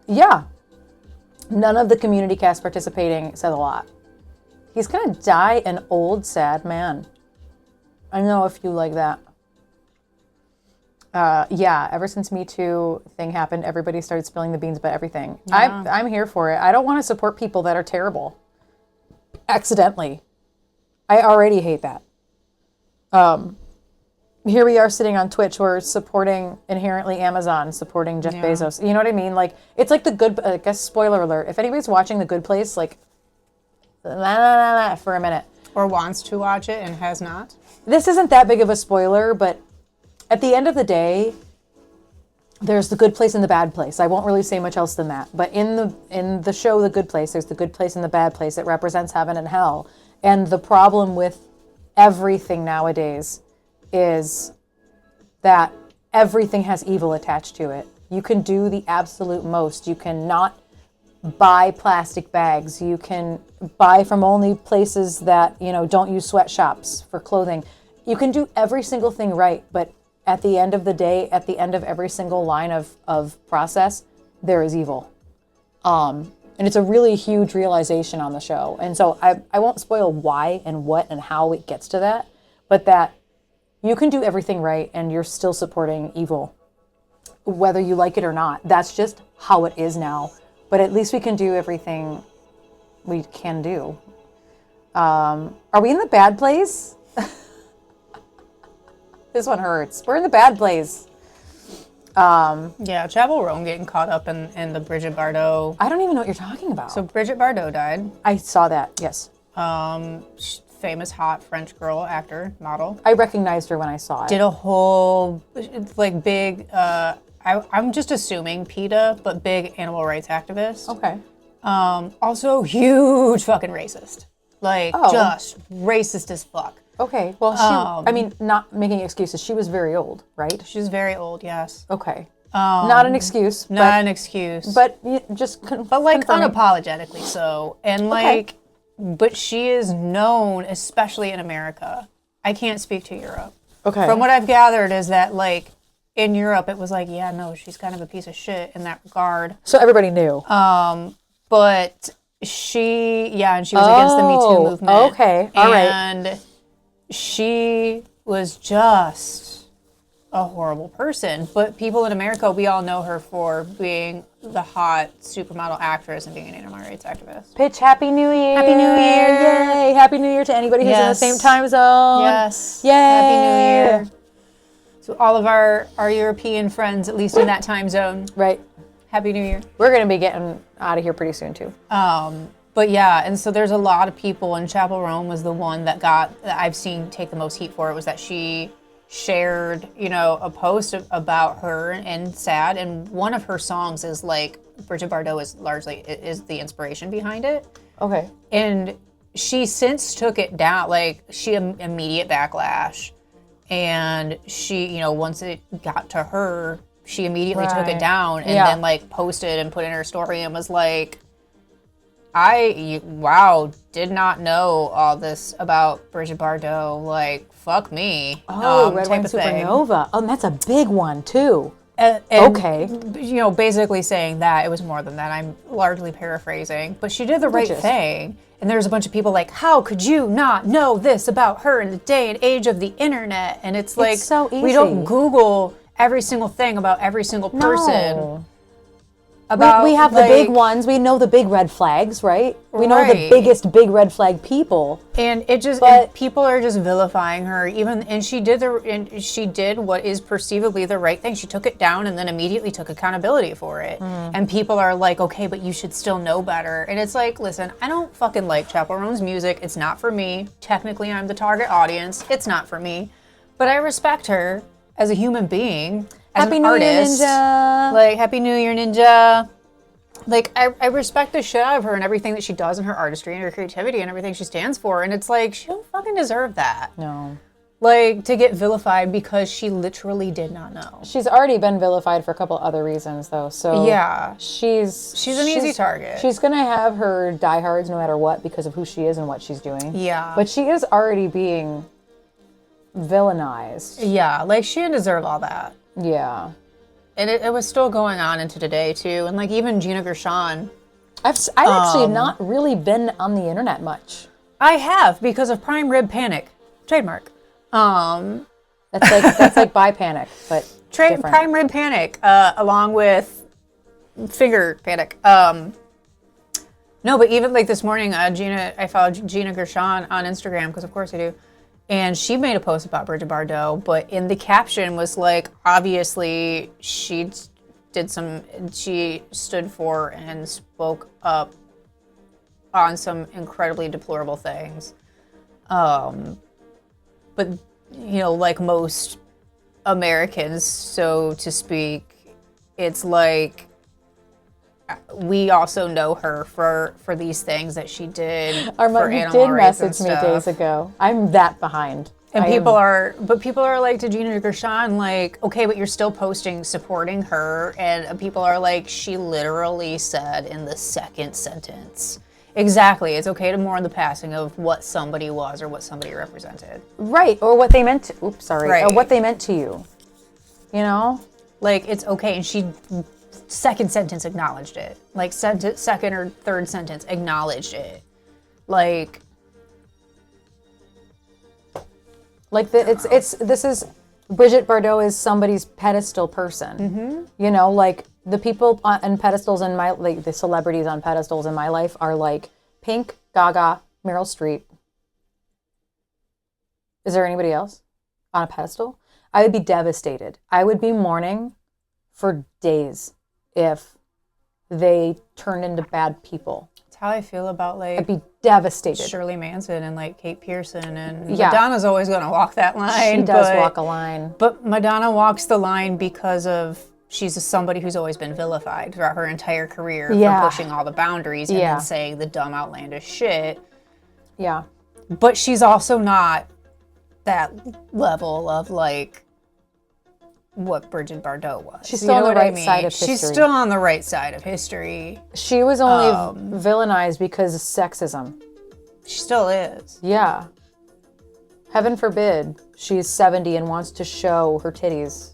Yeah. None of the Community cast participating said a lot. He's gonna die an old, sad man. I know if you like that. Yeah, ever since Me Too thing happened, everybody started spilling the beans about everything. Yeah. I'm here for it. I don't want to support people that are terrible. Accidentally. I already hate that. Here we are sitting on Twitch, we're supporting inherently Amazon, supporting Jeff Bezos. You know what I mean? It's like the good, I guess, spoiler alert. If anybody's watching The Good Place, for a minute. Or wants to watch it and has not. This isn't that big of a spoiler, but at the end of the day, there's the good place and the bad place. I won't really say much else than that. But in the show The Good Place, there's the good place and the bad place. It represents heaven and hell. And the problem with everything nowadays is that everything has evil attached to it. You can do the absolute most. You can not buy plastic bags. You can buy from only places that, don't use sweatshops for clothing. You can do every single thing right, but at the end of the day, at the end of every single line of process, there is evil. And it's a really huge realization on the show. And so I won't spoil why and what and how it gets to that, but that you can do everything right and you're still supporting evil, whether you like it or not. That's just how it is now. But at least we can do everything we can do. Are we in the bad place? This one hurts. We're in the bad place. Yeah, Chappell Roan getting caught up in the Bridget Bardot. I don't even know what you're talking about. So Bridget Bardot died. I saw that, yes. Famous hot French girl, actor, model. I recognized her when I saw it. Did a whole, like, big, I'm just assuming PETA, but big animal rights activist. Okay. Also huge fucking racist. Like, just racist as fuck. Okay, well, I mean, not making excuses. She was very old, right? She's very old, yes. Okay. Not an excuse. Not an excuse. But just But, like, unapologetically so. And, like, but she is known, especially in America. I can't speak to Europe. Okay. From what I've gathered is that, like, in Europe, it was like, yeah, no, she's kind of a piece of shit in that regard. So everybody knew. But she was against the Me Too movement. Okay, all right. And she was just a horrible person. But people in America, we all know her for being the hot supermodel actress and being an animal rights activist. Pitch Happy New Year. Happy New Year. Yay. Happy New Year to anybody who's in the same time zone. Yes. Yay. Happy New Year. So all of our European friends, at least in that time zone. Right. Happy New Year. We're going to be getting out of here pretty soon, too. But yeah, and so there's a lot of people, and Chappell Roan was the one that I've seen take the most heat for it, was that she shared, a post about her and sad, and one of her songs is like, Bridget Bardot is the inspiration behind it. Okay. And she since took it down, like, she immediate backlash, and she, once it got to her, she immediately took it down, and then, like, posted and put in her story and was like, did not know all this about Bridget Bardot. Like, fuck me. Red Wine Supernova. Oh, and that's a big one, too. And, okay. Basically saying that. It was more than that. I'm largely paraphrasing. But she did the right thing. And there's a bunch of people like, how could you not know this about her in the day and age of the internet? And it's like, so easy. We don't Google every single thing about every single person. No. We have the big ones. We know the big red flags, right? We know the biggest big red flag people. And and people are just vilifying her. And she did what is perceivably the right thing. She took it down and then immediately took accountability for it. And people are like, okay, but you should still know better. And it's like, listen, I don't fucking like Chappell Roan's music. It's not for me. Technically, I'm the target audience. It's not for me. But I respect her as a human being. Happy New Year, Ninja. Like, Happy New Year, Ninja. Like, I respect the shit out of her and everything that she does and her artistry and her creativity and everything she stands for. And it's like, she don't fucking deserve that. No. Like, to get vilified because she literally did not know. She's already been vilified for a couple other reasons, though. So yeah, she's an easy target. She's going to have her diehards no matter what because of who she is and what she's doing. Yeah. But she is already being villainized. Yeah, like, she didn't deserve all that. Yeah. And it was still going on into today, too. And, like, even Gina Gershon. I've actually not really been on the internet much. I have, because of Prime Rib Panic. Trademark. That's like Bi Panic, but different. Prime Rib Panic, along with Finger Panic. No, but even, like, this morning, I followed Gina Gershon on Instagram, because of course I do. And she made a post about Bridget Bardot, but in the caption was like, obviously she stood for and spoke up on some incredibly deplorable things. But, like most Americans, so to speak, it's like, we also know her for these things that she did. Armand, you did message me days ago. I'm that behind. And people are like to Gina Gershon, like, okay, but you're still posting supporting her. And people are like, she literally said in the second sentence, exactly, it's okay to mourn the passing of what somebody was or what somebody represented. Right, or what they meant to, or what they meant to you. You know? Like, it's okay. And she... second sentence acknowledged it. Like, second or third sentence acknowledged it. Like this is Bridget Bardot is somebody's pedestal person. Mm-hmm. You know, like the people on pedestals in my, like the celebrities on pedestals in my life are like Pink, Gaga, Meryl Streep. Is there anybody else on a pedestal? I would be devastated. I would be mourning for days if they turned into bad people. That's how I feel about like I'd be devastated. Shirley Manson and like Kate Pearson, and Yeah. Madonna's always going to walk that line. She does walk a line. But Madonna walks the line because of she's somebody who's always been vilified throughout her entire career for pushing all the boundaries and then saying the dumb, outlandish shit. Yeah. But she's also not that level of like what Bridget Bardot was. She's still on the right side of history. She's still on the right side of history. She was only villainized because of sexism. She still is. Yeah. Heaven forbid she's 70 and wants to show her titties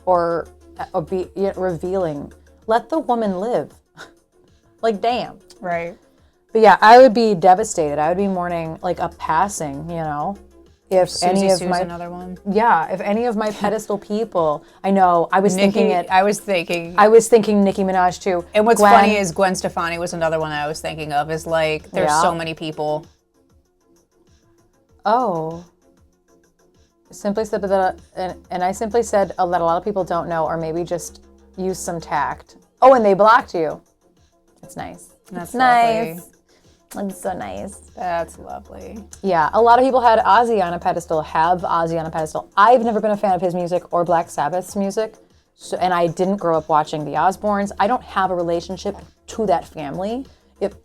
or be revealing. Let the woman live. Like, damn. Right. But yeah, I would be devastated. I would be mourning like a passing, you know. If Susie any of Sue's my another one. Yeah, if any of my pedestal people, I know, I was thinking I was thinking Nicki Minaj too. And what's funny is Gwen Stefani was another one I was thinking of, is like there's so many people. Oh. Simply said that, and I simply said that a lot of people don't know, or maybe just use some tact. Oh, and they blocked you. That's nice. That's nice. Lovely. It's so nice. That's lovely. Yeah, a lot of people had Ozzy on a pedestal, have Ozzy on a pedestal. I've never been a fan of his music or Black Sabbath's music, and I didn't grow up watching the Osbournes. I don't have a relationship to that family.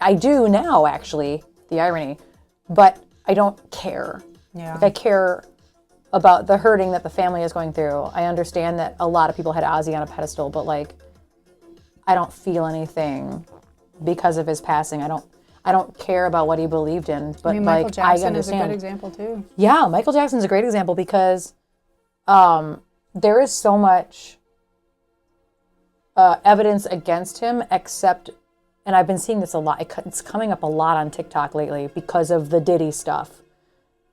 I do now, actually, the irony, but I don't care. Yeah. Like, I care about the hurting that the family is going through. I understand that a lot of people had Ozzy on a pedestal, but like, I don't feel anything because of his passing. I don't care about what he believed in, but Michael Jackson I understand. is a good example too. Yeah, Michael Jackson's a great example because there is so much evidence against him, except, and I've been seeing this a lot, it's coming up a lot on TikTok lately because of the Diddy stuff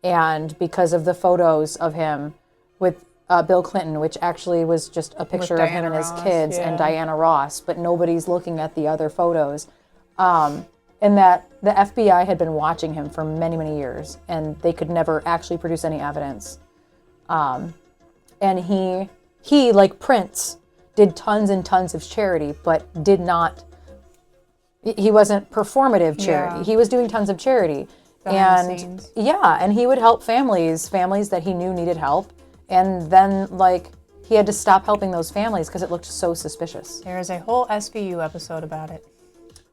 and because of the photos of him with Bill Clinton, which actually was just a picture of him and his kids and Diana Ross, but nobody's looking at the other photos. And that the FBI had been watching him for many, many years, and they could never actually produce any evidence. And he, like Prince, did tons and tons of charity, but he wasn't performative charity. Yeah. He was doing tons of charity. Behind the scenes. Yeah, and he would help families that he knew needed help. And then, like, he had to stop helping those families because it looked so suspicious. There is a whole SVU episode about it.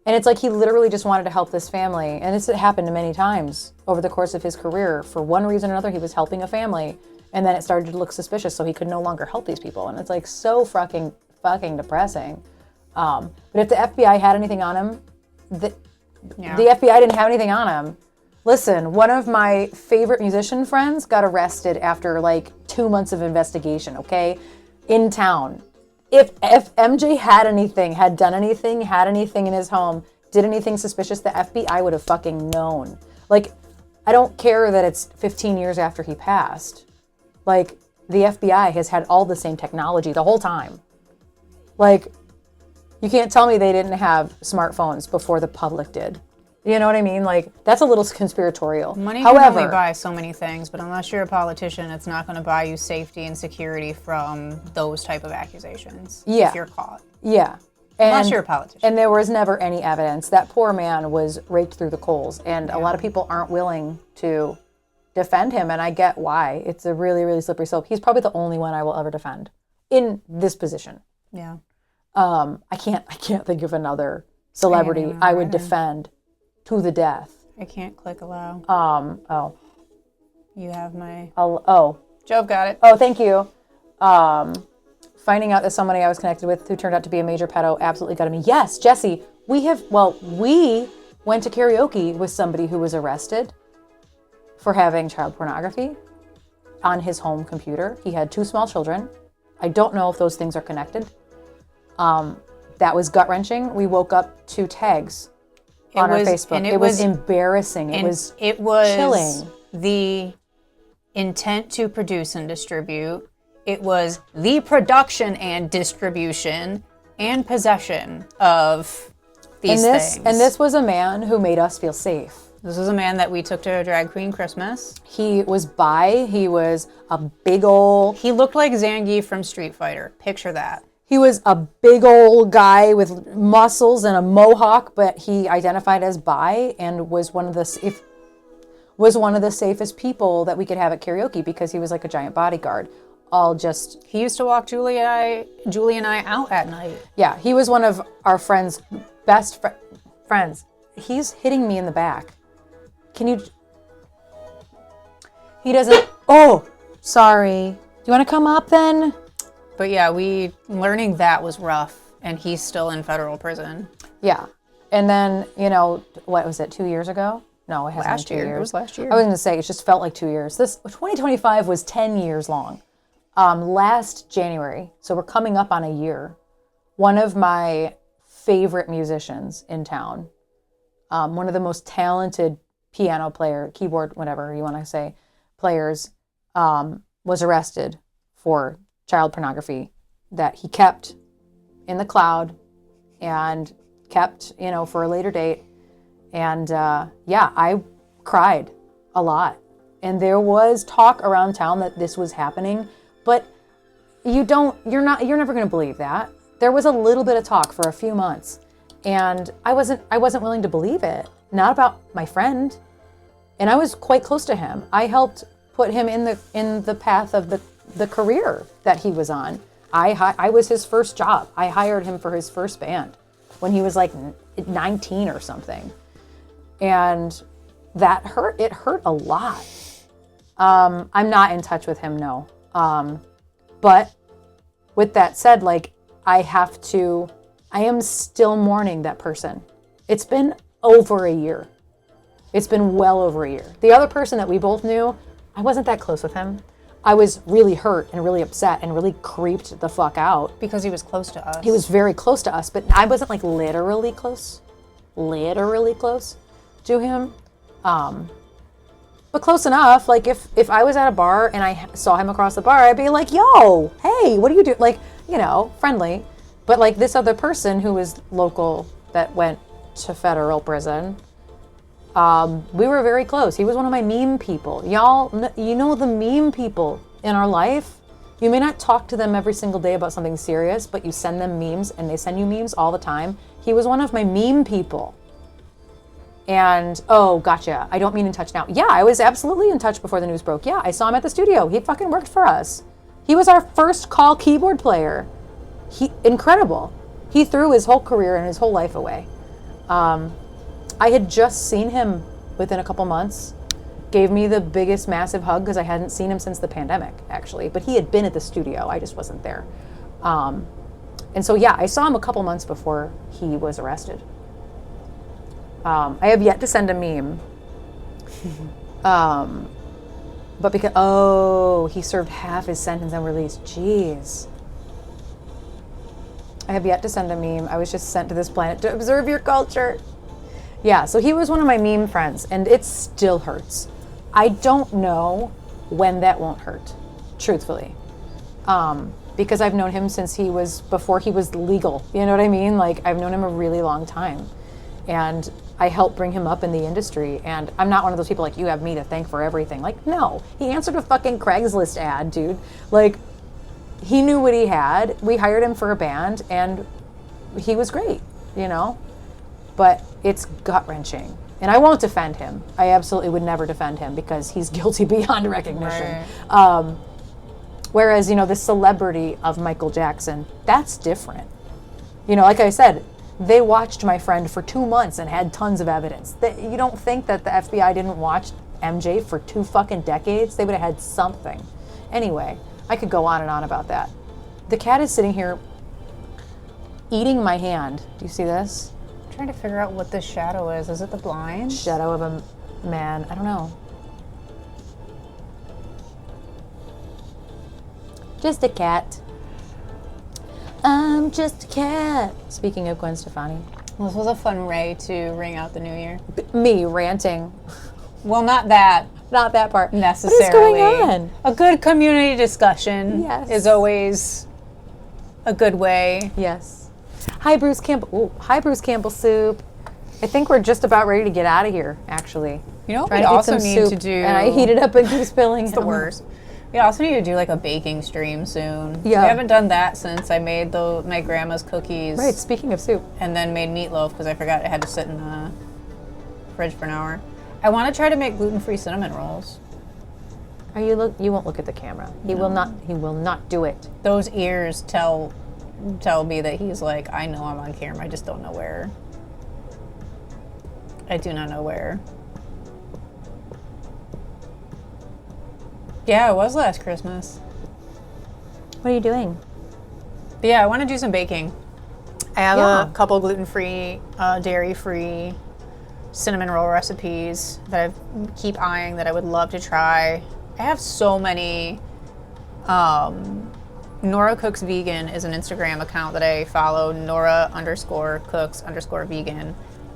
And it's like he literally just wanted to help this family. And this happened many times over the course of his career. For one reason or another, he was helping a family. And then it started to look suspicious, so he could no longer help these people. And it's like so fucking depressing. But if the FBI had anything on him, the FBI didn't have anything on him. Listen, one of my favorite musician friends got arrested after like 2 months of investigation, okay? In town. If MJ had done anything, had anything in his home, did anything suspicious, the FBI would have fucking known. Like, I don't care that it's 15 years after he passed. Like, the FBI has had all the same technology the whole time. Like, you can't tell me they didn't have smartphones before the public did. You know what I mean? Like, that's a little conspiratorial. Money can only buy so many things, but unless you're a politician, it's not going to buy you safety and security from those type of accusations. Yeah. If you're caught. Yeah. Unless you're a politician. And there was never any evidence. That poor man was raked through the coals, and a lot of people aren't willing to defend him, and I get why. It's a really, really slippery slope. He's probably the only one I will ever defend in this position. Yeah. I can't think of another celebrity I would defend to the death. I can't click allow. Oh. You have my... Joe got it. Oh, thank you. Finding out that somebody I was connected with who turned out to be a major pedo absolutely gutted me. Yes, Jesse, we went to karaoke with somebody who was arrested for having child pornography on his home computer. He had 2 small children. I don't know if those things are connected. That was gut-wrenching. We woke up to tags on our Facebook. It was embarrassing. It was chilling. The intent to produce and distribute. It was the production and distribution and possession of these things. And this was a man who made us feel safe. This was a man that we took to a drag queen Christmas. He was bi. He was a big old... He looked like Zangief from Street Fighter. Picture that. He was a big old guy with muscles and a mohawk, but he identified as bi and was one of the safest people that we could have at karaoke because he was like a giant bodyguard. He used to walk Julie and I out at night. Yeah, he was one of our friends' best friends. He's hitting me in the back. He doesn't. Oh, sorry. Do you want to come up then? But yeah, learning that was rough, and he's still in federal prison. Yeah. And then, what was it, 2 years ago? No, it hasn't been 2 years. It was last year. I was going to say, it just felt like 2 years. This 2025 was 10 years long. Last January, so we're coming up on a year, one of my favorite musicians in town, one of the most talented piano player, keyboard, whatever you want to say, players, was arrested for child pornography that he kept in the cloud and kept, for a later date. And I cried a lot. And there was talk around town that this was happening, but you're never going to believe that. There was a little bit of talk for a few months, and I wasn't willing to believe it. Not about my friend. And I was quite close to him. I helped put him in the path of the career that he was on. I was his first job. I hired him for his first band when he was like 19 or something. And that hurt. It hurt a lot. I'm not in touch with him, no. But with that said, I am still mourning that person. It's been over a year. It's been well over a year. The other person that we both knew, I wasn't that close with him. I was really hurt and really upset and really creeped the fuck out. Because he was close to us. He was very close to us, but I wasn't literally close to him. But close enough, if I was at a bar and I saw him across the bar, I'd be like, yo, hey, what do you do? Friendly. But this other person who was local that went to federal prison, we were very close. He was one of my meme people. Y'all, the meme people in our life. You may not talk to them every single day about something serious, but you send them memes and they send you memes all the time. He was one of my meme people. And, oh, gotcha. I don't mean in touch now. Yeah, I was absolutely in touch before the news broke. Yeah, I saw him at the studio. He fucking worked for us. He was our first call keyboard player. Incredible. He threw his whole career and his whole life away. I had just seen him within a couple months. Gave me the biggest massive hug because I hadn't seen him since the pandemic, actually. But he had been at the studio. I just wasn't there. And so, yeah, I saw him a couple months before he was arrested. I have yet to send a meme. But because, he served half his sentence and released. Jeez. I have yet to send a meme. I was just sent to this planet to observe your culture. Yeah, so he was one of my meme friends, and it still hurts. I don't know when that won't hurt, truthfully. Because I've known him since before he was legal. You know what I mean? I've known him a really long time. And I helped bring him up in the industry. And I'm not one of those people you have me to thank for everything. No, he answered a fucking Craigslist ad, dude. He knew what he had. We hired him for a band, and he was great, But it's gut-wrenching. And I won't defend him. I absolutely would never defend him because he's guilty beyond recognition. Right. Whereas, the celebrity of Michael Jackson, that's different. Like I said, they watched my friend for 2 months and had tons of evidence. You don't think that the FBI didn't watch MJ for 2 fucking decades? They would have had something. Anyway, I could go on and on about that. The cat is sitting here eating my hand. Do you see this? I'm trying to figure out what this shadow is. Is it the blind? Shadow of a man. I don't know. Just a cat. I'm just a cat. Speaking of Gwen Stefani. Well, this was a fun way to ring out the new year. Me ranting. Well, not that. Not that part. Necessarily. What is going on? A good community discussion Yes. is always a good way. Yes. Hi, Bruce Campbell. Ooh, hi, Bruce Campbell Soup. I think we're just about ready to get out of here, actually. We also need to do... And I heat it up and keep spilling. It's the worst. We also need to do like a baking stream soon. Yeah. We haven't done that since I made my grandma's cookies. Right, speaking of soup. And then made meatloaf because I forgot it had to sit in the fridge for an hour. I want to try to make gluten-free cinnamon rolls. You won't look at the camera. He will not do it. Those ears tell me that he's like, I know I'm on camera, I just don't know where. I do not know where. Yeah, it was last Christmas. What are you doing? But yeah, I want to do some baking. I have Yeah. a couple gluten-free, dairy-free cinnamon roll recipes that I keep eyeing that I would love to try. I have so many. Nora Cooks Vegan is an Instagram account that I follow, Nora_Cooks_vegan.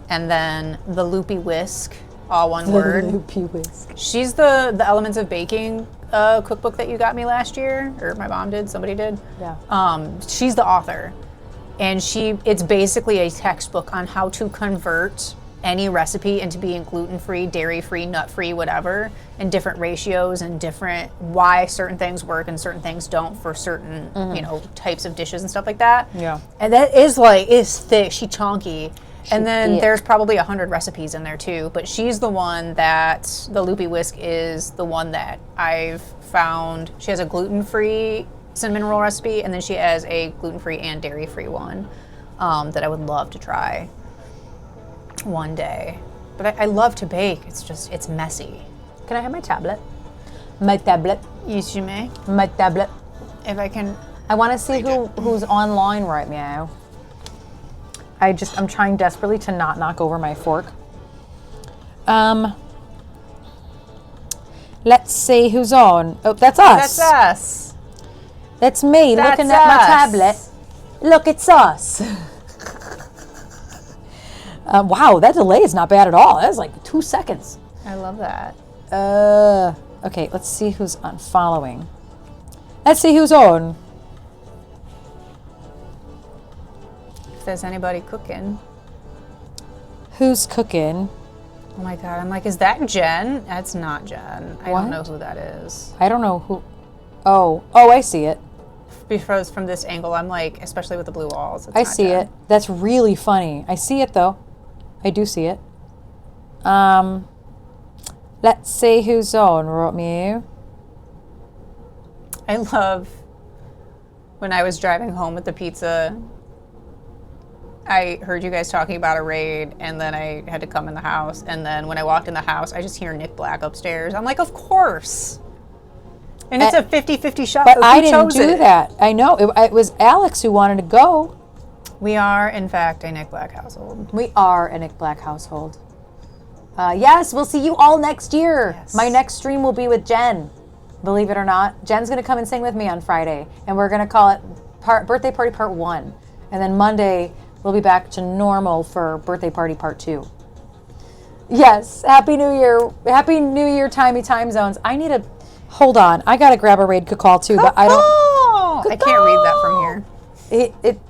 And then the Loopy Whisk, all one word. Loopy Whisk. She's the Elements of Baking cookbook that you got me last year, or my mom did, somebody did. Yeah. She's the author. And it's basically a textbook on how to convert any recipe into being gluten-free, dairy-free, nut-free, whatever, and different ratios and different why certain things work and certain things don't for certain, types of dishes and stuff like that. Yeah. And that is thick, she's chunky. And then there's probably 100 recipes in there too, but she's the one that, the Loopy Whisk is the one that I've found. She has a gluten-free cinnamon roll recipe, and then she has a gluten-free and dairy-free one that I would love to try one day. But I love to bake. It's messy. Can I have my tablet? My tablet. Yes, you may. My tablet. If I can. I want to see who's online right now. I'm trying desperately to not knock over my fork. Let's see who's on. Oh, that's us. That's us. That's me That's looking at my us. tablet. Look, it's us. Wow, that delay is not bad at all. That's like 2 seconds. I love that. Okay, let's see who's on following. Let's see who's on. If there's anybody cooking. Who's cooking? Oh my God, I'm like, is that Jen? That's not Jen. I What? don't know who that is. I don't know who. Oh, I see it. Because from this angle, I'm like, especially with the blue walls. I see it. That's really funny. I see it though. I do see it. Let's see who's on, Romeo. I love when I was driving home with the pizza. I heard you guys talking about a raid, and then I had to come in the house. And then when I walked in the house, I just hear Nick Black upstairs. I'm like, of course. And it's a 50-50 shot. But so I who didn't chose do it? that. I know. It was Alex who wanted to go. We are, in fact, a Nick Black household. We are a Nick Black household. Yes, we'll see you all next year. Yes. My next stream will be with Jen. Believe it or not. Jen's going to come and sing with me on Friday. And we're going to call it Birthday Party Part 1. And then Monday, we'll be back to normal for Birthday Party Part 2. Yes, Happy New Year. Happy New Year, timey time zones. I need to... Hold on. I got to grab a raid cacao too, but I don't... I can't read that from here.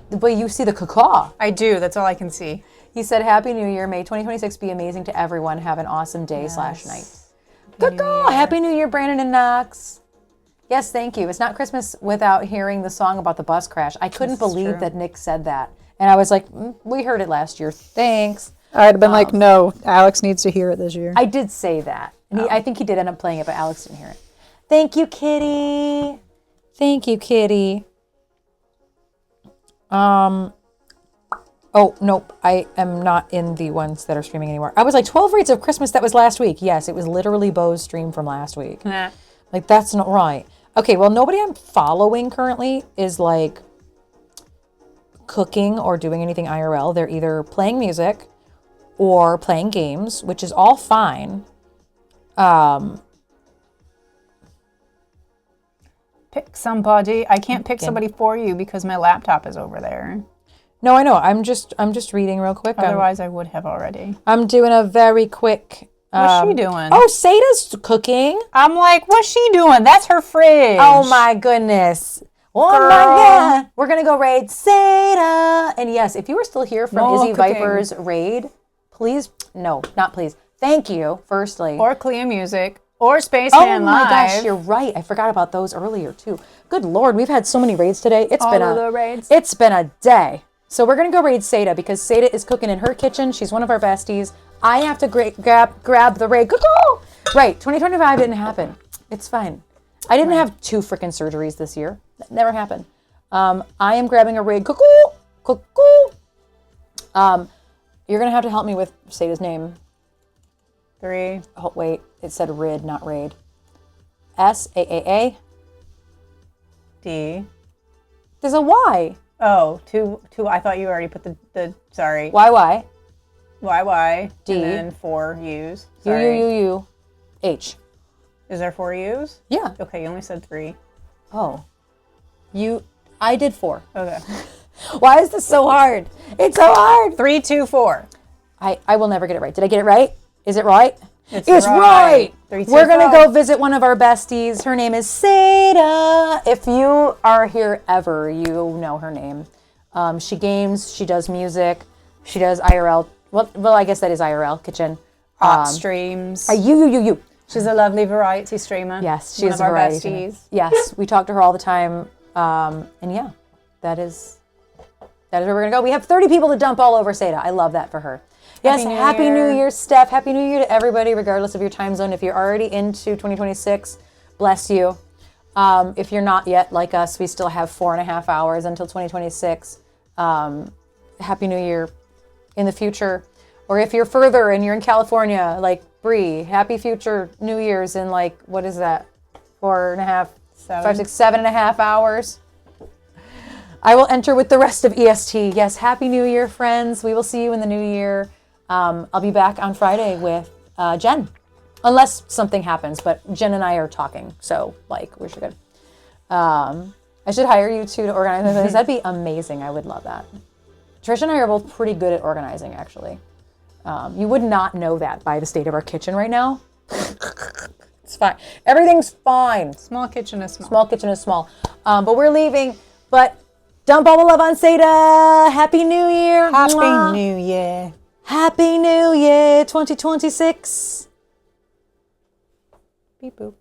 But you see the cacao. I do. That's all I can see. He said, Happy New Year. May 2026 be amazing to everyone. Have an awesome day / night. Cacao. Happy New Year, Brandon and Knox. Yes, thank you. It's not Christmas without hearing the song about the bus crash. I couldn't believe that Nick said that. And I was like, we heard it last year. Thanks. I'd have been like, no, Alex needs to hear it this year. I did say that. And I think he did end up playing it, but Alex didn't hear it. Thank you, Kitty. Thank you, Kitty. Oh, nope. I am not in the ones that are streaming anymore. I was like, 12 Raids of Christmas, that was last week. Yes, it was literally Bo's stream from last week. Nah. Like, that's not right. Okay, well, nobody I'm following currently is like cooking or doing anything IRL. They're either playing music or playing games, which is all fine. Pick somebody. I can't pick somebody for you because my laptop is over there. No, I know. I'm just reading real quick. Otherwise, I would have already. I'm doing a very quick. What's she doing? Oh, Sada's cooking. I'm like, what's she doing? That's her fridge. Oh my goodness. Oh Girl. my God. We're gonna go raid Sada. And yes, if you were still here from More Izzy cooking. Viper's raid, please, no, not please. Thank you, firstly. Or Clea Music. Or Spaceman Oh my Live. gosh, you're right. I forgot about those earlier too. Good Lord, we've had so many raids today. It's been a day. So we're gonna go raid Seda because Seda is cooking in her kitchen. She's one of our besties. I have to grab the raid. Cuckoo! Right, 2025 didn't happen. It's fine. I didn't have 2 freaking surgeries this year. That never happened. I am grabbing a raid. Cuckoo! Cuckoo! You're gonna have to help me with Seda's name. 3. Oh wait, it said rid, not raid. S-A-A-A. D. There's a Y. Oh, 2. I thought you already put the sorry. Y-Y. Y. D. And then 4 U's. U, Sorry. U. H. Is there 4 U's? Yeah. Okay, you only said 3. Oh. I did 4. Okay. Why is this so hard? It's so hard. 3, 2, 4. I will never get it right. Did I get it right? Is it right? It's right. 3, 2, We're going to 5. go visit one of our besties. Her name is Seda. If you are here ever, you know her name. She games. She does music. She does IRL. Well, I guess that is IRL kitchen. Hot streams. You. She's a lovely variety streamer. Yes, she's one of a our variety besties. streamer. Yes, we talk to her all the time. And yeah, that is where we're going to go. We have 30 people to dump all over Seda. I love that for her. Yes, Happy New Year, Steph. Happy New Year to everybody, regardless of your time zone. If you're already into 2026, bless you. If you're not yet, like us, we still have 4.5 hours until 2026. Happy New Year in the future. Or if you're further and you're in California, like Bree, happy future New Year's in like, what is that? 4.5, 5, 6, 7.5 hours. I will enter with the rest of EST. Yes, Happy New Year, friends. We will see you in the new year. I'll be back on Friday with Jen, unless something happens. But Jen and I are talking, so like we should good. I should hire you two to organize this. That'd be amazing. I would love that. Trish and I are both pretty good at organizing, actually. You would not know that by the state of our kitchen right now. It's fine. Everything's fine. Small kitchen is small. Small kitchen is small. But we're leaving. But dump all the love on Seda. Happy New Year. Happy Mwah. New Year. Happy New Year 2026. Beep boop.